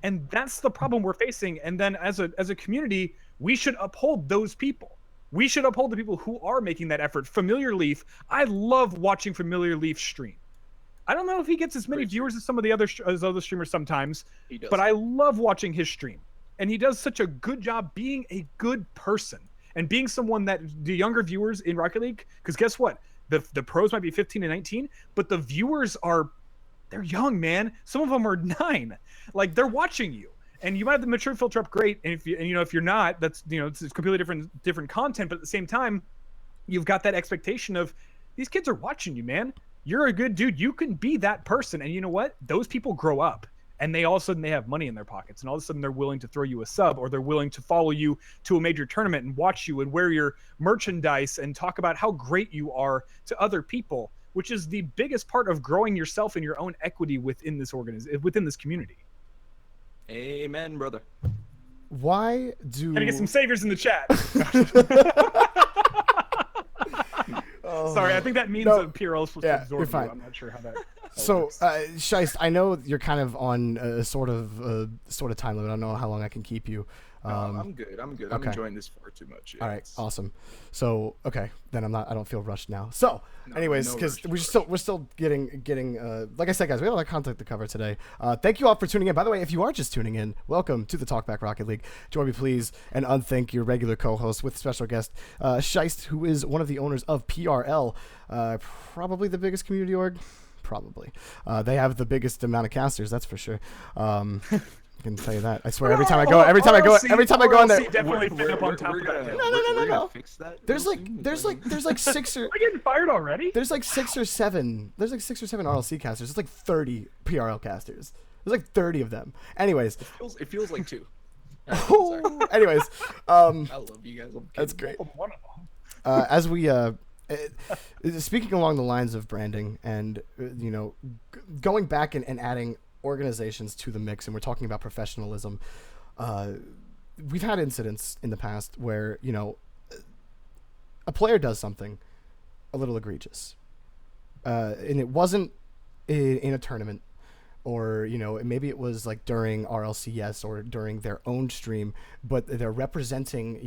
And that's the problem we're facing. And then as a community, we should uphold those people. We should uphold the people who are making that effort. Familiar Leaf, I love watching Familiar Leaf stream. I don't know if he gets as many viewers as some of the other streamers sometimes, but I love watching his stream. And he does such a good job being a good person and being someone that the younger viewers in Rocket League, because guess what? The pros might be 15 and 19, but the viewers they're young, man. Some of them are 9. Like, they're watching you. And you might have the mature filter up great, and if you're not, that's it's completely different content. But at the same time, you've got that expectation of these kids are watching you, man. You're a good dude. You can be that person, and you know what? Those people grow up, and all of a sudden they have money in their pockets, and all of a sudden they're willing to throw you a sub, or they're willing to follow you to a major tournament and watch you and wear your merchandise and talk about how great you are to other people, which is the biggest part of growing yourself and your own equity within this community. Amen, brother. why do... Gotta get some saviors in the chat. Oh, Sorry, I think that means no. a PRL is supposed Yeah, to absorb you're fine. you. I'm not sure how that So, works. Scheist, I know you're kind of on a sort of time limit. I don't know how long I can keep you. No, I'm good. I'm good. I'm okay. enjoying this far too much. Yeah, All right, it's- awesome. So, okay, then I don't feel rushed now. So, No, anyways, no because rush, we're still getting like I said, guys, we have a lot of content to cover today. Thank you all for tuning in. By the way, if you are just tuning in, welcome to the Talkback Rocket League. Join me, please, and unthank your regular co-host with special guest Scheist, who is one of the owners of PRL, probably the biggest community org. Probably, they have the biggest amount of casters. That's for sure. I can tell you that. I swear. Every time I go in there. RLC definitely fit up on top of that. We're no. gonna fix that. There's real like soon. there's like six or Am I getting fired already? there's like 6 or 7 RLC casters. It's like 30 PRL casters. There's like 30 of them. Anyways, it feels like 2. anyways, I love you guys. I'm that's kidding. great. One of them. As we speaking along the lines of branding and going back and adding organizations to the mix, and we're talking about professionalism. We've had incidents in the past where a player does something a little egregious, and it wasn't in a tournament, or maybe it was like during RLCS or during their own stream, but they're representing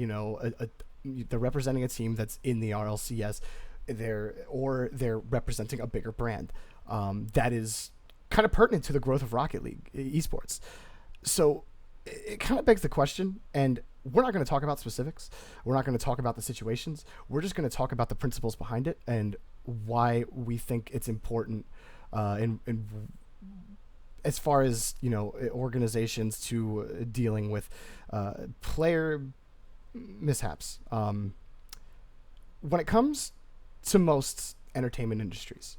they're representing a team that's in the RLCS, they're representing a bigger brand that is kind of pertinent to the growth of Rocket League esports. So it kind of begs the question, and we're not going to talk about specifics. We're not going to talk about the situations. We're just going to talk about the principles behind it and why we think it's important in as far as organizations to dealing with player mishaps. When it comes to most entertainment industries,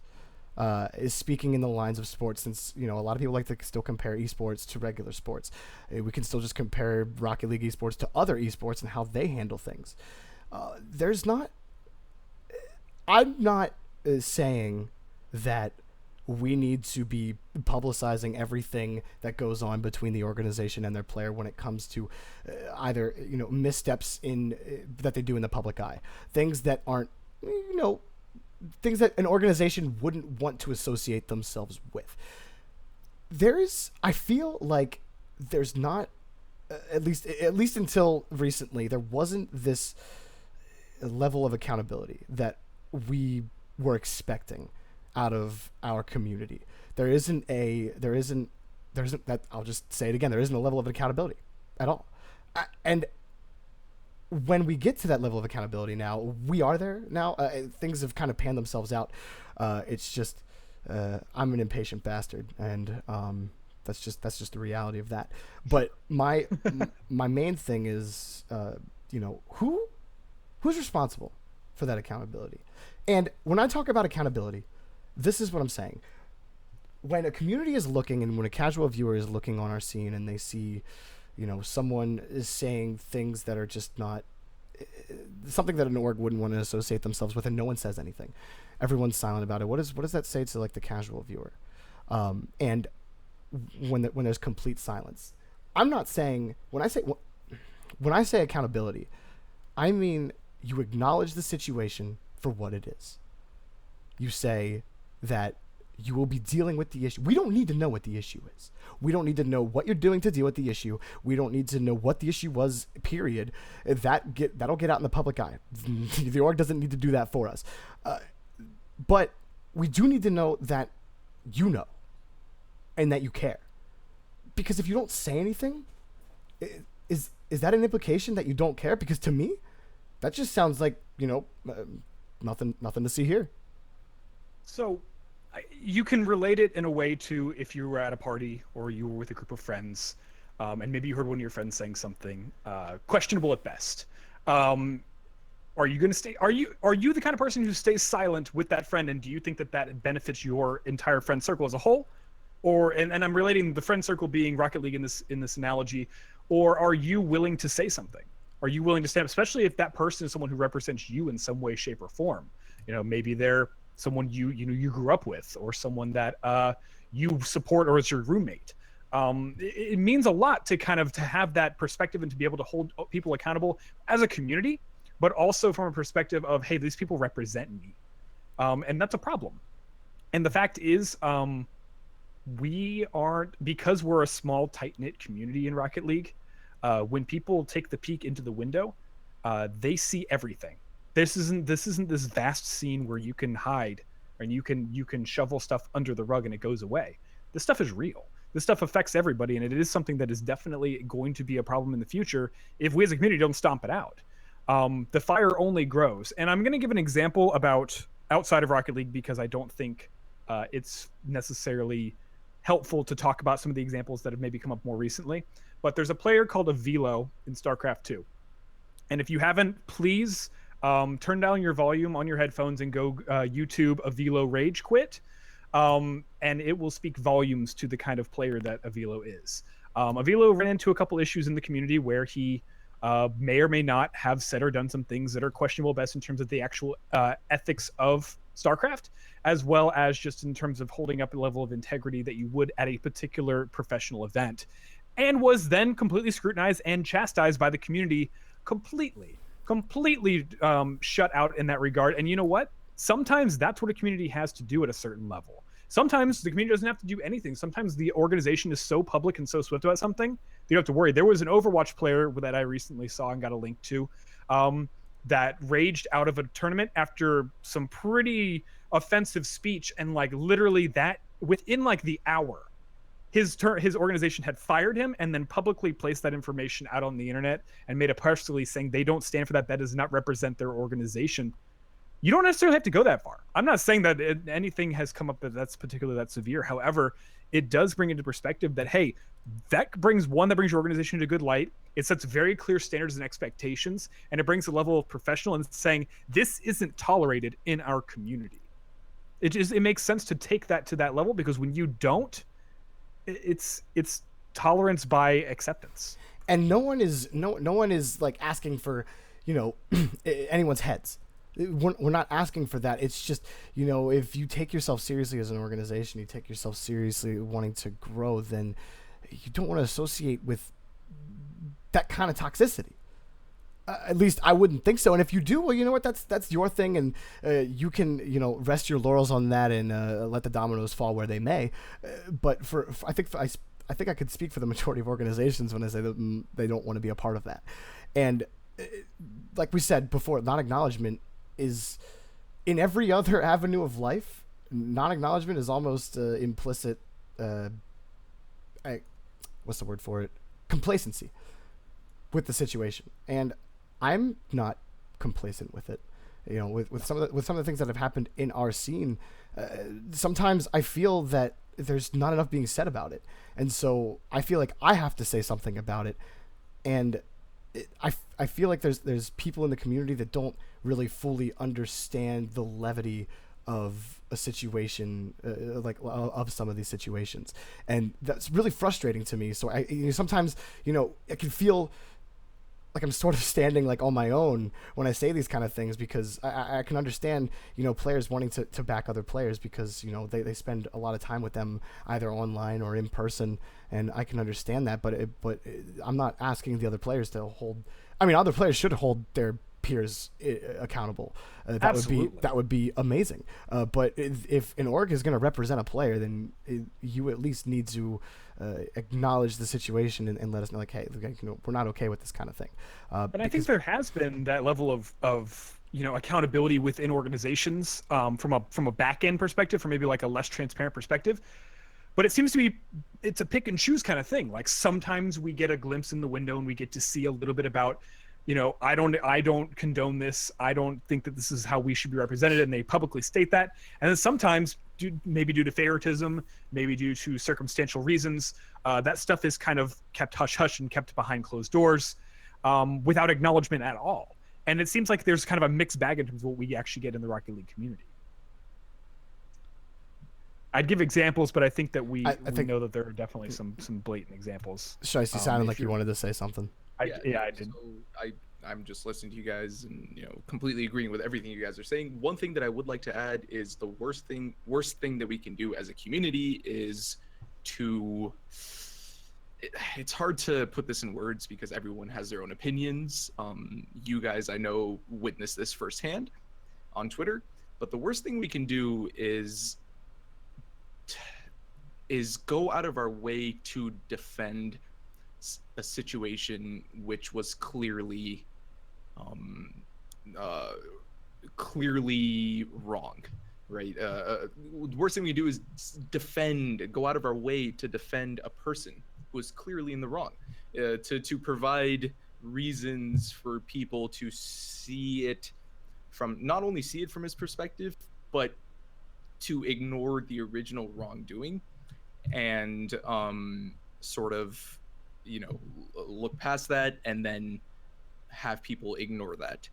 is speaking in the lines of sports, since a lot of people like to still compare esports to regular sports. We can still just compare Rocket League esports to other esports and how they handle things. I'm not saying that we need to be publicizing everything that goes on between the organization and their player when it comes to either missteps in that they do in the public eye, things that aren't things that an organization wouldn't want to associate themselves with. I feel like there's not, at least until recently, there wasn't this level of accountability that we were expecting out of our community. There isn't that, I'll just say it again, there isn't a level of accountability at all. And when we get to that level of accountability now, we are there now. Things have kind of panned themselves out. It's just I'm an impatient bastard, and that's just the reality of that. But my main thing is who's responsible for that accountability. And when I talk about accountability, this is what I'm saying. When a community is looking, and when a casual viewer is looking on our scene and they see someone is saying things that are just not something that an org wouldn't want to associate themselves with, and no one says anything, everyone's silent about it. What does that say to like the casual viewer? And when there's complete silence, I'm not saying, when I say accountability, I mean you acknowledge the situation for what it is. You say that you will be dealing with the issue. We don't need to know what the issue is. We don't need to know what you're doing to deal with the issue. We don't need to know what the issue was, period. That'll get out in the public eye. The org doesn't need to do that for us. But we do need to know that and that you care. Because if you don't say anything, is that an implication that you don't care? Because to me, that just sounds like, nothing to see here. So you can relate it in a way to if you were at a party or you were with a group of friends, and maybe you heard one of your friends saying something questionable at best. Are you going to stay? Are you the kind of person who stays silent with that friend, and do you think that benefits your entire friend circle as a whole? Or and I'm relating the friend circle being Rocket League in this analogy, or are you willing to say something? Are you willing to stand up, especially if that person is someone who represents you in some way, shape, or form? Maybe they're someone you grew up with, or someone that you support, or is your roommate. it means a lot to kind of to have that perspective and to be able to hold people accountable as a community, but also from a perspective of, hey, these people represent me, and that's a problem. And the fact is, we aren't, because we're a small, tight-knit community in Rocket League. When people take the peek into the window, they see everything. This isn't this vast scene where you can hide and you can shovel stuff under the rug and it goes away. This stuff is real. This stuff affects everybody, and it is something that is definitely going to be a problem in the future if we as a community don't stomp it out. The fire only grows, and I'm going to give an example about outside of Rocket League because I don't think it's necessarily helpful to talk about some of the examples that have maybe come up more recently. But there's a player called Avilo in StarCraft 2. And if you haven't, please turn down your volume on your headphones and go YouTube Avilo Rage Quit. And it will speak volumes to the kind of player that Avilo is. Avilo ran into a couple issues in the community where he may or may not have said or done some things that are questionable, best in terms of the actual ethics of StarCraft, as well as just in terms of holding up a level of integrity that you would at a particular professional event, and was then completely scrutinized and chastised by the community, completely shut out in that regard. And you know what? Sometimes that's what a community has to do at a certain level. Sometimes the community doesn't have to do anything. Sometimes the organization is so public and so swift about something, you don't have to worry. There was an Overwatch player that I recently saw and got a link to, that raged out of a tournament after some pretty offensive speech, and like literally that within like the hour, his organization had fired him and then publicly placed that information out on the internet and made a press release saying they don't stand for that. That does not represent their organization. You don't necessarily have to go that far. I'm not saying that anything has come up that's particularly that severe. However, it does bring into perspective that, hey, that brings your organization to good light. It sets very clear standards and expectations, and it brings a level of professional and saying this isn't tolerated in our community. It makes sense to take that to that level, because when you don't, it's tolerance by acceptance. And no one is like asking for, anyone's heads. We're not asking for that. It's just, if you take yourself seriously as an organization, you take yourself seriously wanting to grow, then you don't want to associate with that kind of toxicity. At least I wouldn't think so. And if you do, well, you know what? That's your thing, and you can rest your laurels on that and let the dominoes fall where they may. But I think I could speak for the majority of organizations when I say that they don't want to be a part of that. And like we said before, non-acknowledgement is in every other avenue of life. Non-acknowledgement is almost implicit. What's the word for it? Complacency with the situation, and I'm not complacent with it. With some of the things that have happened in our scene, sometimes I feel that there's not enough being said about it, and so I feel like I have to say something about it. And I feel like there's people in the community that don't really fully understand the levity of a situation, of some of these situations, and that's really frustrating to me. So sometimes it can feel like I'm sort of standing like on my own when I say these kind of things, because I can understand players wanting to back other players because they spend a lot of time with them either online or in person, and I can understand that. But I'm not asking the other players to hold. I mean, other players should hold their peers accountable. That would be amazing. But if an org is going to represent a player, then you at least need to acknowledge the situation and let us know, like, hey, we're not okay with this kind of thing. And I think there has been that level of accountability within organizations, from a back end perspective, from maybe like a less transparent perspective. But it seems to be it's a pick and choose kind of thing. Like sometimes we get a glimpse in the window and we get to see a little bit about, I don't condone this. I don't think that this is how we should be represented, and they publicly state that. And then sometimes, maybe due to favoritism, maybe due to circumstantial reasons, that stuff is kind of kept hush-hush and kept behind closed doors, without acknowledgement at all. And it seems like there's kind of a mixed bag in terms of what we actually get in the Rocket League community. I'd give examples, but I think that we know that there are definitely some blatant examples. Scheist, you sounded like you wanted to say something. I did. So I'm just listening to you guys and completely agreeing with everything you guys are saying. One thing that I would like to add is the worst thing that we can do as a community is to it's hard to put this in words because everyone has their own opinions. You guys, I know, witnessed this firsthand on Twitter. But the worst thing we can do is go out of our way to defend a situation which was clearly clearly wrong, right? The worst thing we do is go out of our way to defend a person who is clearly in the wrong, to provide reasons for people to see it from, not only see it from his perspective, but to ignore the original wrongdoing and sort of, look past that and then have people ignore that.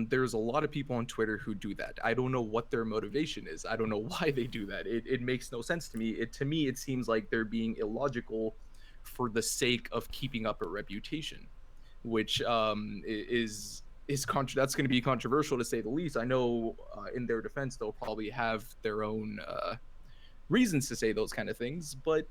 There's a lot of people on Twitter who do that. I don't know what their motivation is. I don't know why they do that. It makes no sense to me. To me, it seems like they're being illogical for the sake of keeping up a reputation, which that's going to be controversial to say the least. I know in their defense, they'll probably have their own reasons to say those kind of things, but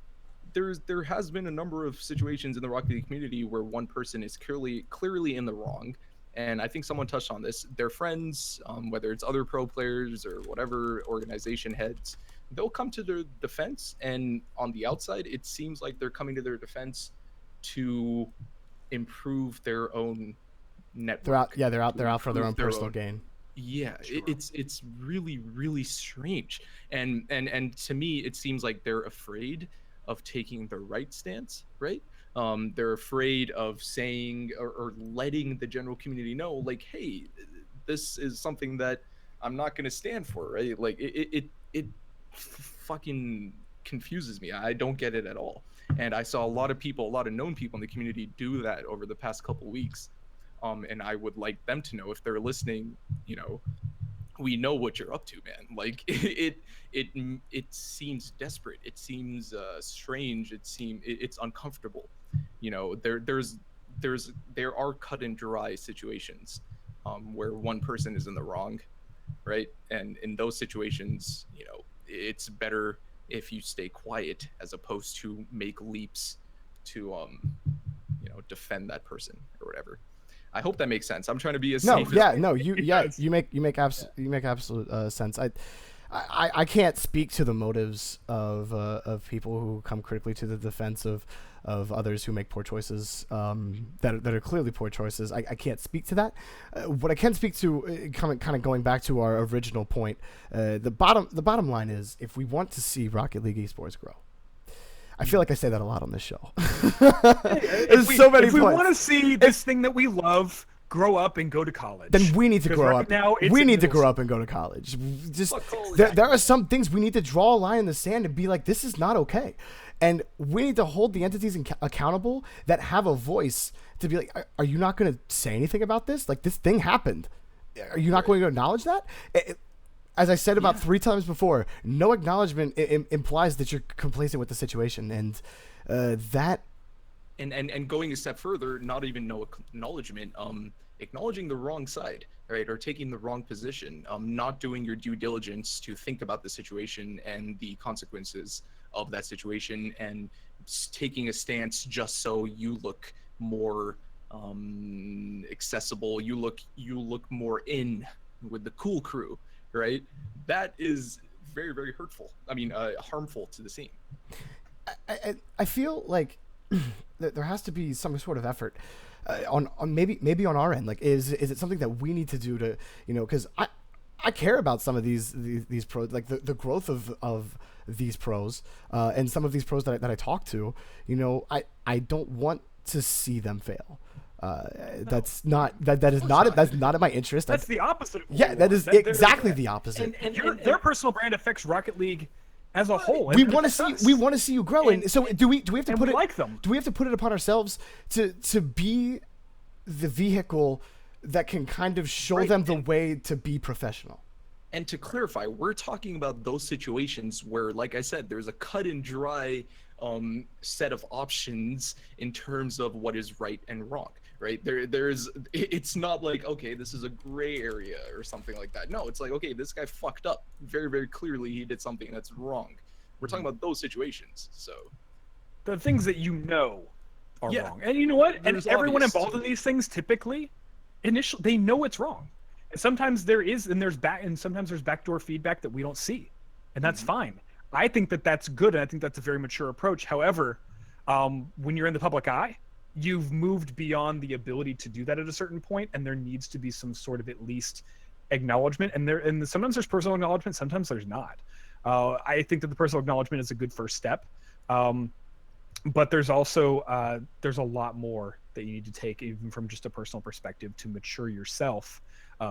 there has been a number of situations in the Rocket League community where one person is clearly in the wrong. And I think someone touched on this. Their friends, whether it's other pro players or whatever organization heads, they'll come to their defense. And on the outside, it seems like they're coming to their defense to improve their own network. They're out there for their own personal gain. Yeah, sure. It's really, really strange. And to me, it seems like they're afraid of taking the right stance, right? They're afraid of saying or letting the general community know, like, hey, this is something that I'm not going to stand for, right? Like, it fucking confuses me. I don't get it at all. And I saw a lot of known people in the community do that over the past couple weeks. And I would like them to know, if they're listening, we know what you're up to, man. Like, it seems desperate. It seems strange. It's uncomfortable. There are cut and dry situations where one person is in the wrong, right? And in those situations, it's better if you stay quiet as opposed to make leaps to defend that person or whatever. I hope that makes sense. I'm trying to be as safe as you make absolute sense. I can't speak to the motives of people who come critically to the defense of others who make poor choices that are clearly poor choices. I can't speak to that. What I can speak to, kind of going back to our original point, the bottom line is, if we want to see Rocket League esports grow, I feel like I say that a lot on this show. There's so many points. If we want to see this thing that we love grow up and go to college, then we need to grow right up. Now, we need to grow up and go to college. Just there are some things we need to draw a line in the sand and be like, this is not okay. And we need to hold the entities accountable that have a voice to be like, are you not going to say anything about this? Like, this thing happened. Are you not going to acknowledge that? As I said about 3 times before, no acknowledgement implies that you're complacent with the situation, and that. And going a step further, not even no acknowledgement, acknowledging the wrong side, right, or taking the wrong position, not doing your due diligence to think about the situation and the consequences of that situation, and taking a stance just so you look more accessible, you look more in with the cool crew. Right, that is very, very hurtful. I mean, harmful to the scene. I feel like there has to be some sort of effort on maybe on our end. Like, is it something that we need to do to, because I care about some of these pros, like the growth of these pros and some of these pros that I talk to. I don't want to see them fail. That's not in my interest. That's the opposite. That is exactly the opposite. And their personal brand affects Rocket League as a whole. We want to see you grow. And so do we have to put it like them? Do we have to put it upon ourselves to be the vehicle that can kind of show them the way to be professional? And to clarify, we're talking about those situations where, like I said, there's a cut and dry set of options in terms of what is right and wrong. Right, it's not like, okay, this is a gray area or something like that. No, it's like, okay, this guy fucked up. Very, very clearly he did something that's wrong. We're talking about those situations. So the things that you know are Yeah. wrong. And you know what? And There's everyone obvious involved in these things typically, initially, they know it's wrong. And sometimes sometimes there's backdoor feedback that we don't see, and that's fine. I think that that's good, and I think that's a very mature approach. However, when you're in the public eye, you've moved beyond the ability to do that at a certain point, and there needs to be some sort of at least acknowledgement. And sometimes there's personal acknowledgement, sometimes there's not. I think that the personal acknowledgement is a good first step. But there's also there's a lot more that you need to take, even from just a personal perspective, to mature yourself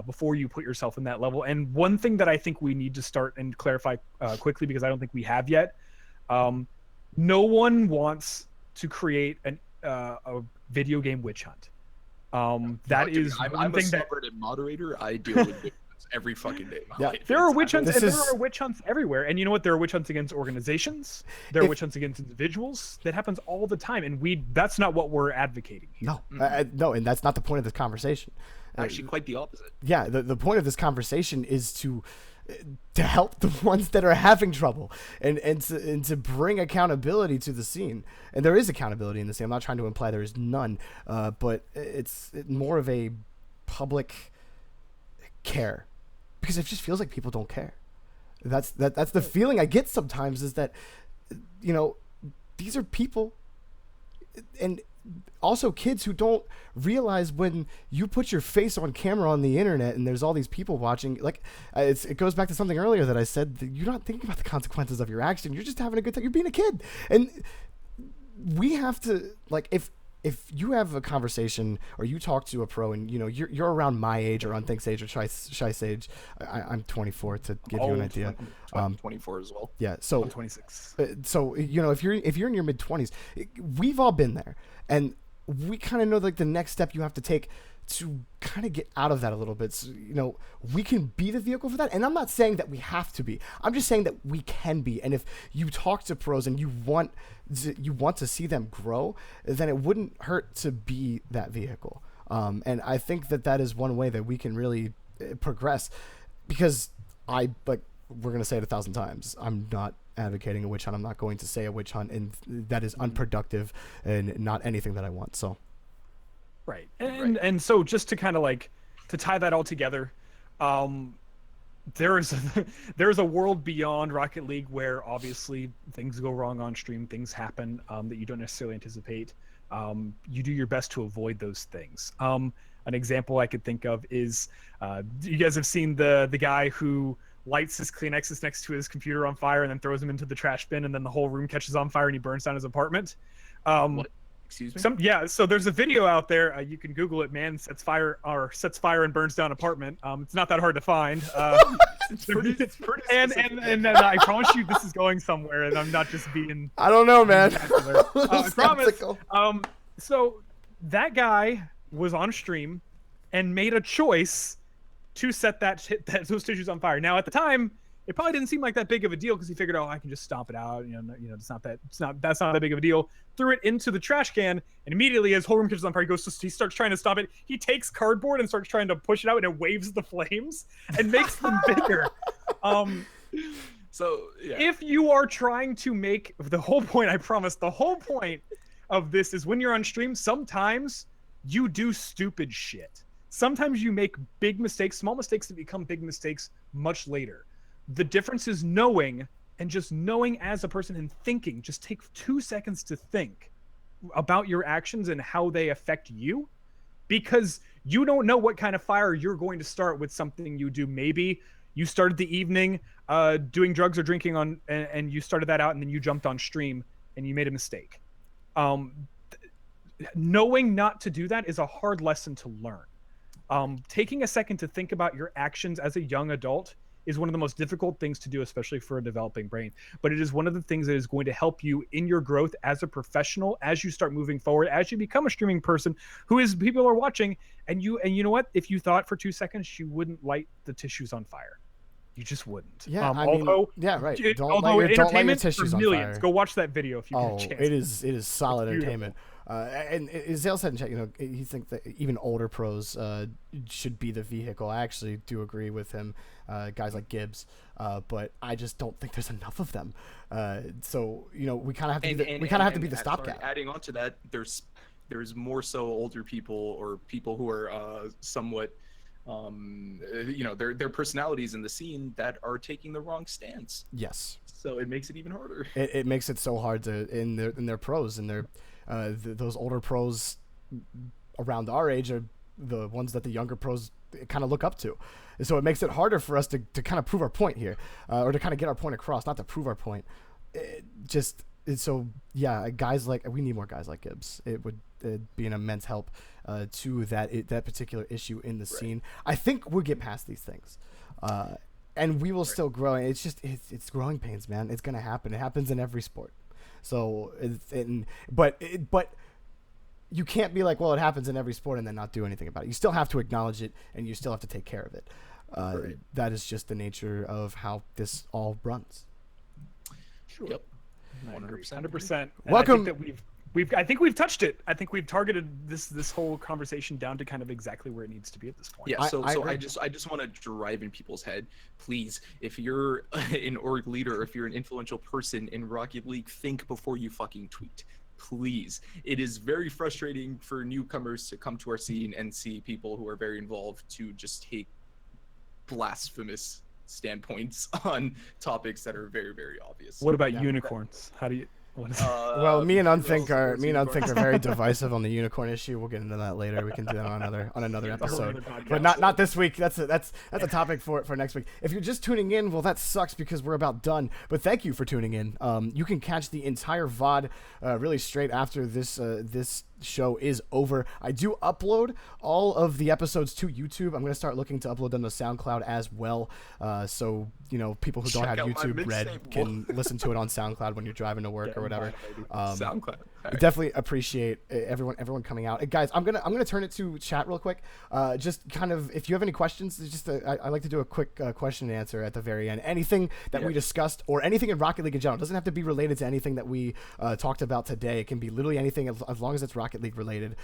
before you put yourself in that level. And one thing that I think we need to start and clarify quickly, because I don't think we have yet, no one wants to create a video game witch hunt. That is I'm one a thing that subreddit moderator. I deal with witch hunts every fucking day. there are witch hunts, and This there is- are witch hunts everywhere. And you know what? There are witch hunts against organizations. There are witch hunts against individuals. That happens all the time, and that's not what we're advocating here. No, no, and that's not the point of this conversation. Actually, quite the opposite. Yeah, the point of this conversation is to help the ones that are having trouble and to bring accountability to the scene. And there is accountability in the scene. I'm not trying to imply there is none, but it's more of a public care, because it just feels like people don't care. That's the feeling I get sometimes, is that, you know, these are people, and also kids who don't realize when you put your face on camera on the internet and there's all these people watching, like it goes back to something earlier that I said, that you're not thinking about the consequences of your action. You're just having a good time. You're being a kid. And we have to, like, if you have a conversation or you talk to a pro and, you know, you're around my age or Unthink's age or Shai's age. I'm 24, to give you an idea. 24 as well. Yeah. So I'm 26. So, you know, if you're in your mid-20s, we've all been there, and we kind of know, like, the next step you have to take to kind of get out of that a little bit. So, you know, we can be the vehicle for that, and I'm not saying that we have to be. I'm just saying that we can be. And if you talk to pros and you want to see them grow, then it wouldn't hurt to be that vehicle. And I think that is one way that we can really progress, because we're going to say it 1,000 times, I'm not advocating a witch hunt. I'm not going to say a witch hunt, and that is unproductive and not anything that I want. So, right. And so just to kind of like to tie that all together, there is a world beyond Rocket League where obviously things go wrong on stream, things happen that you don't necessarily anticipate. You do your best to avoid those things. An example I could think of is you guys have seen the guy who lights his Kleenexes next to his computer on fire and then throws them into the trash bin, and then the whole room catches on fire and he burns down his apartment. What? Excuse me? So there's a video out there. You can Google it. Man sets fire and burns down apartment. It's not that hard to find. It's pretty and I promise you this is going somewhere, and I'm not just being. I don't know, man. I promise. So that guy was on stream and made a choice to set those tissues on fire. Now, at the time, it probably didn't seem like that big of a deal, because he figured, I can just stomp it out. That's not that big of a deal. Threw it into the trash can, and immediately, as whole room catches on fire, he starts trying to stop it. He takes cardboard and starts trying to push it out, and it waves the flames and makes them bigger. So, yeah. If you are trying to make the whole point, I promise, the whole point of this is when you're on stream, sometimes you do stupid shit. Sometimes you make big mistakes, small mistakes that become big mistakes much later. The difference is knowing, and just knowing as a person and thinking. Just take 2 seconds to think about your actions and how they affect you, because you don't know what kind of fire you're going to start with something you do. Maybe you started the evening doing drugs or drinking and you started that out, and then you jumped on stream and you made a mistake. Knowing not to do that is a hard lesson to learn. Taking a second to think about your actions as a young adult is one of the most difficult things to do, especially for a developing brain. But it is one of the things that is going to help you in your growth as a professional, as you start moving forward, as you become a streaming person people are watching. And you know what? If you thought for 2 seconds, you wouldn't light the tissues on fire. You just wouldn't. Yeah, yeah, right. Don't light your tissues on millions. fire. Go watch that video if you get a chance. It is solid entertainment. And Zale said in chat, you know, he thinks that even older pros should be the vehicle. I actually do agree with him, guys like Gibbs, but I just don't think there's enough of them. So you know, we kind of have to be the stopgap. Adding on to that, there's more so older people or people who are somewhat, you know, their personalities in the scene that are taking the wrong stance. Yes. So it makes it even harder. It makes it so hard to in their pros and their those older pros around our age are the ones that the younger pros kind of look up to, and so it makes it harder for us to kind of prove our point here, or to kind of get our point across, not to prove our point. So yeah, guys like we need more guys like Gibbs. It would be an immense help to that particular issue in the scene. I think we'll get past these things. And we will still grow. It's just it's growing pains, man. It's gonna happen. It happens in every sport. So, but you can't be like, well, it happens in every sport and then not do anything about it. You still have to acknowledge it, and you still have to take care of it. That is just the nature of how this all runs. Sure. Yep. 100%. Welcome. I think we've touched it. I think we've targeted this whole conversation down to kind of exactly where it needs to be at this point. Yeah. So I just want to drive in people's head, please. If you're an org leader, or if you're an influential person in Rocket League, think before you fucking tweet. Please. It is very frustrating for newcomers to come to our scene and see people who are very involved to just take blasphemous standpoints on topics that are very, very obvious. What about unicorns? How do you? Well, me and Unthink are very divisive on the unicorn issue. We'll get into that later. We can do that on another episode, but not this week. That's a topic for next week. If you're just tuning in, well, that sucks because we're about done. But thank you for tuning in. You can catch the entire VOD really straight after this show is over. I do upload all of the episodes to YouTube. I'm going to start looking to upload them to SoundCloud as well. So, you know, people who don't have YouTube Red can listen to it on SoundCloud when you're driving to work or whatever. SoundCloud. Right. Definitely appreciate everyone coming out. Guys, I'm gonna turn it to chat real quick. Just kind of, if you have any questions, I like to do a quick question and answer at the very end. Anything that we discussed or anything in Rocket League in general, it doesn't have to be related to anything that we talked about today. It can be literally anything as long as it's Rocket League related.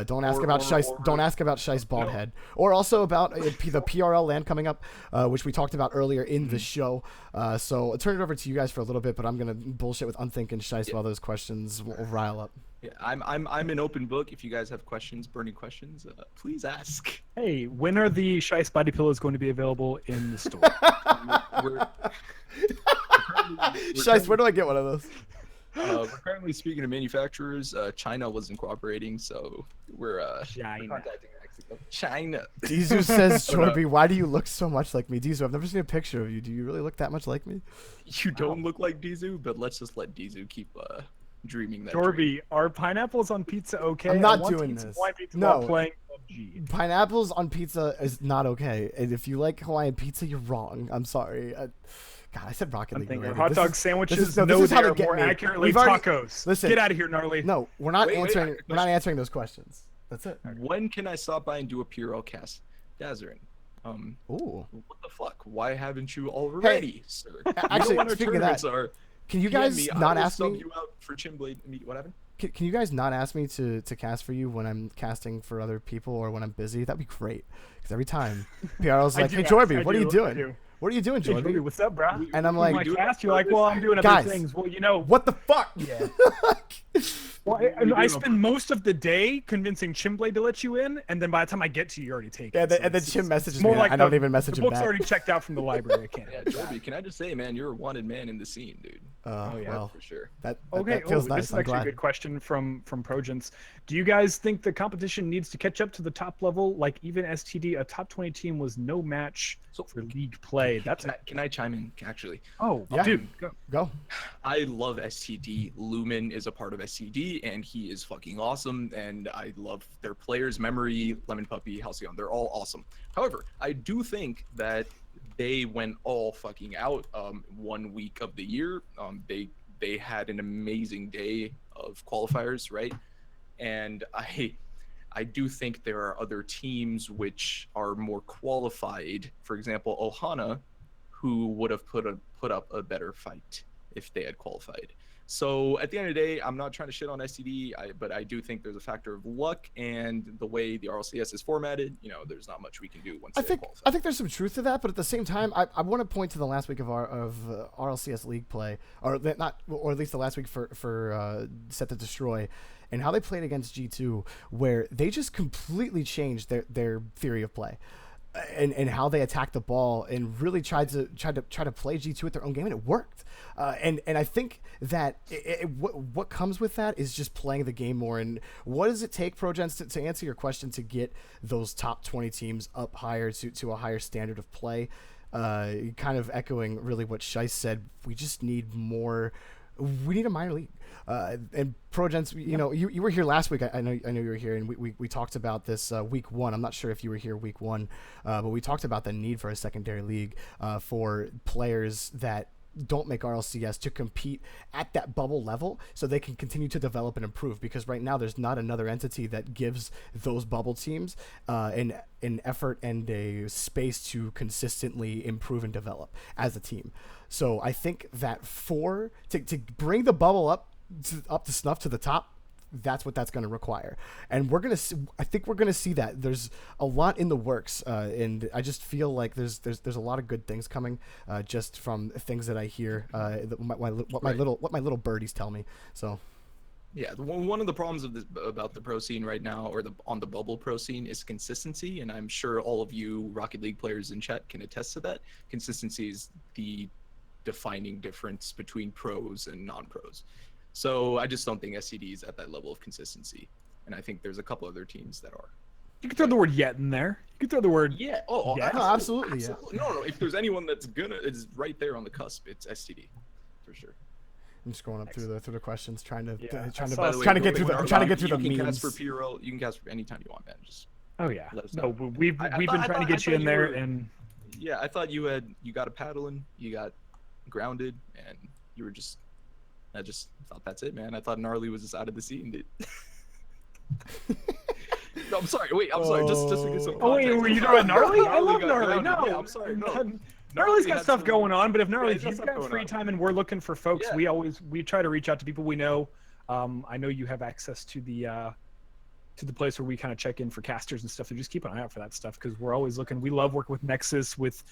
Don't ask about Scheist bald head, or also about the PRL land coming up, which we talked about earlier in the show. So I'll turn it over to you guys for a little bit, but I'm gonna bullshit with Unthink and Scheist while those questions will rile up. Yeah, I'm an open book. If you guys have questions, burning questions, please ask. Hey, when are the Scheist body pillows going to be available in the store? Scheist, where do I get one of those? We're currently speaking to manufacturers. China wasn't cooperating, so we're contacting Mexico. China. Dizu says, Jorby, why do you look so much like me? Dizu, I've never seen a picture of you. Do you really look that much like me? You don't look like Dizu, but let's just let Dizu keep dreaming that. Jorby, are pineapples on pizza okay? I'm not doing this. No. Playing PUBG. Pineapples on pizza is not okay. And if you like Hawaiian pizza, you're wrong. I'm sorry. God, I said Rocket League. Hot dog sandwiches. This is how to get more me. accurately tacos. Listen, get out of here, gnarly. No, we're not answering. We're not answering those questions. That's it. When can I stop by and do a PRL cast? Dazarin. Ooh. What the fuck? Why haven't you already, sir? Actually, speaking of that, can you guys not ask me? You out for Chinblade. What happened? Can you guys not ask me to cast for you when I'm casting for other people or when I'm busy? That'd be great. Because every time PRL's like, "Hey Jorby, what are you doing? What are you doing, Jorby? Hey, what's up, bro?" And I'm like, cast you like, well, I'm doing other things. Well, you know, what the fuck? Yeah. Well, I spend most of the day convincing Chimblade to let you in, and then by the time I get to you, you're already taken. Yeah, and then Chim messages me. I don't even message him back. The book's already checked out from the library. I can't. Yeah, Jorby, can I just say, man, you're a wanted man in the scene, dude. Oh yeah, well, for sure. That feels nice. This is actually a good question from Progents. Do you guys think the competition needs to catch up to the top level? Like even STD, a top 20 team was no match for league play. Can I chime in actually? Oh, yeah. Dude, go. I love STD. Lumen is a part of STD, and he is fucking awesome. And I love their players. Memory, Lemon Puppy, Halcyon. They're all awesome. However, I do think that they went all fucking out 1 week of the year. They had an amazing day of qualifiers, right? And I do think there are other teams which are more qualified. For example, Ohana, who would have put up a better fight if they had qualified. So at the end of the day, I'm not trying to shit on SCD, but I do think there's a factor of luck and the way the RLCS is formatted. You know, there's not much we can do once I they think qualify. I think there's some truth to that, but at the same time, I want to point to the last week of RLCS league play, or at least the last week for Set to Destroy, and how they played against G2, where they just completely changed their theory of play. And how they attacked the ball and really tried to play G2 at their own game, and it worked. And I think that what comes with that is just playing the game more. And what does it take, ProGens, to answer your question, to get those top 20 teams up higher to a higher standard of play? Kind of echoing really what Scheist said, we just need more. We need a minor league. And ProGens, you know, you were here last week. I know you were here, and we talked about this week one. I'm not sure if you were here week one, but we talked about the need for a secondary league for players that don't make RLCS to compete at that bubble level, so they can continue to develop and improve. Because right now there's not another entity that gives those bubble teams an effort and a space to consistently improve and develop as a team. So I think that to bring the bubble up to snuff to the top, that's what that's going to require, and I think we're gonna see that. There's a lot in the works, and I just feel like there's a lot of good things coming, just from things that I hear, what my little birdies tell me. So. Yeah, one of the problems about the pro scene right now, or on the bubble pro scene, is consistency, and I'm sure all of you Rocket League players in chat can attest to that. Consistency is the defining difference between pros and non-pros. So I just don't think SCD is at that level of consistency, and I think there's a couple other teams that are. You can throw the word "yet" in there. You can throw the word Yeah. Oh, yeah. No, absolutely. Yeah. No. If there's anyone that's is right there on the cusp, it's STD, for sure. I'm just going up through the questions, trying to get through the You can memes. cast for PRL. You can cast for anytime you want, man. Just Oh yeah. let us No, know. we've been trying to get you in there, and yeah, I thought you got a paddling, you got grounded, and you were just. I just thought that's it, man. I thought Gnarly was just out of the scene, dude. No, I'm sorry. Wait, I'm sorry. Just to get some context. oh wait, were you talking about Gnarly? I love got Gnarly. grounded. No, Yeah, I'm sorry. No. Gnarly's got had stuff some- going on, but if Yeah, Gnarly, he's if got you've stuff got going free on. time and we're looking for folks, Yeah. we try to reach out to people we know. I know you have access to the place where we kind of check in for casters and stuff. So just keep an eye out for that stuff, because we're always looking. We love working with Nexus, with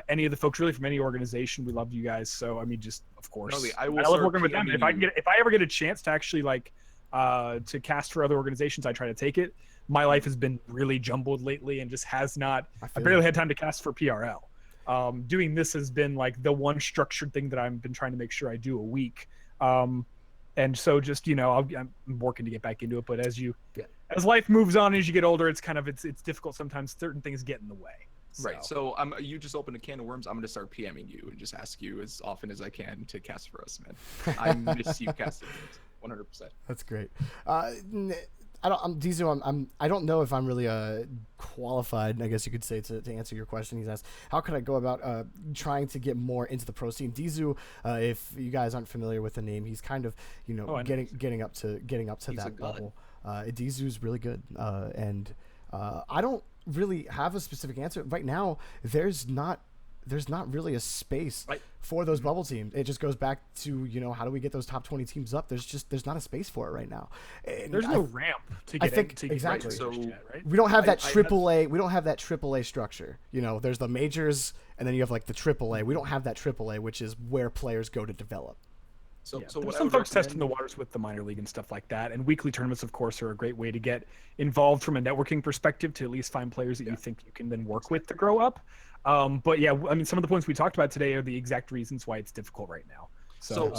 any of the folks really from any organization. We love you guys. So I mean, just of course, Gnarly, I I will love start working with them. PMing you. If I ever get a chance to actually to cast for other organizations, I try to take it. My life has been really jumbled lately and just has not. I barely had time to cast for PRL. Doing this has been like the one structured thing that I've been trying to make sure I do a week. And so just, you know, I'm working to get back into it, but as life moves on, as you get older, it's difficult sometimes. Certain things get in the way. Right. So you just opened a can of worms. I'm gonna start PMing you and just ask you as often as I can to cast for us, man. I miss you casting 100%. That's great. Dizu, I don't know if I'm really qualified, I guess you could say, to answer your question. He's asked, how could I go about trying to get more into the pro scene? Dizu, if you guys aren't familiar with the name, he's kind of, you know, getting up to that level. Dizu's really good, and I don't really have a specific answer right now. There's not really a space for those bubble teams. It just goes back to, you know, how do we get those top 20 teams up? There's not a space for it right now. And there's no ramp to get. I think to get exactly. Right, So right? We don't have that AAA. We don't have that AAA structure. You know, there's the majors, and then you have like the AAA. We don't have that AAA, which is where players go to develop. So Yeah, so there's what some folks testing the waters with the minor league and stuff like that, and weekly tournaments, of course, are a great way to get involved from a networking perspective, to at least find players that you think you can then work with to grow up. But yeah, I mean, some of the points we talked about today are the exact reasons why it's difficult right now. So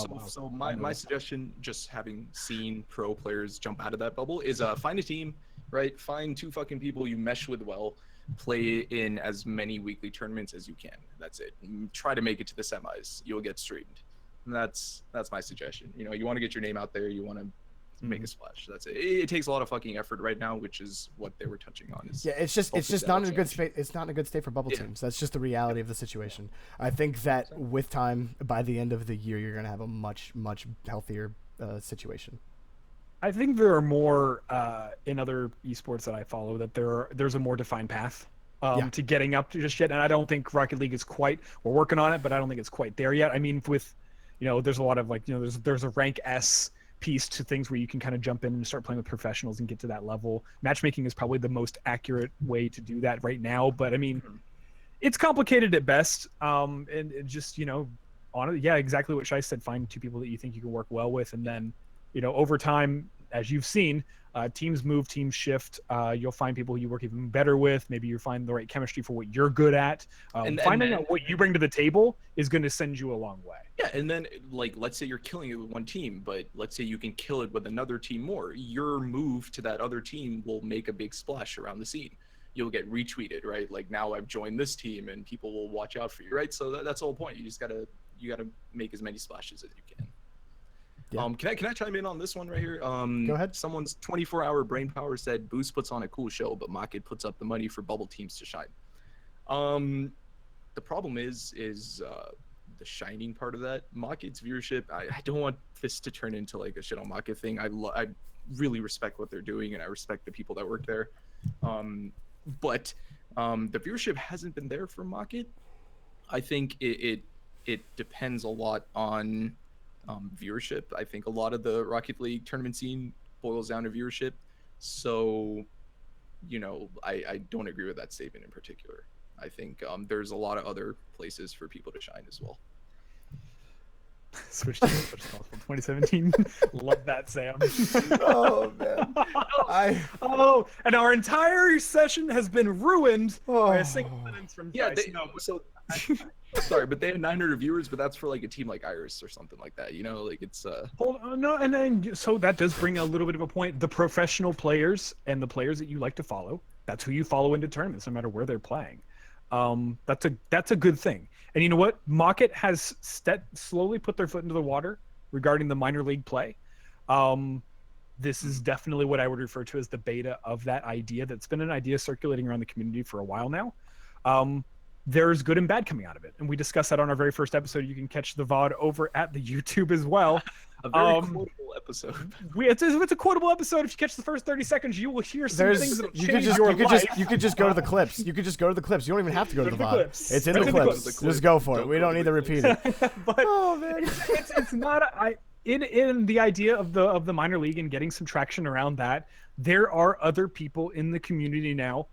my suggestion, just having seen pro players jump out of that bubble, is find a team, right? Find 2 fucking people you mesh with well, play in as many weekly tournaments as you can. That's it. Try to make it to the semis. You'll get streamed. And that's my suggestion. You know, you want to get your name out there. You want to make a splash. That's it. It takes a lot of fucking effort right now, which is what they were touching on. Is it's just not in a good state. It's not in a good state for bubble teams. That's just the reality of the situation. I think that with time, by the end of the year, you're gonna have a much healthier situation. I think there are more in other esports that I follow that there's a more defined path to getting up to just yet, and I don't think Rocket League is quite. We're working on it, but I don't think it's quite there yet. I mean, with there's a lot of there's a rank S piece to things where you can kind of jump in and start playing with professionals and get to that level. Matchmaking is probably the most accurate way to do that right now, but I mean, it's complicated at best. And it just, exactly what Shai said. Find two people that you think you can work well with, and then, over time, as you've seen, teams move, teams shift. You'll find people you work even better with. Maybe you find the right chemistry for what you're good at. Finding out what you bring to the table is going to send you a long way. Yeah, and then let's say you're killing it with one team, but let's say you can kill it with another team more. Your move to that other team will make a big splash around the scene. You'll get retweeted, right? Like, now I've joined this team, and people will watch out for you, right? So that's the whole point. You just gotta make as many splashes as you can. Yeah. Can I chime in on this one right here? Go ahead. Someone's 24-hour brain power said Boost puts on a cool show, but Market puts up the money for bubble teams to shine. The problem is the shining part of that. Market's viewership. I don't want this to turn into like a shit on Market thing. I really respect what they're doing, and I respect the people that work there. But the viewership hasn't been there for Market. I think it depends a lot on viewership. I think a lot of the Rocket League tournament scene boils down to viewership. So, I don't agree with that statement in particular. I think there's a lot of other places for people to shine as well. Switch to 2017. Love that, Sam. Oh man. And our entire session has been ruined by a single sentence from Dice. Sorry, but they had 900 viewers, but that's for like a team like Iris or something like that. It's Hold on, no, and then so that does bring a little bit of a point. The professional players and the players that you like to follow, that's who you follow into tournaments, no matter where they're playing. That's a good thing. And you know what? Market has slowly put their foot into the water regarding the minor league play. This is definitely what I would refer to as the beta of that idea. That's been an idea circulating around the community for a while now. There's good and bad coming out of it, and we discussed that on our very first episode. You can catch the VOD over at the YouTube as well. A very quotable episode. It's a quotable episode. If you catch the first 30 seconds, you will hear some things that change your life. You could just go to the clips. You could just go to the clips. You don't even have to go to the VOD. Clips. It's in the clips. Just go for it. We don't need to repeat it. But oh man, it's not. In the idea of the minor league and getting some traction around that, there are other people in the community now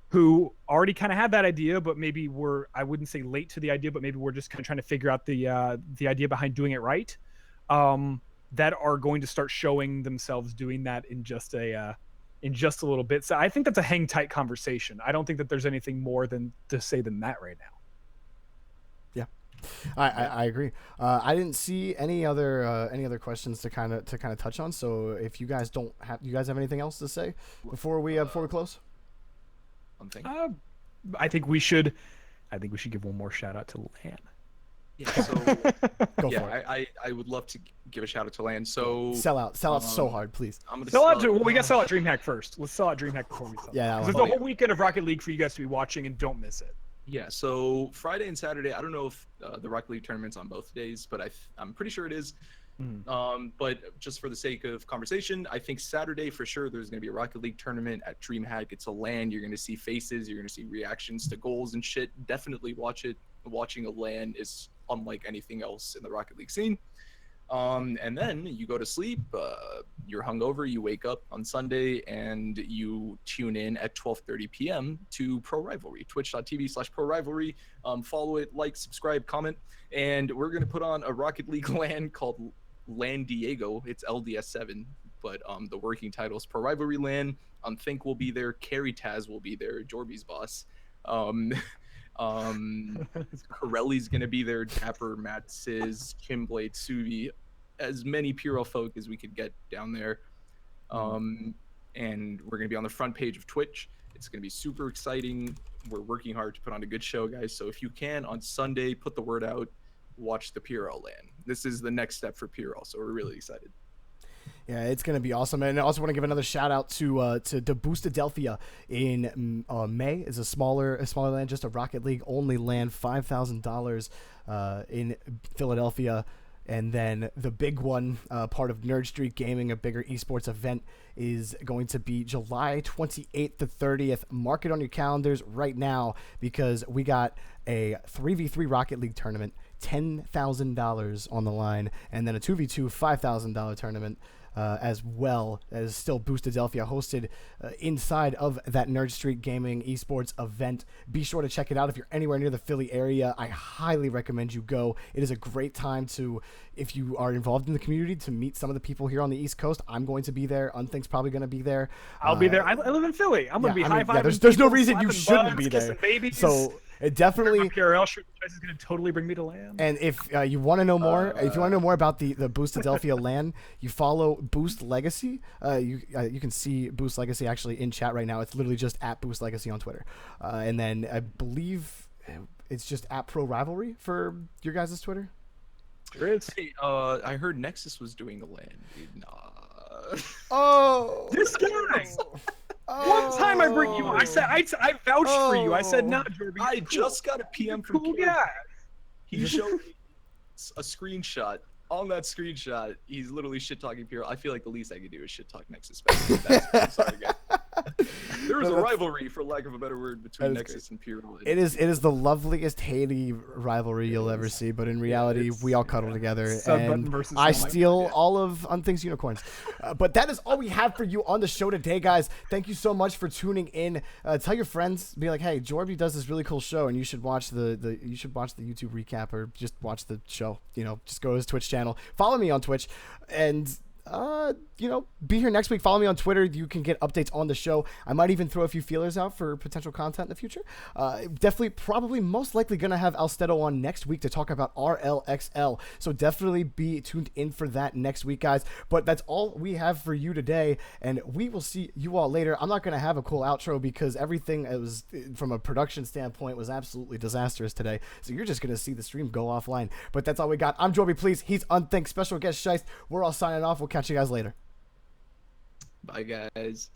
who already kind of had that idea, but maybe were, I wouldn't say late to the idea, but maybe we're just kind of trying to figure out the idea behind doing it right. That are going to start showing themselves doing that in just a little bit. So I think that's a hang tight conversation. I don't think that there's anything more than to say than that right now. Yeah, I agree. I didn't see any other questions to kind of touch on. So if you guys have anything else to say before we close? I think we should give one more shout out to Lan. Yeah, so Go for it. I would love to give a shout out to Lan. So sell out so hard, please. I'm gonna sell out. We got to sell out DreamHack first. Let's sell out DreamHack before we sell. Yeah, there's a whole weekend of Rocket League for you guys to be watching, and don't miss it. Yeah, so Friday and Saturday. I don't know if the Rocket League tournament's on both days, but I'm pretty sure it is. But just for the sake of conversation, I think Saturday for sure there's going to be a Rocket League tournament at DreamHack. It's a LAN. You're going to see faces. You're going to see reactions to goals and shit. Definitely watch it. Watching a LAN is unlike anything else in the Rocket League scene. And then you go to sleep. You're hungover. You wake up on Sunday and you tune in at 12:30 p.m. to Pro Rivalry, twitch.tv/Pro Rivalry. Follow it, like, subscribe, comment. And we're going to put on a Rocket League LAN called LAN Diego. It's LDS7, but the working title is Pro Rivalry LAN. Think will be there. Carrie Taz will be there. Jorby's boss. Corelli's gonna be there. Dapper, Matt, Sizz, Kimblade, Suvi, as many PRL folk as we could get down there. And we're gonna be on the front page of Twitch. It's gonna be super exciting. We're working hard to put on a good show, guys. So if you can on Sunday, put the word out. Watch the PRL LAN. This is the next step for PRL, so we're really excited. Yeah, it's gonna be awesome, and I also want to give another shout out to Boostadelphia in May. Is a smaller LAN, just a Rocket League only LAN, $5,000 in Philadelphia, and then the big one, part of Nerd Street Gaming, a bigger esports event, is going to be July 28th to 30th. Mark it on your calendars right now because we got a 3v3 Rocket League tournament $10,000 on the line, and then a 2v2 $5,000 tournament as well, as still Boostadelphia hosted inside of that Nerd Street Gaming esports event. Be sure to check it out if you're anywhere near the Philly area. I highly recommend you go. It is a great time to, if you are involved in the community, to meet some of the people here on the East Coast. I'm going to be there. Unthink's probably going to be there. I'll be there. I live in Philly. I'm going to be high-fiving. There's no reason you slapping shouldn't buns, be there. kissing babies. So it definitely. PRLscheist is going to totally bring me to land. And if you want to know more, about the Boostadelphia LAN, you follow Boost Legacy. You can see Boost Legacy actually in chat right now. It's literally just at Boost Legacy on Twitter, and then I believe it's just at Pro Rivalry for your guys' Twitter. Sure is. Hey, I heard Nexus was doing a LAN. Oh, this guy. One time I bring you, I said I vouched for you. I said, "No, Jorby, I just got a PM from cool Kid. guy." He showed me a screenshot. On that screenshot, he's literally shit-talking PRL. I feel like the least I could do is shit-talk Nexus. I'm sorry, guys. There was a rivalry, for lack of a better word, between Nexus and PRL. It is the loveliest Haiti rivalry you'll ever see, but in reality, we all cuddle together, and I steal all of Unthink's unicorns. But that is all we have for you on the show today, guys. Thank you so much for tuning in. Tell your friends, be like, hey, Jorby does this really cool show, and you should watch the YouTube recap or just watch the show. Just go to his Twitch channel. Follow me on Twitch, and be here next week. Follow me on Twitter. You can get updates on the show. I might even throw a few feelers out for potential content in the future. Definitely, probably, most likely going to have Alstedo on next week to talk about RLXL. So definitely be tuned in for that next week, guys. But that's all we have for you today, and we will see you all later. I'm not going to have a cool outro because everything was, from a production standpoint, was absolutely disastrous today. So you're just going to see the stream go offline. But that's all we got. I'm Jorby, please. He's Unthink. Special guest Scheist. We're all signing off. We'll catch you guys later. Bye, guys.